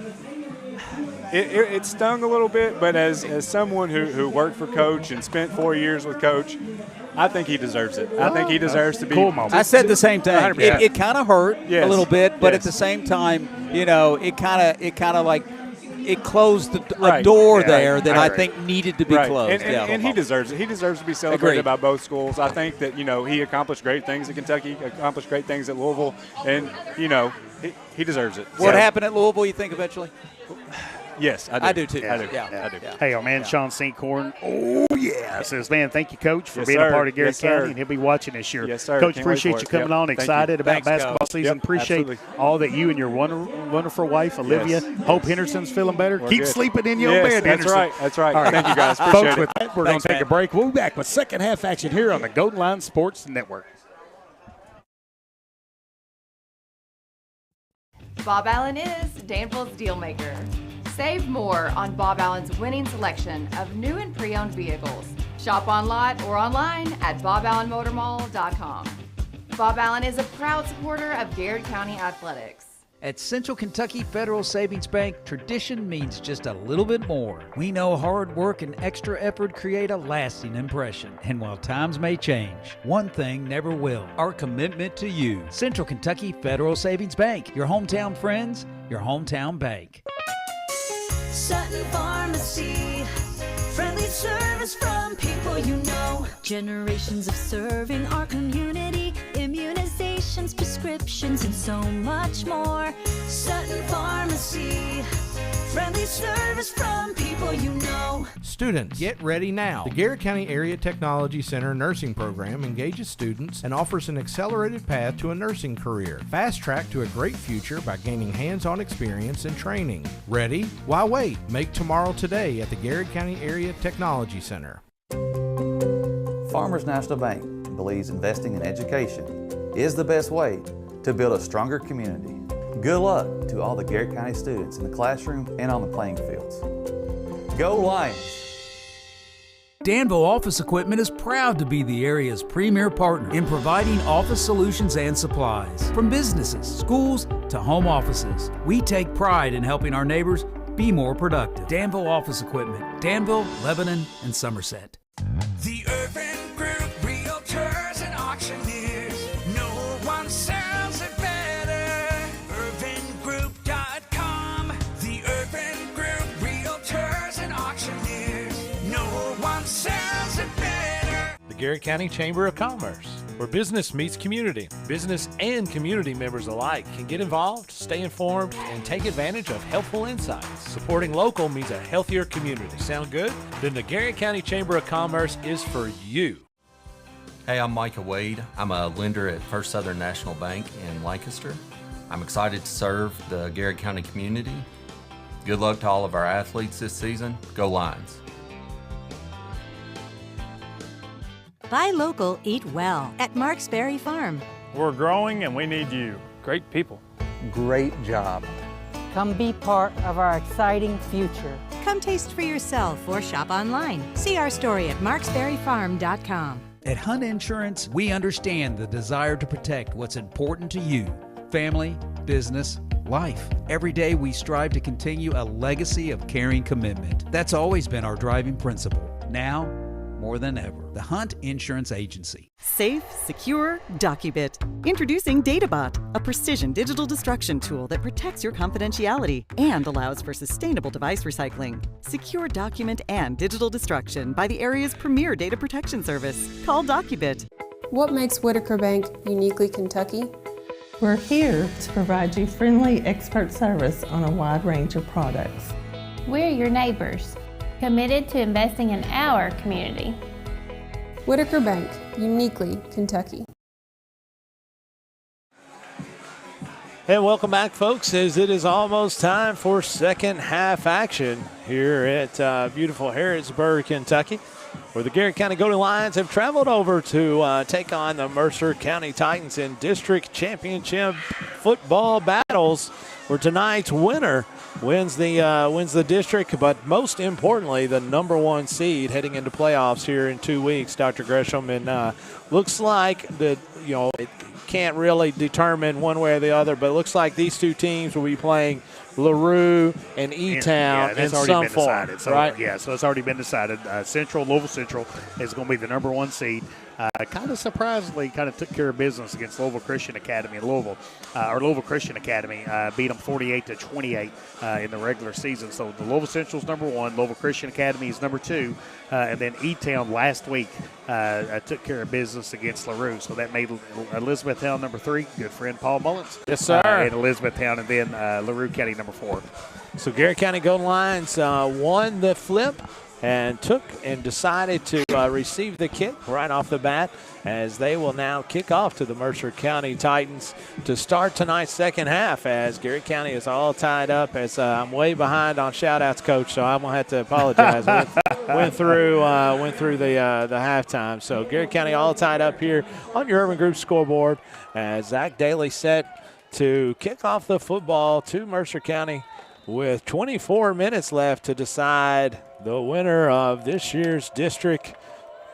it stung a little bit, but as someone who worked for Coach and spent 4 years with Coach, I think he deserves it. I think he deserves to be. Cool moment. I said the same thing. It kind of hurt a little bit, but at the same time, it kind of like it closed a door there that I think needed to be closed. And he deserves it. He deserves to be celebrated by both schools. I think that he accomplished great things at Kentucky, accomplished great things at Louisville, and he deserves it. What happened at Louisville? You think eventually? Yes, I do. I do too. I do. Yeah. Hey, our man Sean St. Corn. Says, man, thank you, Coach, for being a part of Garrett County, and he'll be watching this year. Yes, sir. Coach, Can't appreciate wait you for it. coming on. Excited about basketball season. Appreciate absolutely. all that you and your wonderful wife, Olivia. Hope Henderson's feeling better. We're Keep good. sleeping in your bed, That's Henderson. right. That's right. All right. Thank you, guys. Appreciate Folks, it. with that, we're going to take a break. We'll be back with second half action here on the Golden Line Sports Network. Bob Allen is Danville's deal maker. Save more on Bob Allen's winning selection of new and pre-owned vehicles. Shop on lot or online at boballenmotormall.com. Bob Allen is a proud supporter of Garrard County Athletics. At Central Kentucky Federal Savings Bank, tradition means just a little bit more. We know hard work and extra effort create a lasting impression. And while times may change, one thing never will: our commitment to you. Central Kentucky Federal Savings Bank, your hometown friends, your hometown bank. Sutton Pharmacy, friendly service from people you know. Generations of serving our community, immunizations, prescriptions, and so much more. Sutton Pharmacy, friendly service from people you know. Students, get ready now. The Garrett County Area Technology Center nursing program engages students and offers an accelerated path to a nursing career. Fast track to a great future by gaining hands-on experience and training. Ready? Why wait? Make tomorrow today at the Garrett County Area Technology Center. Farmers National Bank believes investing in education is the best way to build a stronger community. Good luck to all the Garrett County students in the classroom and on the playing fields. Go Lions! Danville Office Equipment is proud to be the area's premier partner in providing office solutions and supplies. From businesses, schools, to home offices, we take pride in helping our neighbors be more productive. Danville Office Equipment, Danville, Lebanon, and Somerset. The Urban Group, Realtors and Auctioneers. No one sells it better. UrbanGroup.com. The Urban Group, Realtors and Auctioneers. No one sells it better. The Garrett County Chamber of Commerce, where business meets community. Business and community members alike can get involved, stay informed, and take advantage of helpful insights. Supporting local means a healthier community. Sound good? Then the Garrett County Chamber of Commerce is for you. Hey, I'm Micah Wade. I'm a lender at First Southern National Bank in Lancaster. I'm excited to serve the Garrett County community. Good luck to all of our athletes this season. Go Lions! Buy local, eat well at Marks Berry Farm. We're growing and we need you. Great people. Great job. Come be part of our exciting future. Come taste for yourself or shop online. See our story at marksberryfarm.com. At Hunt Insurance, we understand the desire to protect what's important to you, family, business, life. Every day we strive to continue a legacy of caring commitment. That's always been our driving principle. Now, more than ever, the Hunt Insurance Agency. Safe, secure, DocuBit. Introducing DataBot, a precision digital destruction tool that protects your confidentiality and allows for sustainable device recycling. Secure document and digital destruction by the area's premier data protection service. Call DocuBit. What makes Whitaker Bank uniquely Kentucky? We're here to provide you friendly expert service on a wide range of products. We're your neighbors, committed to investing in our community. Whitaker Bank, uniquely Kentucky. And welcome back, folks, as it is almost time for second half action here at beautiful Harrodsburg, Kentucky, where the Garrett County Golden Lions have traveled over to take on the Mercer County Titans in district championship football battles, where tonight's winner wins the district, but most importantly, the number one seed heading into playoffs here in 2 weeks, Dr. Gresham. And looks like that, it can't really determine one way or the other, but it looks like these two teams will be playing LaRue and E-Town in some form, right? Yeah, so it's already been decided. Louisville Central is going to be the number one seed. Kind of surprisingly, took care of business against Louisville Christian Academy in Louisville. Louisville Christian Academy beat them 48-28 in the regular season. So the Louisville Central's number one, Louisville Christian Academy is number two, and then E-Town last week took care of business against LaRue. So that made Elizabethtown number three, good friend Paul Mullins. Yes, sir. And Elizabethtown, and then LaRue County number four. So Garrett County Golden Lions won the flip and decided to receive the kick right off the bat, as they will now kick off to the Mercer County Titans to start tonight's second half, as Garrett County is all tied up. As I'm way behind on shout-outs, Coach, so I'm going to have to apologize. went through the halftime. So Garrett County all tied up here on your Urban Group scoreboard, as Zach Daly set to kick off the football to Mercer County with 24 minutes left to decide the winner of this year's district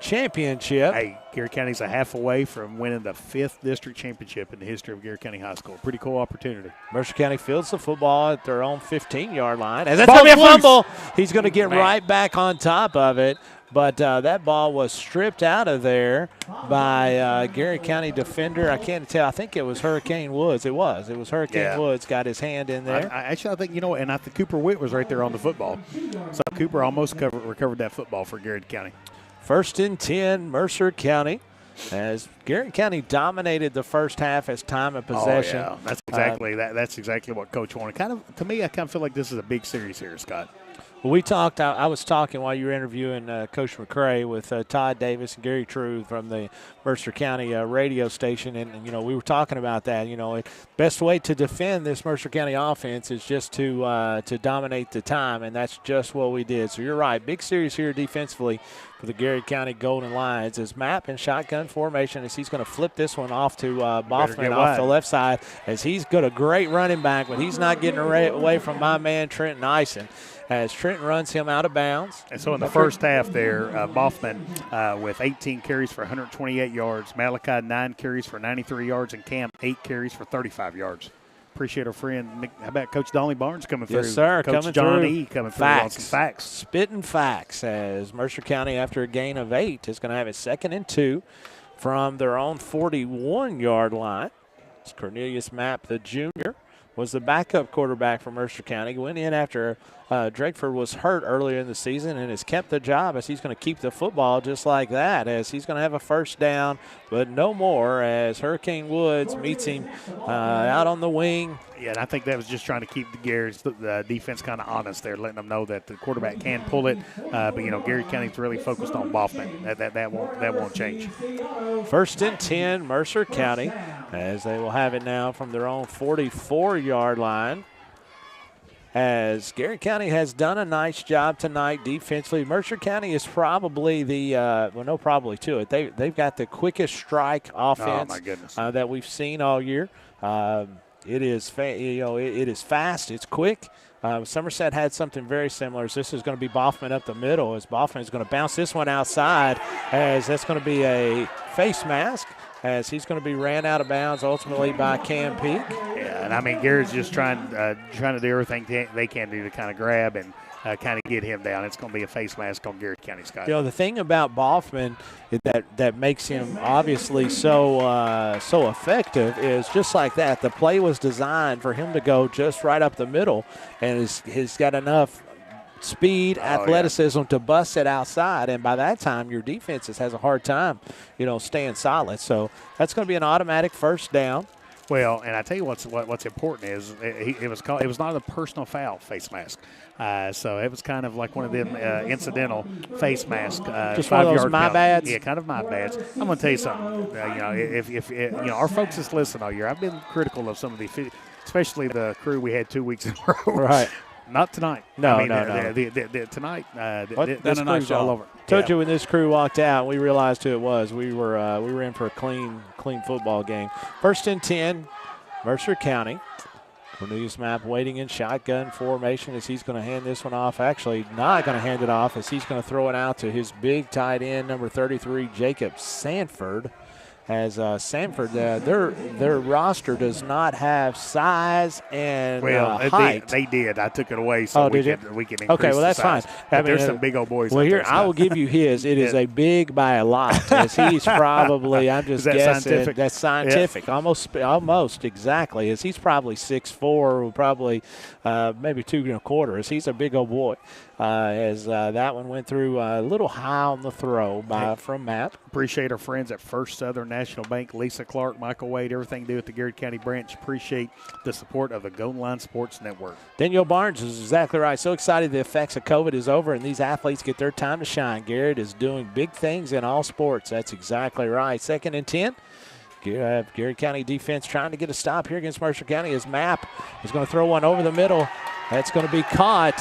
championship. Hey, Garrett County's a half away from winning the 5th district championship in the history of Garrett County High School. Pretty cool opportunity. Mercer County fields the football at their own 15-yard line. As that's going to be a fumble. He's going to get right back on top of it. But that ball was stripped out of there by Garrett County defender. I can't tell. I think it was Hurricane Woods. It was Hurricane Woods got his hand in there. I think, and I think Cooper Witt was right there on the football. So Cooper almost recovered that football for Garrett County. 1st and 10, Mercer County. As Garrett County dominated the first half as time of possession. Oh, yeah. That's exactly what Coach wanted. To me, I kind of feel like this is a big series here, Scott. Well, we talked. I was talking while you were interviewing Coach McCray with Todd Davis and Gary True from the Mercer County radio station, and we were talking about that. Best way to defend this Mercer County offense is just to dominate the time, and that's just what we did. So you're right, big series here defensively for the Garrett County Golden Lions. As Map in shotgun formation as he's going to flip this one off to Boffman off the left side, as he's got a great running back, but he's not getting away from my man Trenton Ison. As Trenton runs him out of bounds. And so in the first half there, Boffman with 18 carries for 128 yards, Malachi 9 carries for 93 yards, and Cam 8 carries for 35 yards. Appreciate our friend. How about Coach Donnie Barnes coming through? Yes, sir. Coach John E. coming through on some facts. Spitting facts as Mercer County, after a gain of 8, is going to have it 2nd and 2 from their own 41-yard line. It's Cornelius Mapp, the junior, was the backup quarterback for Mercer County. Went in after Drakeford was hurt earlier in the season and has kept the job as he's going to keep the football just like that, as he's going to have a first down, but no more, as Hurricane Woods meets him out on the wing. Yeah, and I think that was just trying to keep the defense kind of honest there, letting them know that the quarterback can pull it. But, Garrett County's really focused on Boffman. That won't change. 1st and 10, Mercer County, as they will have it now from their own 44-yard line. As Garrett County has done a nice job tonight defensively. Mercer County is probably they've got the quickest strike offense that we've seen all year. It is fast, it's quick. Somerset had something very similar. This is going to be Boffman up the middle, as Boffman is going to bounce this one outside, as that's going to be a face mask, as he's going to be ran out of bounds ultimately by Cam Peak. Yeah, and Garrett's just trying to do everything they can do to kind of grab and kind of get him down. It's going to be a face mask on Garrett County, Scott. The thing about Boffman that makes him obviously so effective is just like that. The play was designed for him to go just right up the middle, and he's got enough speed, athleticism to bust it outside, and by that time your defense has a hard time, staying solid. So that's going to be an automatic first down. Well, and I tell you what's important is it was not a personal foul face mask. So it was kind of like one of them incidental face masks. Just one of those my bads? Yeah, kind of my bads. I'm going to tell you something. If our folks just listen all year, I've been critical of some of the, especially the crew we had 2 weeks in a row. Right. Not tonight. No. Tonight, this crew's all over. Told you when this crew walked out, we realized who it was. We were in for a clean football game. 1st and 10, Mercer County. Cornelius Mapp waiting in shotgun formation as he's going to hand this one off. Actually, not going to hand it off, as he's going to throw it out to his big tight end, number 33, Jacob Sanford. As Sanford, their roster does not have size and height. They did. I took it away so we can increase okay, well, that's the size. fine. There's some big old boys. Well, here, I will give you his. It is a big by a lot. As he's probably, I'm just guessing. Scientific? That's scientific. Yeah. Almost exactly. As he's probably 6'4", probably maybe 2 1/4. As he's a big old boy. As that one went through a little high on the throw from Matt. Appreciate our friends at First Southern National Bank, Lisa Clark, Michael Wade, everything to do with the Garrett County branch. Appreciate the support of the Golden Line Sports Network. Danielle Barnes is exactly right. So excited the effects of COVID is over and these athletes get their time to shine. Garrett is doing big things in all sports. That's exactly right. 2nd and 10. Garrett County defense trying to get a stop here against Mercer County. His Map is going to throw one over the middle. That's going to be caught.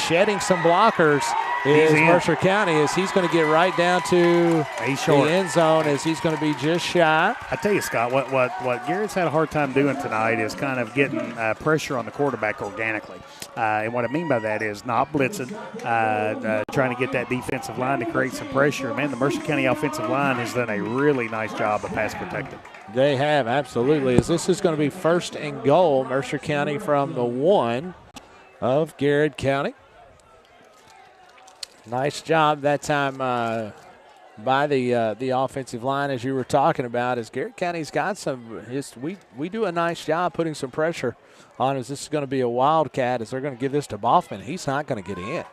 Shedding some blockers is Mercer County, as he's going to get right down to the end zone, as he's going to be just shy. I tell you, Scott, what Garrett's had a hard time doing tonight is kind of getting pressure on the quarterback organically. And what I mean by that is not blitzing, trying to get that defensive line to create some pressure. Man, the Mercer County offensive line has done a really nice job of pass protecting. They have, absolutely. As this is going to be 1st and goal, Mercer County from the 1 of Garrard County. Nice job that time by the offensive line, as you were talking about. As Garrard County's got some, we do a nice job putting some pressure on us. This is going to be a wildcat, as they're going to give this to Boffman. He's not going to get in,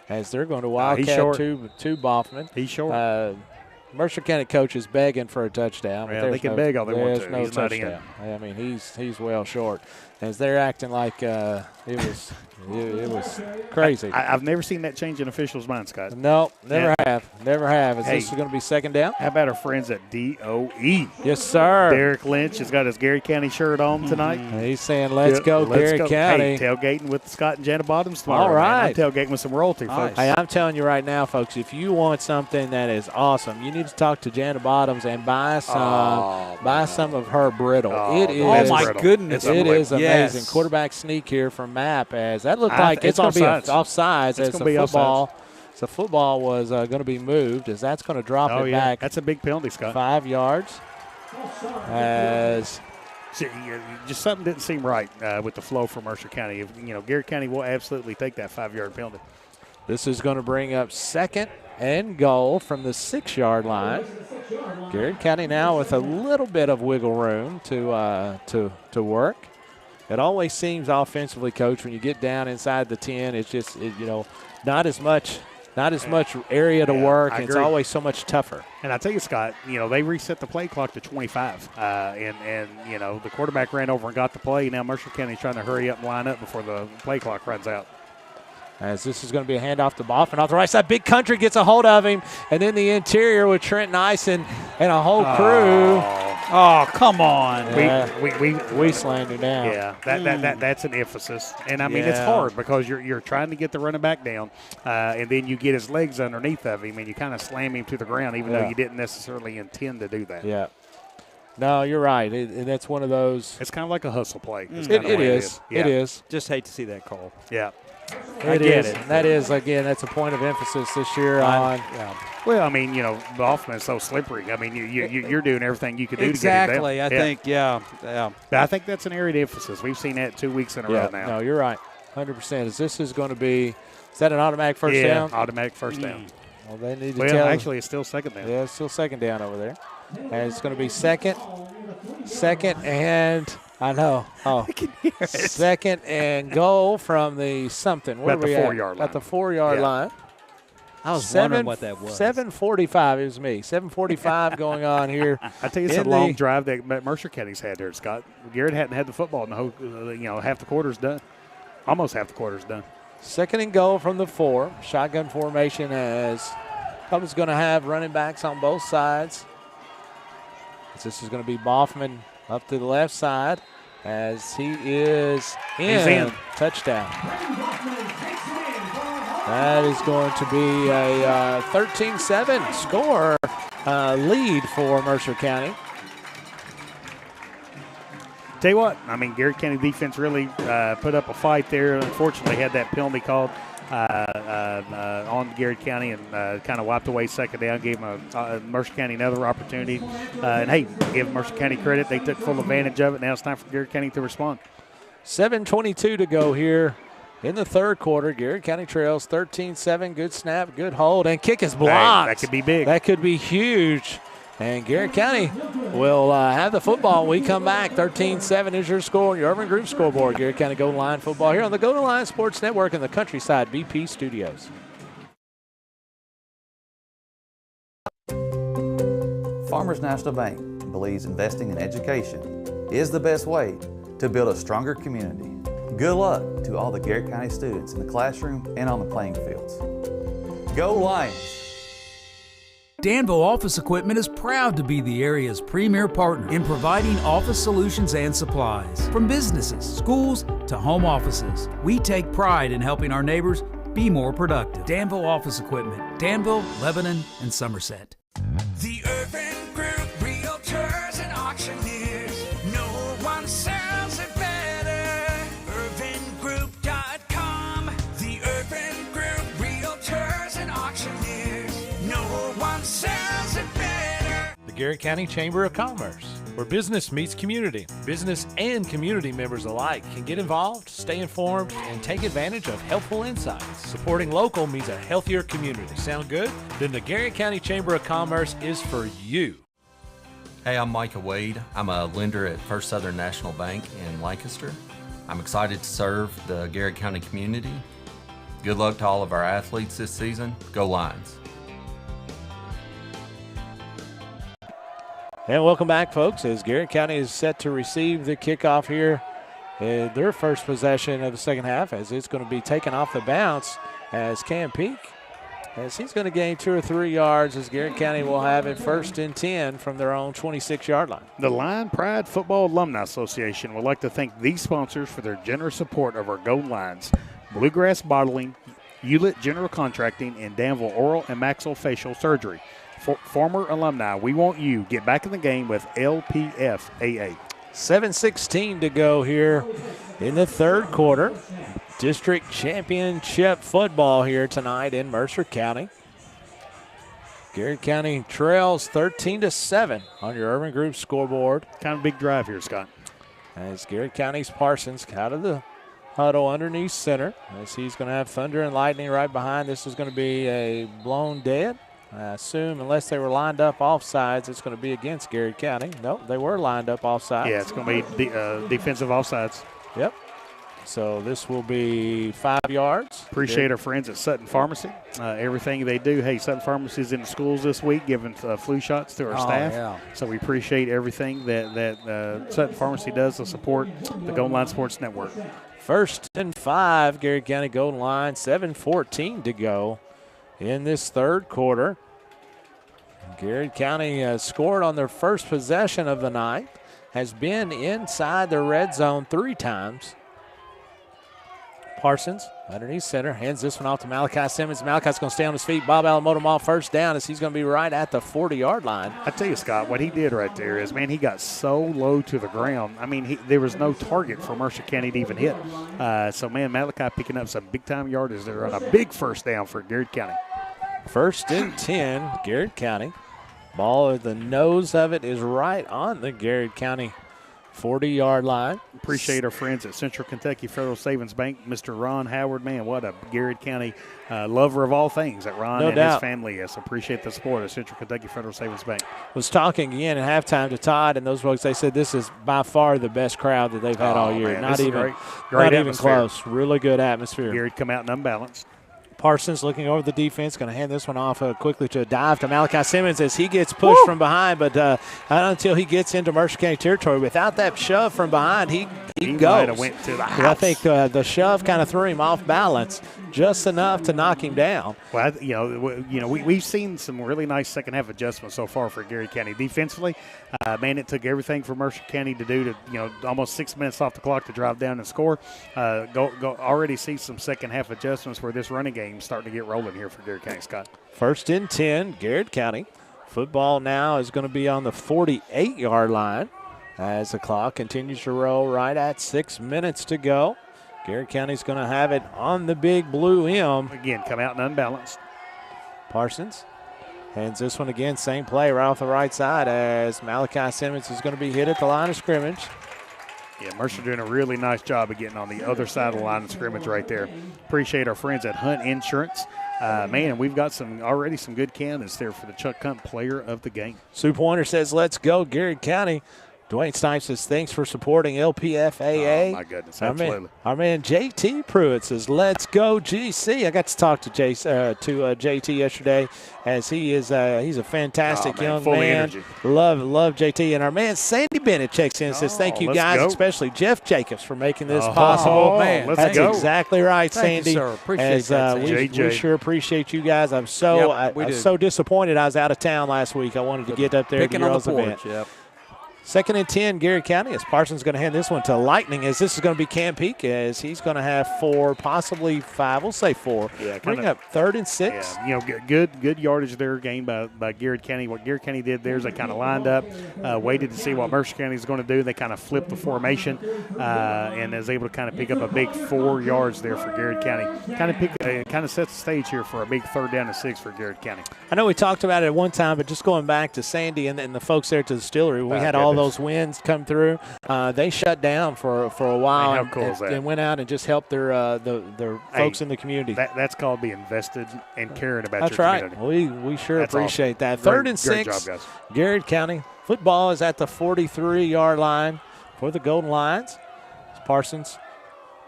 as they're going to wildcat to Boffman. He's short. Mercer County coach is begging for a touchdown. Yeah, they can beg all they want to. No he's touchdown. Not in. I mean, he's well short, as they're acting like it was crazy. I've never seen that change in officials' minds, Scott. No, never have. Is this going to be 2nd down? How about our friends at DOE? Yes, sir. Derek Lynch has got his Garrard County shirt on tonight. He's saying, let's go, Garrard County. Hey, tailgating with Scott and Janet Bottoms tomorrow. All right. Man. I'm tailgating with some royalty, folks. Hey, I'm telling you right now, folks, if you want something that is awesome, you need to talk to Janet Bottoms and buy some of her brittle. It is. Oh, my goodness. It is amazing. Yes. Quarterback sneak here from Mapp, as that looked like it's going to be offsides, as the football was going to be moved, as that's going to drop it back. That's a big penalty, Scott. 5 yards. As just something didn't seem right with the flow for Mercer County. Garrard County will absolutely take that 5-yard penalty. This is going to bring up 2nd and goal from the 6-yard line. Garrard County now with a little bit of wiggle room to work. It always seems offensively, Coach, when you get down inside the 10, it's just not as much area to work. And it's always so much tougher. And I tell you, Scott, they reset the play clock to 25, and the quarterback ran over and got the play. Now Mercer County's trying to hurry up and line up before the play clock runs out. As this is going to be a handoff to Boffman off the right side. Big Country gets a hold of him, and then the interior with Trent Nice and a whole crew. Oh, come on. Yeah. We slander now. Yeah, that's an emphasis. And, I mean, it's hard because you're trying to get the running back down, and then you get his legs underneath of him, and you kind of slam him to the ground, even though you didn't necessarily intend to do that. Yeah. No, you're right. That's one of those. It's kind of like a hustle play. It is. Just hate to see that call. Yeah. It is. That is, again, that's a point of emphasis this year on. Yeah. Well, I mean, Boffman is so slippery. I mean, you're doing everything you could do to get him down. I think, yeah. But I think that's an area of emphasis. We've seen that 2 weeks in a row now. No, you're right. 100%. This is going to be, is that an automatic first down? Yeah, automatic first down. Well, they need to tell. Actually, it's still 2nd down. Yeah, it's still 2nd down over there. And it's going to be second, and I know. Oh, I can hear it. 2nd and goal from the something. Where about the 4-yard line. At the 4-yard line. I was wondering what that was. 7:45. It was me. 7:45 going on here. I tell you, it's a long drive that Mercer County's had there, Scott. Garrett hadn't had the football in the whole, half the quarter's done. Almost half the quarter's done. 2nd and goal from the 4. Shotgun formation, as Cubs going to have running backs on both sides. This is going to be Boffman up to the left side, as he is in. He's in. Touchdown. That is going to be a 13-7 score lead for Mercer County. Tell you what, I mean, Garrard County defense really put up a fight there. Unfortunately, had that penalty called on Garrard County and kind of wiped away 2nd down, gave Mercer County another opportunity. And, hey, give Mercer County credit. They took full advantage of it. Now it's time for Garrard County to respond. 7:22 to go here in the 3rd quarter. Garrard County trails 13-7. Good snap, good hold, and kick is blocked. Hey, that could be big. That could be huge. And Garrard County will have the football. We come back. 13-7 is your score. Your Urban Group scoreboard. Garrard County Golden Line football here on the Golden Line Sports Network in the Countryside BP Studios. Farmers National Bank believes investing in education is the best way to build a stronger community. Good luck to all the Garrard County students in the classroom and on the playing fields. Go Lions! Danville Office Equipment is proud to be the area's premier partner in providing office solutions and supplies. From businesses, schools, to home offices, we take pride in helping our neighbors Be more productive. Danville Office Equipment, Danville, Lebanon, and Somerset. The Urban Group Realtors and Auctioneers. No one sells it better. UrbanGroup.com. The Urban Group Realtors and Auctioneers. No one sells it better. The Garrett County Chamber of Commerce, where business meets community. Business and community members alike can get involved, stay informed, and take advantage of helpful insights. Supporting local means a healthier community. Sound good? Then the Garrett County Chamber of Commerce is for you. Hey, I'm Micah Wade. I'm a lender at First Southern National Bank in Lancaster. I'm excited to serve the Garrett County community. Good luck to all of our athletes this season. Go Lions. And welcome back, folks, as Garrett County is set to receive the kickoff here in their first possession of the second half, as it's going to be taken off the bounce as Cam Peak, as he's going to gain 2 or 3 yards, as Garrett County will have it 1st and 10 from their own 26-yard line. The Lion Pride Football Alumni Association would like to thank these sponsors for their generous support of our Gold Lions: Bluegrass Bottling, Hewlett General Contracting, and Danville Oral and Maxillofacial Surgery. For former alumni, we want you. Get back in the game with LPFAA. 7:16 to go here in the third quarter. District championship football here tonight in Mercer County. Garrett County trails 13-7 on your Urban Group scoreboard. Kind of big drive here, Scott. As Garrett County's Parsons out of the huddle underneath center, as he's going to have Thunder and Lightning right behind. This is going to be a blown dead. I assume unless they were lined up offsides, it's going to be against Garrett County. Nope, they were lined up offsides. Yeah, it's going to be defensive offsides. Yep. So this will be 5 yards. Appreciate our friends at Sutton Pharmacy. Everything they do. Hey, Sutton Pharmacy is in the schools this week giving flu shots to our staff. Yeah. So we appreciate everything that Sutton Pharmacy does to support the Golden Line Sports Network. 1st and 5, Garrett County Golden Line, 7:14 to go in this third quarter. Garrett County scored on their first possession of the night, has been inside the red zone 3 times. Parsons underneath center, hands this one off to Malachi Simmons. Malachi's going to stay on his feet. Bob Allen Motor Mall first down, as he's going to be right at the 40-yard line. I tell you, Scott, what he did right there is, man, he got so low to the ground. I mean, there was no target for Mercer County to even hit. So, man, Malachi picking up some big-time yardage there on a big first down for Garrett County. 1st and 10, Garrett County. Ball at the nose of it is right on the Garrett County 40-yard line. Appreciate our friends at Central Kentucky Federal Savings Bank. Mr. Ron Howard, man, what a Garrett County lover of all things that Ron and his family is. Appreciate the support of Central Kentucky Federal Savings Bank. Was talking again at halftime to Todd and those folks. They said this is by far the best crowd that they've had all year. Man, not even atmosphere. Close. Really good atmosphere. Garrett come out and unbalanced. Parsons looking over the defense, going to hand this one off quickly to a dive to Malachi Simmons as he gets pushed from behind, but not until he gets into Mercer County territory. Without that shove from behind, he goes. Might have went to the house. I think the shove kind of threw him off balance just enough to knock him down. Well, we've seen some really nice second half adjustments so far for Garrett County defensively. Man, it took everything for Mercer County to do to almost 6 minutes off the clock to drive down and score. Already see some second half adjustments where this running game starting to get rolling here for Garrett County, Scott. 1st and 10, Garrett County. Football now is going to be on the 48-yard line as the clock continues to roll right at 6 minutes to go. Garrett County's going to have it on the big blue M. Again, come out and unbalanced. Parsons hands this one again, same play right off the right side as Malachi Simmons is going to be hit at the line of scrimmage. Yeah, Mercer doing a really nice job of getting on the other side of the line of scrimmage right there. Appreciate our friends at Hunt Insurance. Man, we've got already some good candidates there for the Chuck Hunt Player of the Game. Sue Pointer says, let's go, Garrett County. Dwayne Snipes says, thanks for supporting LPFAA. Oh, my goodness, absolutely. Our man JT Pruitt says, let's go, GC. I got to talk to JT yesterday, as he's a fantastic young full man. Energy. Love JT. And our man Sandy Bennett checks in and says, thank you guys, especially Jeff Jacobs, for making this possible. Man, that's exactly right, Thank Sandy. you, sir. Appreciate that, we sure appreciate you guys. I'm so disappointed I was out of town last week. I wanted to get up there to Picking on the y'all's porch, event. Yep. 2nd and 10, Garrett County, as Parsons going to hand this one to Lightning, as this is going to be Cam Peak, as he's going to have 4, possibly 5. We'll say 4. Yeah, bring up 3rd and 6. Yeah, good yardage there gained by Garrett County. What Garrett County did there is they kind of lined up, waited to see what Mercer County is going to do. They kind of flipped the formation and is able to kind of pick up a big 4 yards there for Garrett County. Kind of sets the stage here for a big 3rd down and 6 for Garrett County. I know we talked about it at one time, but just going back to Sandy and the folks there at the distillery, we had all those winds come through. They shut down for a while. How cool is that? And went out and just helped their folks in the community. That's called being invested and caring about That's your right. community. We sure That's appreciate awesome. that. 3rd and Great 6, job, guys. Garrett County. Football is at the 43-yard line for the Golden Lions. Parsons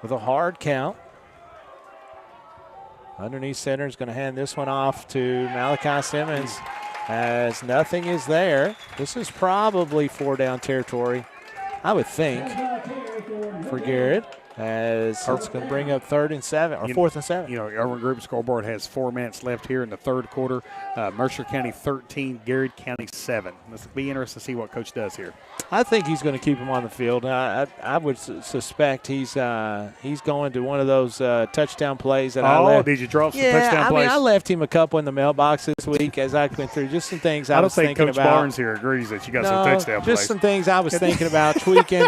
with a hard count. Underneath center is going to hand this one off to Malachi Simmons as nothing is there. This is probably 4-down territory, I would think, for Garrett. As it's going to bring up 3rd and 7 or 4th and 7. You know, Irwin Group scoreboard has 4 minutes left here in the 3rd quarter. Mercer County 13, Garrett County 7. Let's be interested to see what Coach does here. I think he's going to keep him on the field. I would suspect he's going to one of those touchdown plays that I left. Did you drop some touchdown plays? I left him a couple in the mailbox this week as I went through just some things I was thinking Coach about. Barnes here agrees that you got some touchdown plays. Just some things I was thinking about tweaking.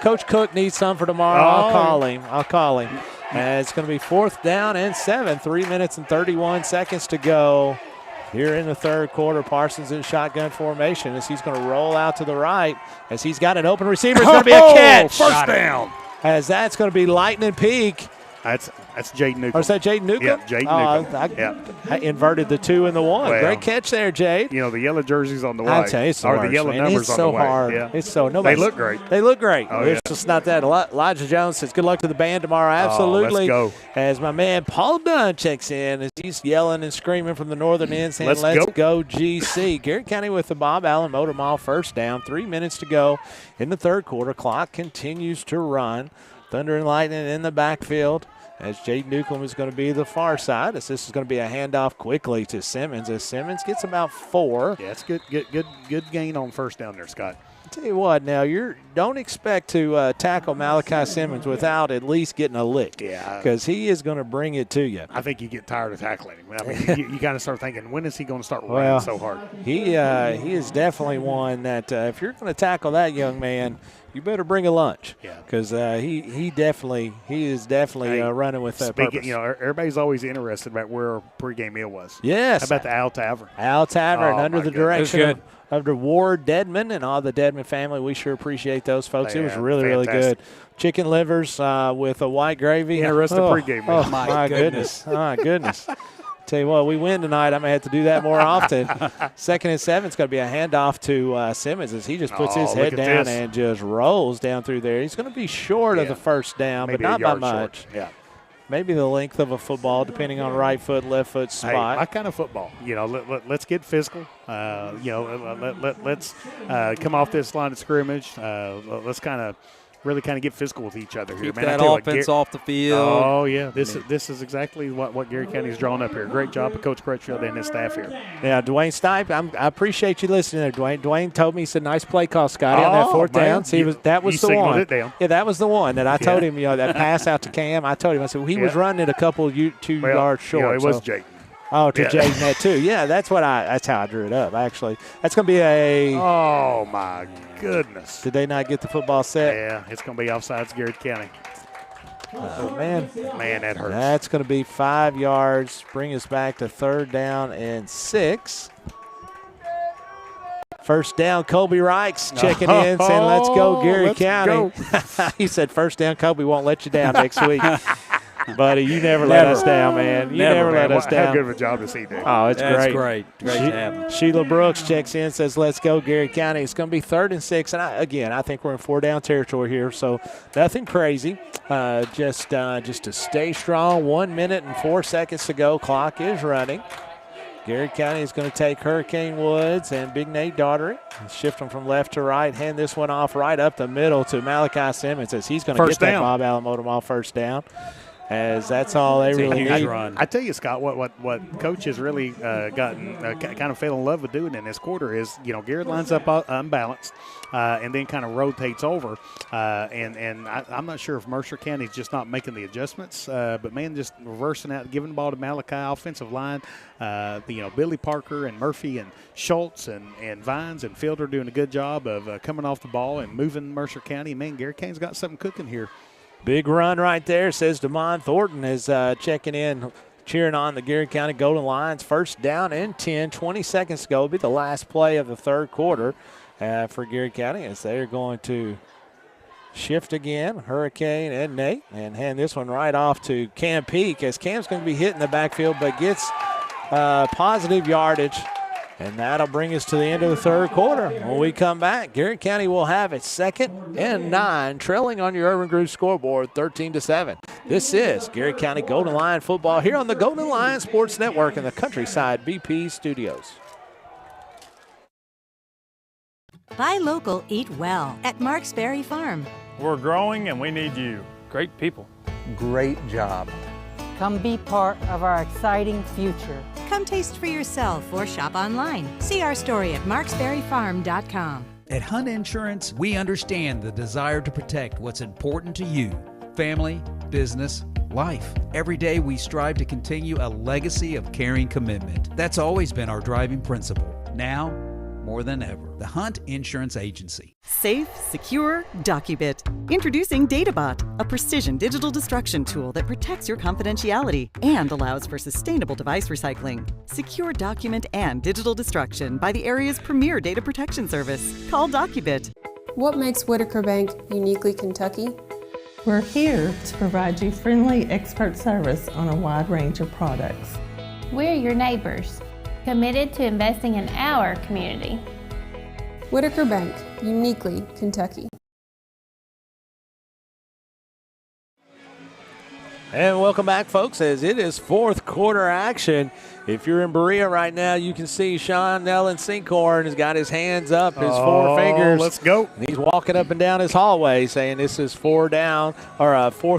Coach Cook needs some for tomorrow. I'll call him. And it's going to be 4th down and 7. 3 minutes and 31 seconds to go here in the 3rd quarter. Parsons in shotgun formation as he's going to roll out to the right as he's got an open receiver. It's going to be a catch. First down. As that's going to be Lightning Peak. That's Jaden Newcomb. Or is that Jaden Newcomb? Yeah, Jaden Newcomb. I inverted the 2 and the 1. Well, great catch there, Jade. You know, the yellow jerseys on the white. I tell you, it's the or worst, the yellow man. numbers It's on the so white. hard. Yeah. It's so They look great. They look great. Oh, It's yeah. just not that. Elijah Jones says good luck to the band tomorrow. Absolutely. let's go. As my man Paul Dunn checks in as he's yelling and screaming from the northern end saying, Let's go GC. Garrett County with the Bob Allen Motor Mall 1st down. 3 minutes to go in the 3rd quarter. Clock continues to run. Thunder and Lightning in the backfield. As Jaden Newcomb is going to be the far side, as this is going to be a handoff quickly to Simmons, as Simmons gets about 4. Yeah, it's good gain on 1st down there, Scott. I'll tell you what, now don't expect to tackle Malachi Simmons without at least getting a lick. Yeah. Because he is going to bring it to you. I think you get tired of tackling him. I mean, you kind of start thinking, when is he going to start running so hard? He is definitely one that if you're going to tackle that young man, you better bring a lunch. Yeah. Because he is definitely running with that purpose. You know, everybody's always interested about where Pregame meal was. Yes. How about the Owl Tavern? Owl Tavern under the direction of Ward Deadman and all the Deadman family. We sure appreciate those folks. It was really, really good. Chicken livers with a white gravy. Interesting pregame meal. Oh, my goodness. My goodness. Tell you what, we win tonight. I'm going to have to do that more often. 2nd and 7. It's going to be a handoff to Simmons as he just puts his head down and just rolls down through there. He's going to be short of the 1st down, Maybe but not by much. Short. Yeah. Maybe the length of a football, depending on right foot, left foot spot. My kind of football. You know, let's get physical. You know, let's come off this line of scrimmage. Let's really get physical with each other here. Keep Man, that offense off the field. Oh, yeah. This is exactly what Garrett County's drawn up here. Great job of Coach Crutchfield and his staff here. Yeah, Dwayne Stipe, I appreciate you listening there, Dwayne. Dwayne told me he said, nice play call, Scotty, on that 4th down. So that was the one. It down. Yeah, that was the one that I told him, you know, that pass out to Cam. I told him, I said, well, he was running it a couple 2 yards short. You know, it was Jake. Oh, to Jaden that too. Yeah, that's how I drew it up, actually. That's going to be Oh, my goodness. Did they not get the football set? Yeah, it's going to be offsides Garrett County. Oh, man. Man, that hurts. That's going to be 5 yards. Bring us back to 3rd down and 6. 1st down, Colby Reichs checking in, saying, let's go, Garrett County. He said, 1st down, Colby won't let you down next week. Buddy, you never let us down, man. You never let us down. How good of a job does he do? Oh, it's That's great. Great to have him. Sheila Brooks checks in, says, let's go, Garrett County. It's going to be 3rd and 6. And I think we're in 4-down territory here, so nothing crazy. Just to stay strong. 1 minute and 4 seconds to go. Clock is running. Garrett County is going to take Hurricane Woods and Big Nate Daughtery. Shift them from left to right. Hand this one off right up the middle to Malachi Simmons as he's going to get that Bob Allen Motor Mall 1st down. as that's all they really need. I tell you, Scott, what Coach has really gotten kind of fell in love with doing in this quarter is, Garrard lines up unbalanced and then kind of rotates over. And I'm not sure if Mercer County's just not making the adjustments, but, man, just reversing out, giving the ball to Malachi, offensive line. Billy Parker and Murphy and Schultz and Vines and Fielder doing a good job of coming off the ball and moving Mercer County. Man, Garrett Kane's got something cooking here. Big run right there, says Damon Thornton is checking in, cheering on the Garrett County Golden Lions. First down and 10, 20 seconds to go. Will be the last play of the third quarter for Garrett County as they're going to shift again, Hurricane and Nate, and hand this one right off to Cam Peak as Cam's going to be hit in the backfield but gets positive yardage. And that'll bring us to the end of the third quarter. When we come back, Garrett County will have its 2nd and 9, trailing on your Urban Groove scoreboard 13-7. This is Garrett County Golden Lion football here on the Golden Lion Sports Network in the Countryside BP Studios. Buy local, eat well at Marks Berry Farm. We're growing and we need you. Great people. Great job. Come be part of our exciting future. Come taste for yourself or shop online. See our story at marksberryfarm.com. At Hunt Insurance, we understand the desire to protect what's important to you. Family, business, life. Every day we strive to continue a legacy of caring commitment. That's always been our driving principle. Now, more than ever, the Hunt Insurance Agency. Safe, secure, DocuBit. Introducing DataBot, a precision digital destruction tool that protects your confidentiality and allows for sustainable device recycling. Secure document and digital destruction by the area's premier data protection service. Call DocuBit. What makes Whitaker Bank uniquely Kentucky? We're here to provide you friendly expert service on a wide range of products. We're your neighbors, committed to investing in our community. Whitaker Bank, uniquely Kentucky. And welcome back, folks, as it is fourth quarter action. If you're in Berea right now, you can see Sean Nellen Sinkhorn has got his hands up, his four fingers. Let's go. And he's walking up and down his hallway saying this is fourth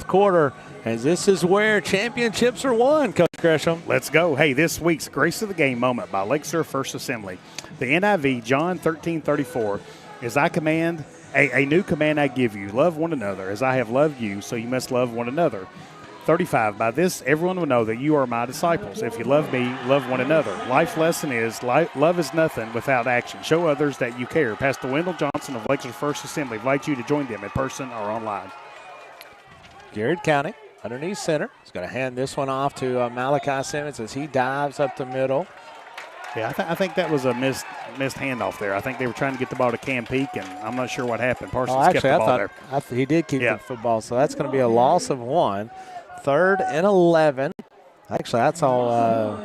quarter, as this is where championships are won, Coach Gresham. Let's go. Hey, this week's Grace of the Game moment by Lakeshore First Assembly. The NIV, John 13:34, as I command, a new command I give you, love one another as I have loved you, so you must love one another. 35, by this everyone will know that you are my disciples. If you love me, love one another. Life lesson is love is nothing without action. Show others that you care. Pastor Wendell Johnson of Lakeshore First Assembly invites you to join them in person or online. Garrett County underneath center. He's going to hand this one off to Malachi Simmons as he dives up the middle. Yeah, I think that was a missed handoff there. I think they were trying to get the ball to Cam Peak, and I'm not sure what happened. Parsons kept the ball there. He did keep the football, so that's going to be a loss of 1. 3rd and 11. Actually, that's all.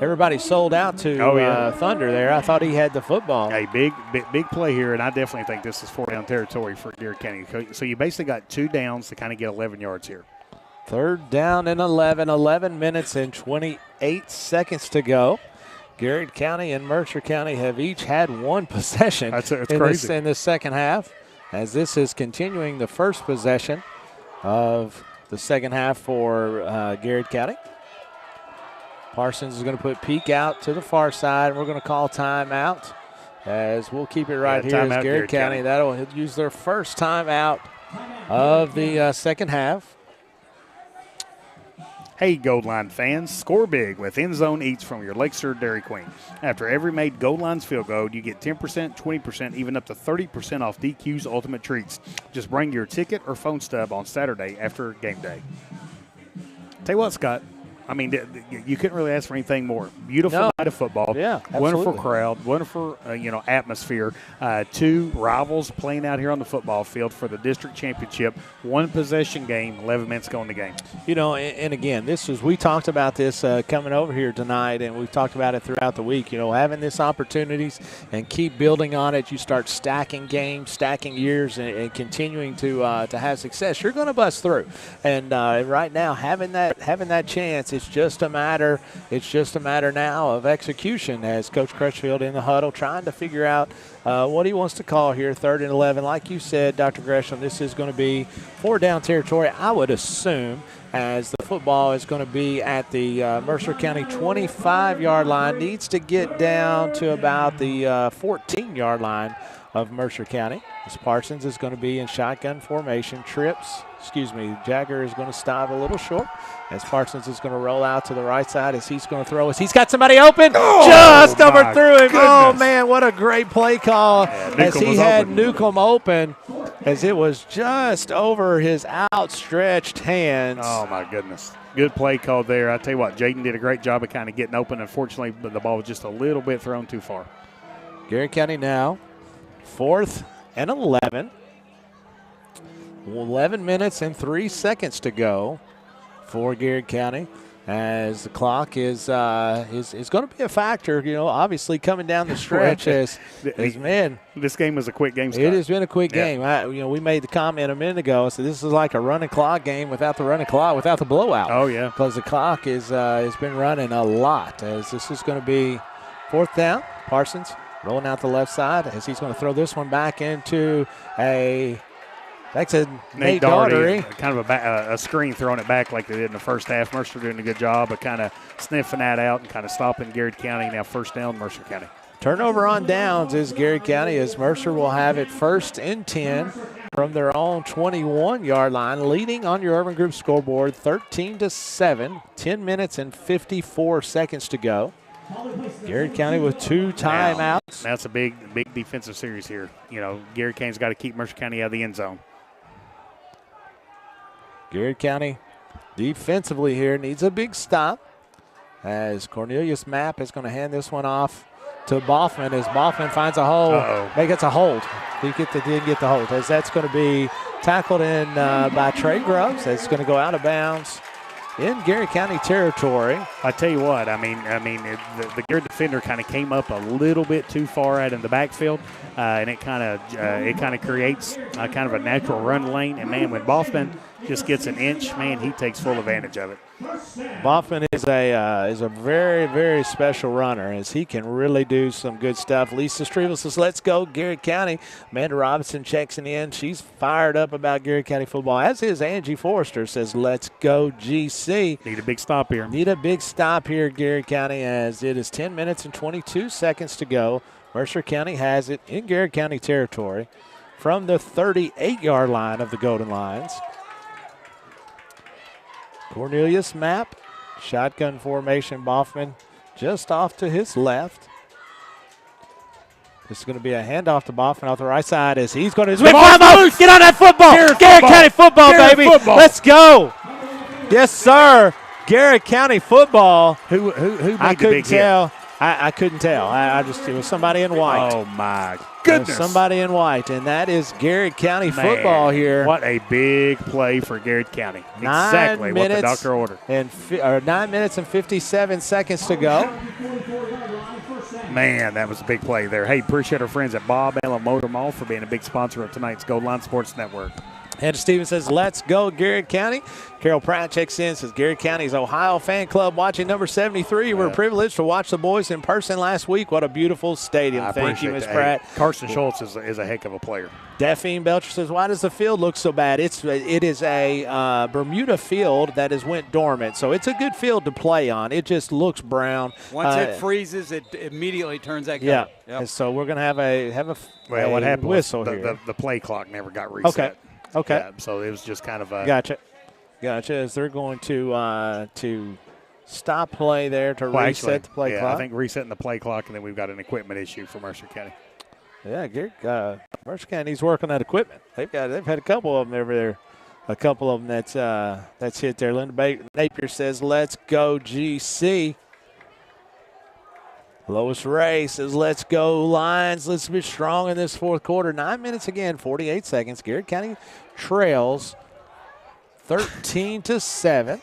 Everybody sold out to Thunder there. I thought he had the football. A big play here, and I definitely think this is 4-down territory for Garrett County. So you basically got 2 downs to kind of get 11 yards here. 3rd down and 11. 11 minutes and 28 seconds to go. Garrett County and Mercer County have each had 1 possession in the second half, as this is continuing the first possession of the second half for Garrett County. Parsons is going to put Peak out to the far side, and we're going to call timeout, as we'll keep it right here as Garrett County. That'll use their first timeout of the second half. Hey, Gold Line fans, score big with End Zone Eats from your Lakeshore Dairy Queen. After every made Gold Lines field goal, you get 10%, 20%, even up to 30% off DQ's Ultimate Treats. Just bring your ticket or phone stub on Saturday after game day. Tell you what, Scott, I mean, you couldn't really ask for anything more. Beautiful night of football. Yeah, wonderful crowd, wonderful atmosphere. 2 rivals playing out here on the football field for the district championship. 1 possession game, 11 minutes to go in the game. And again, we talked about this coming over here tonight, and we've talked about it throughout the week. Having this opportunities and keep building on it. You start stacking games, stacking years, and continuing to have success. You're going to bust through. And right now, having that chance. It's just a matter now of execution, as Coach Crutchfield in the huddle trying to figure out what he wants to call here. 3rd and 11. Like you said, Dr. Gresham, this is going to be 4-down territory. I would assume as the football is going to be at the Mercer County 25-yard line. Needs to get down to about the 14-yard line of Mercer County. As Parsons is going to be in shotgun formation. Jagger is going to stop a little short as Parsons is going to roll out to the right side as he's going to throw. As he's got somebody open, just overthrew him. Goodness. Oh, man, what a great play call as he had open. Newcomb open as it was just over his outstretched hands. Oh, my goodness. Good play call there. I tell you what, Jaden did a great job of kind of getting open. Unfortunately, but the ball was just a little bit thrown too far. Garrett County now 4th and 11. 11 minutes and 3 seconds to go for Garrett County as the clock is going to be a factor, obviously coming down the stretch as man. This game was a quick game, Scott. It has been a quick game. We made the comment a minute ago, so this is like a running clock game without the running clock, without the blowout. Oh, yeah. Because the clock has been running a lot as this is going to be 4th down. Parsons rolling out the left side as he's going to throw this one back into Nate Daugherty. Kind of a screen throwing it back like they did in the first half. Mercer doing a good job of kind of sniffing that out and kind of stopping Garrett County. Now 1st down, Mercer County. Turnover on downs is Garrett County as Mercer will have it 1st and 10 from their own 21-yard line, leading on your Urban Group scoreboard 13-7, 10 minutes and 54 seconds to go. Garrett County with 2 timeouts. That's a big defensive series here. Garrett County's got to keep Mercer County out of the end zone. Garrett County defensively here needs a big stop as Cornelius Mapp is going to hand this one off to Boffman as Boffman finds a hole. He gets a hold. He didn't get the hold as that's going to be tackled in by Trey Grubbs. That's going to go out of bounds in Garrett County territory. I tell you what, the Garrett defender kind of came up a little bit too far out in the backfield, and it kind of creates kind of a natural run lane. And man, when Boffman just gets an inch, man, he takes full advantage of it. Boffman is a very, very special runner as he can really do some good stuff. Lisa Strevel says, let's go Garrett County. Amanda Robinson checks in. She's fired up about Garrett County football, as is Angie Forrester, says, let's go GC. Need a big stop here. Need a big stop here, Garrett County, as it is 10 minutes and 22 seconds to go. Mercer County has it in Garrett County territory from the 38-yard line of the Golden Lions. Cornelius Mapp, shotgun formation. Boffman just off to his left. This is going to be a handoff to Boffman off the right side as he's going to get on that football. Garrett County football, baby. Football. Let's go. Yes, sir. Garrett County football. Who made the big hit? I couldn't tell. It was somebody in white. Oh, my goodness. Somebody in white, and that is Garrett County football here. What a big play for Garrett County. Exactly what the doctor ordered. 9 minutes and 57 seconds to go. Man, that was a big play there. Hey, appreciate our friends at Bob Allen Motor Mall for being a big sponsor of tonight's Gold Line Sports Network. Ed Stevens says, let's go, Garrett County. Carol Pratt checks in, says, Garrett County's Ohio fan club watching number 73. We were privileged to watch the boys in person last week. What a beautiful stadium. Thank you, Ms. Pratt. Carson Schultz is a heck of a player. Daphne Belcher says, why does the field look so bad? It is a Bermuda field that has went dormant, so it's a good field to play on. It just looks brown. Once it freezes, it immediately turns that color. Yeah, yep. And so we're going to have a what happened whistle was here. The play clock never got reset. Okay. Yeah, so it was just kind of a Gotcha. As they're going to stop play there to reset the play clock. I think resetting the play clock, and then we've got an equipment issue for Mercer County. Yeah, Mercer County needs to work on that equipment. They've had a couple of them over there. A couple of them that's hit there. Linda Napier says, let's go GC. Lois Ray says, let's go Lions. Let's be strong in this fourth quarter. 9 minutes again, 48 seconds. Garrett County trails 13-7.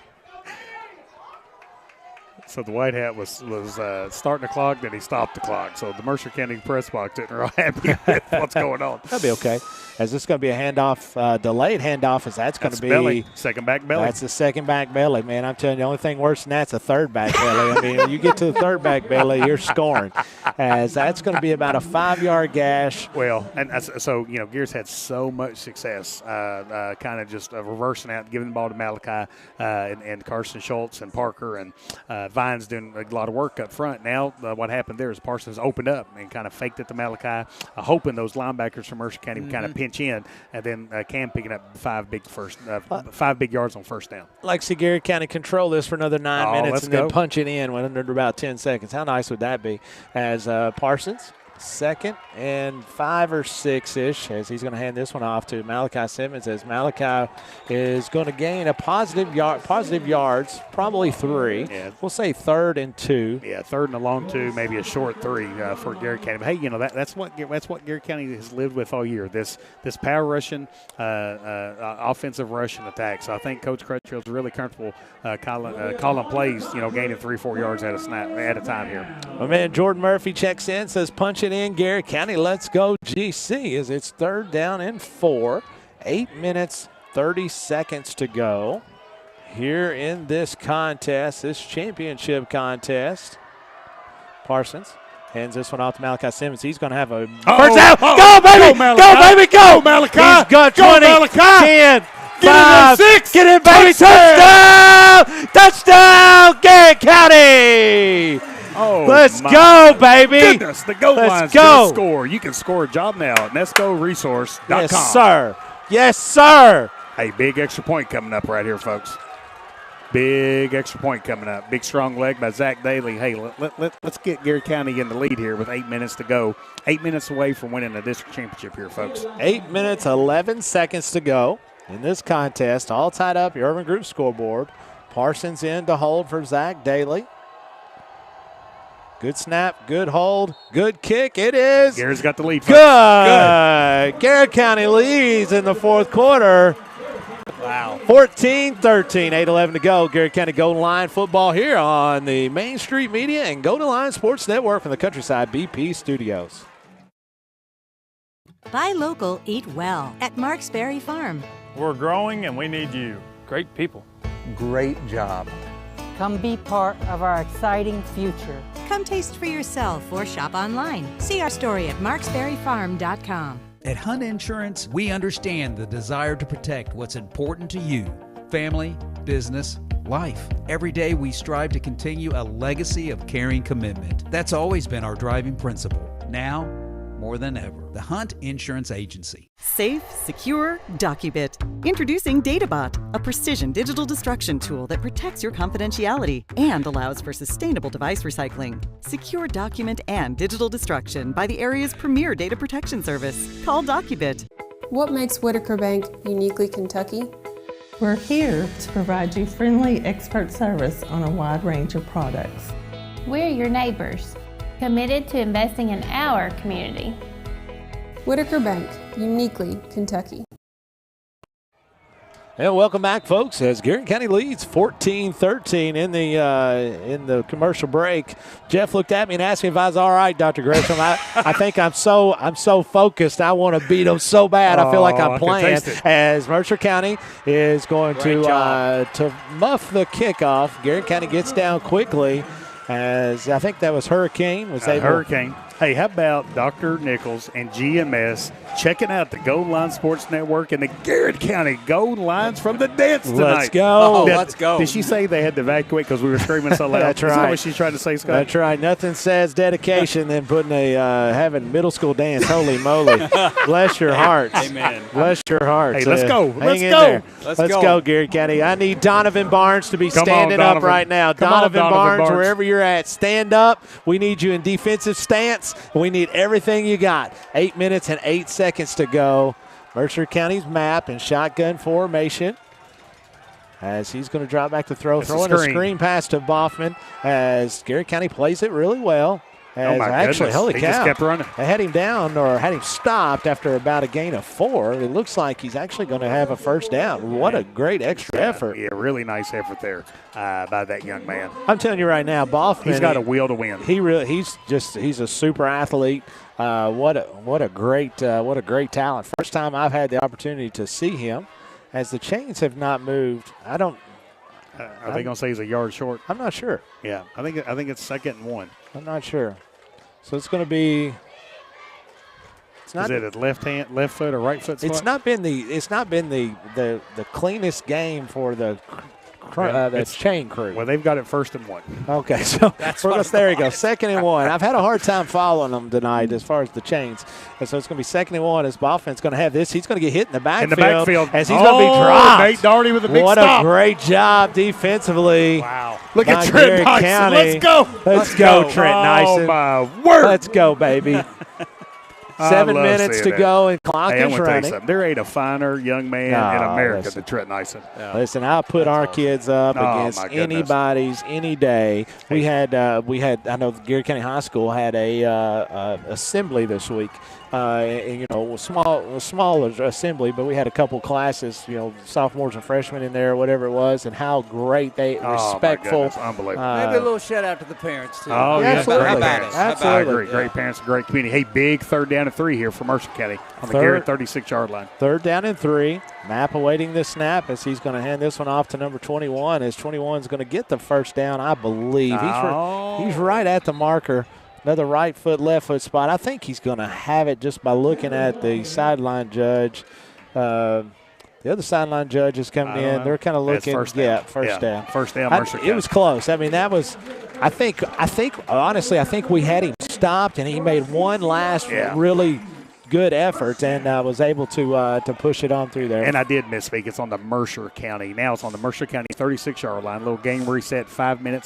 So the white hat was starting the clock, then he stopped the clock. So the Mercer County press box isn't real happy with what's going on. That'll be okay. As this is going to be a handoff, delayed handoff, as that's going to be belly. Second back belly. That's the second back belly, man. I'm telling you, the only thing worse than that's a third back belly. I mean, when you get to the third back belly, you're scoring. As that's going to be about a 5-yard gash. Well, and so, you know, Garrett's had so much success kind of just reversing out, giving the ball to Malachi and Carson Schultz and Parker and Vines doing a lot of work up front. Now what happened there is Parsons opened up and kind of faked it to Malachi, hoping those linebackers from Mercer County would kind of pinch in, and then Cam picking up 5 big yards on first down. Like see Garrett County control this for another 9 minutes and then punch it in under about 10 seconds. How nice would that be? As Parsons, 2nd and 5 or 6-ish, as he's going to hand this one off to Malachi Simmons, as Malachi is going to gain a positive yards, probably 3. Yeah. We'll say 3rd and 2. Yeah, 3rd and a long 2, maybe a short 3 for Garrett County. But hey, you know that's what Garrett County has lived with all year. This power rushing, offensive rushing attack. So I think Coach Crutchfield's really comfortable calling plays. You know, gaining 3-4 yards at a time here. My man Jordan Murphy checks in, says punch it in, Garrett County. Let's go GC as it's 3rd down and 4. 8 minutes, 30 seconds to go here in this contest, this championship contest. Parsons hands this one off to Malachi Simmons. He's going to have a first down. Go, baby! Go, baby! Go! Malachi! He's got 20, Malachi! 10, Get 5, in there, 6! Get in, baby! Touchdown! Touchdown, Garrett County! Oh, let's go, baby! Goodness, the goal line's go. Score. You can score a job now at NESCOresource.com. Yes, sir. Yes, sir. Hey, big extra point coming up right here, folks. Big extra point coming up. Big strong leg by Zach Daly. Hey, let's get Garrett County in the lead here with 8 minutes to go. 8 minutes away from winning the district championship here, folks. 8 minutes, 11 seconds to go in this contest. All tied up, your Urban Group scoreboard. Parsons in to hold for Zach Daly. Good snap, good hold, good kick. It is. Garrett's got the lead. Good. Garrett County leads in the 4th quarter. Wow. 14-13, 8:11 to go. Garrett County Golden Line football here on the Main Street Media and Golden Line Sports Network from the Countryside BP Studios. Buy local, eat well at Marks Berry Farm. We're growing and we need you. Great people. Great job. Come be part of our exciting future. Come taste for yourself or shop online. See our story at marksberryfarm.com. At Hunt Insurance, we understand the desire to protect what's important to you. Family, business, life. Every day we strive to continue a legacy of caring commitment. That's always been our driving principle. Now, more than ever. The Hunt Insurance Agency. Safe, secure, DocuBit. Introducing DataBot, a precision digital destruction tool that protects your confidentiality and allows for sustainable device recycling. Secure document and digital destruction by the area's premier data protection service. Call DocuBit. What makes Whitaker Bank uniquely Kentucky? We're here to provide you friendly expert service on a wide range of products. We're your neighbors, committed to investing in our community. Whitaker Bank, uniquely Kentucky. And welcome back, folks, as Garrett County leads 14-13 in the commercial break. Jeff looked at me and asked me if I was all right, Dr. Gresham. I think I'm so focused. I want to beat them so bad. I feel like I'm playing. As Mercer County is going to muff the kickoff. Garrett County gets down quickly. As I think that was Hurricane. Hurricane. Hey, how about Dr. Nichols and GMS checking out the Golden Line Sports Network and the Garrett County Golden Lines from the dance tonight? Let's go. Let's go. Did she say they had to evacuate because we were screaming so loud? That's right. Is that what she's trying to say, Scott? That's right. Nothing says dedication than putting having middle school dance. Holy moly. Bless your hearts. Amen. Bless your hearts. Hey, let's go. Let's go. Let's go, Garrett County. I need Donovan Barnes to be standing up right now. Donovan Barnes, wherever you're at, stand up. We need you in defensive stance. We need everything you got. 8 minutes and 8 seconds to go. Mercer County's map in shotgun formation. As he's going to drop back to throw. Throwing a screen pass to Boffman as Garrett County plays it really well. Oh, my actually, goodness. holy He cow. just kept running. They had him down or had him stopped after about a gain of 4. It looks like he's actually going to have a first down. What a great extra effort. Yeah, really nice effort there by that young man. I'm telling you right now, Boffman. He's got a will to win. He's a super athlete. What a great talent. First time I've had the opportunity to see him, as the chains have not moved. I don't. Are they going to say he's a yard short? I'm not sure. Yeah, I think it's 2nd and 1. I'm not sure. So it's going to be. Is it a left foot or right foot spot? It's not been the cleanest game for the chain crew. Well, they've got it 1st and 1. Okay, so there you go. 2nd and 1. I've had a hard time following them tonight as far as the chains. And so it's going to be 2nd and 1 as Boffin's going to have this. He's going to get hit in the backfield. As he's going to be dropped. Nate Doherty with a big what stop. A great job defensively. Wow. Look at Garrard Trent Nyson. County. Let's go. Let's go, Trent Nyson. Oh, my word. Let's go, baby. 7 minutes to go, and clock I'm is gonna tell you running. something. There ain't a finer young man in America than Trent Nyson. Listen, I put our kids up against anybody's any day. We had I know Garrard County High School had a assembly this week. Small assembly, but we had a couple classes, sophomores and freshmen in there, whatever it was, and how great respectful. Unbelievable. Maybe a little shout out to the parents too. Oh, yeah, absolutely. How about it? Absolutely. I agree. Great parents, great community. Hey, big 3rd down and 3 here for Mercer County on the Garrett 36-yard line. 3rd down and 3. Knapp awaiting the snap as he's going to hand this one off to number 21. As 21 is going to get the first down, I believe. He's right at the marker. Another right foot, left foot spot. I think he's going to have it just by looking at the sideline judge. The other sideline judge is coming in. They're kind of looking. First down. First down. First down, Mercer County. It was close. I mean, that was. I think honestly, I think we had him stopped, and he made one last really good effort and was able to push it on through there. And I did misspeak. It's on the Mercer County. Now it's on the Mercer County 36-yard line. Little game reset, 5 minutes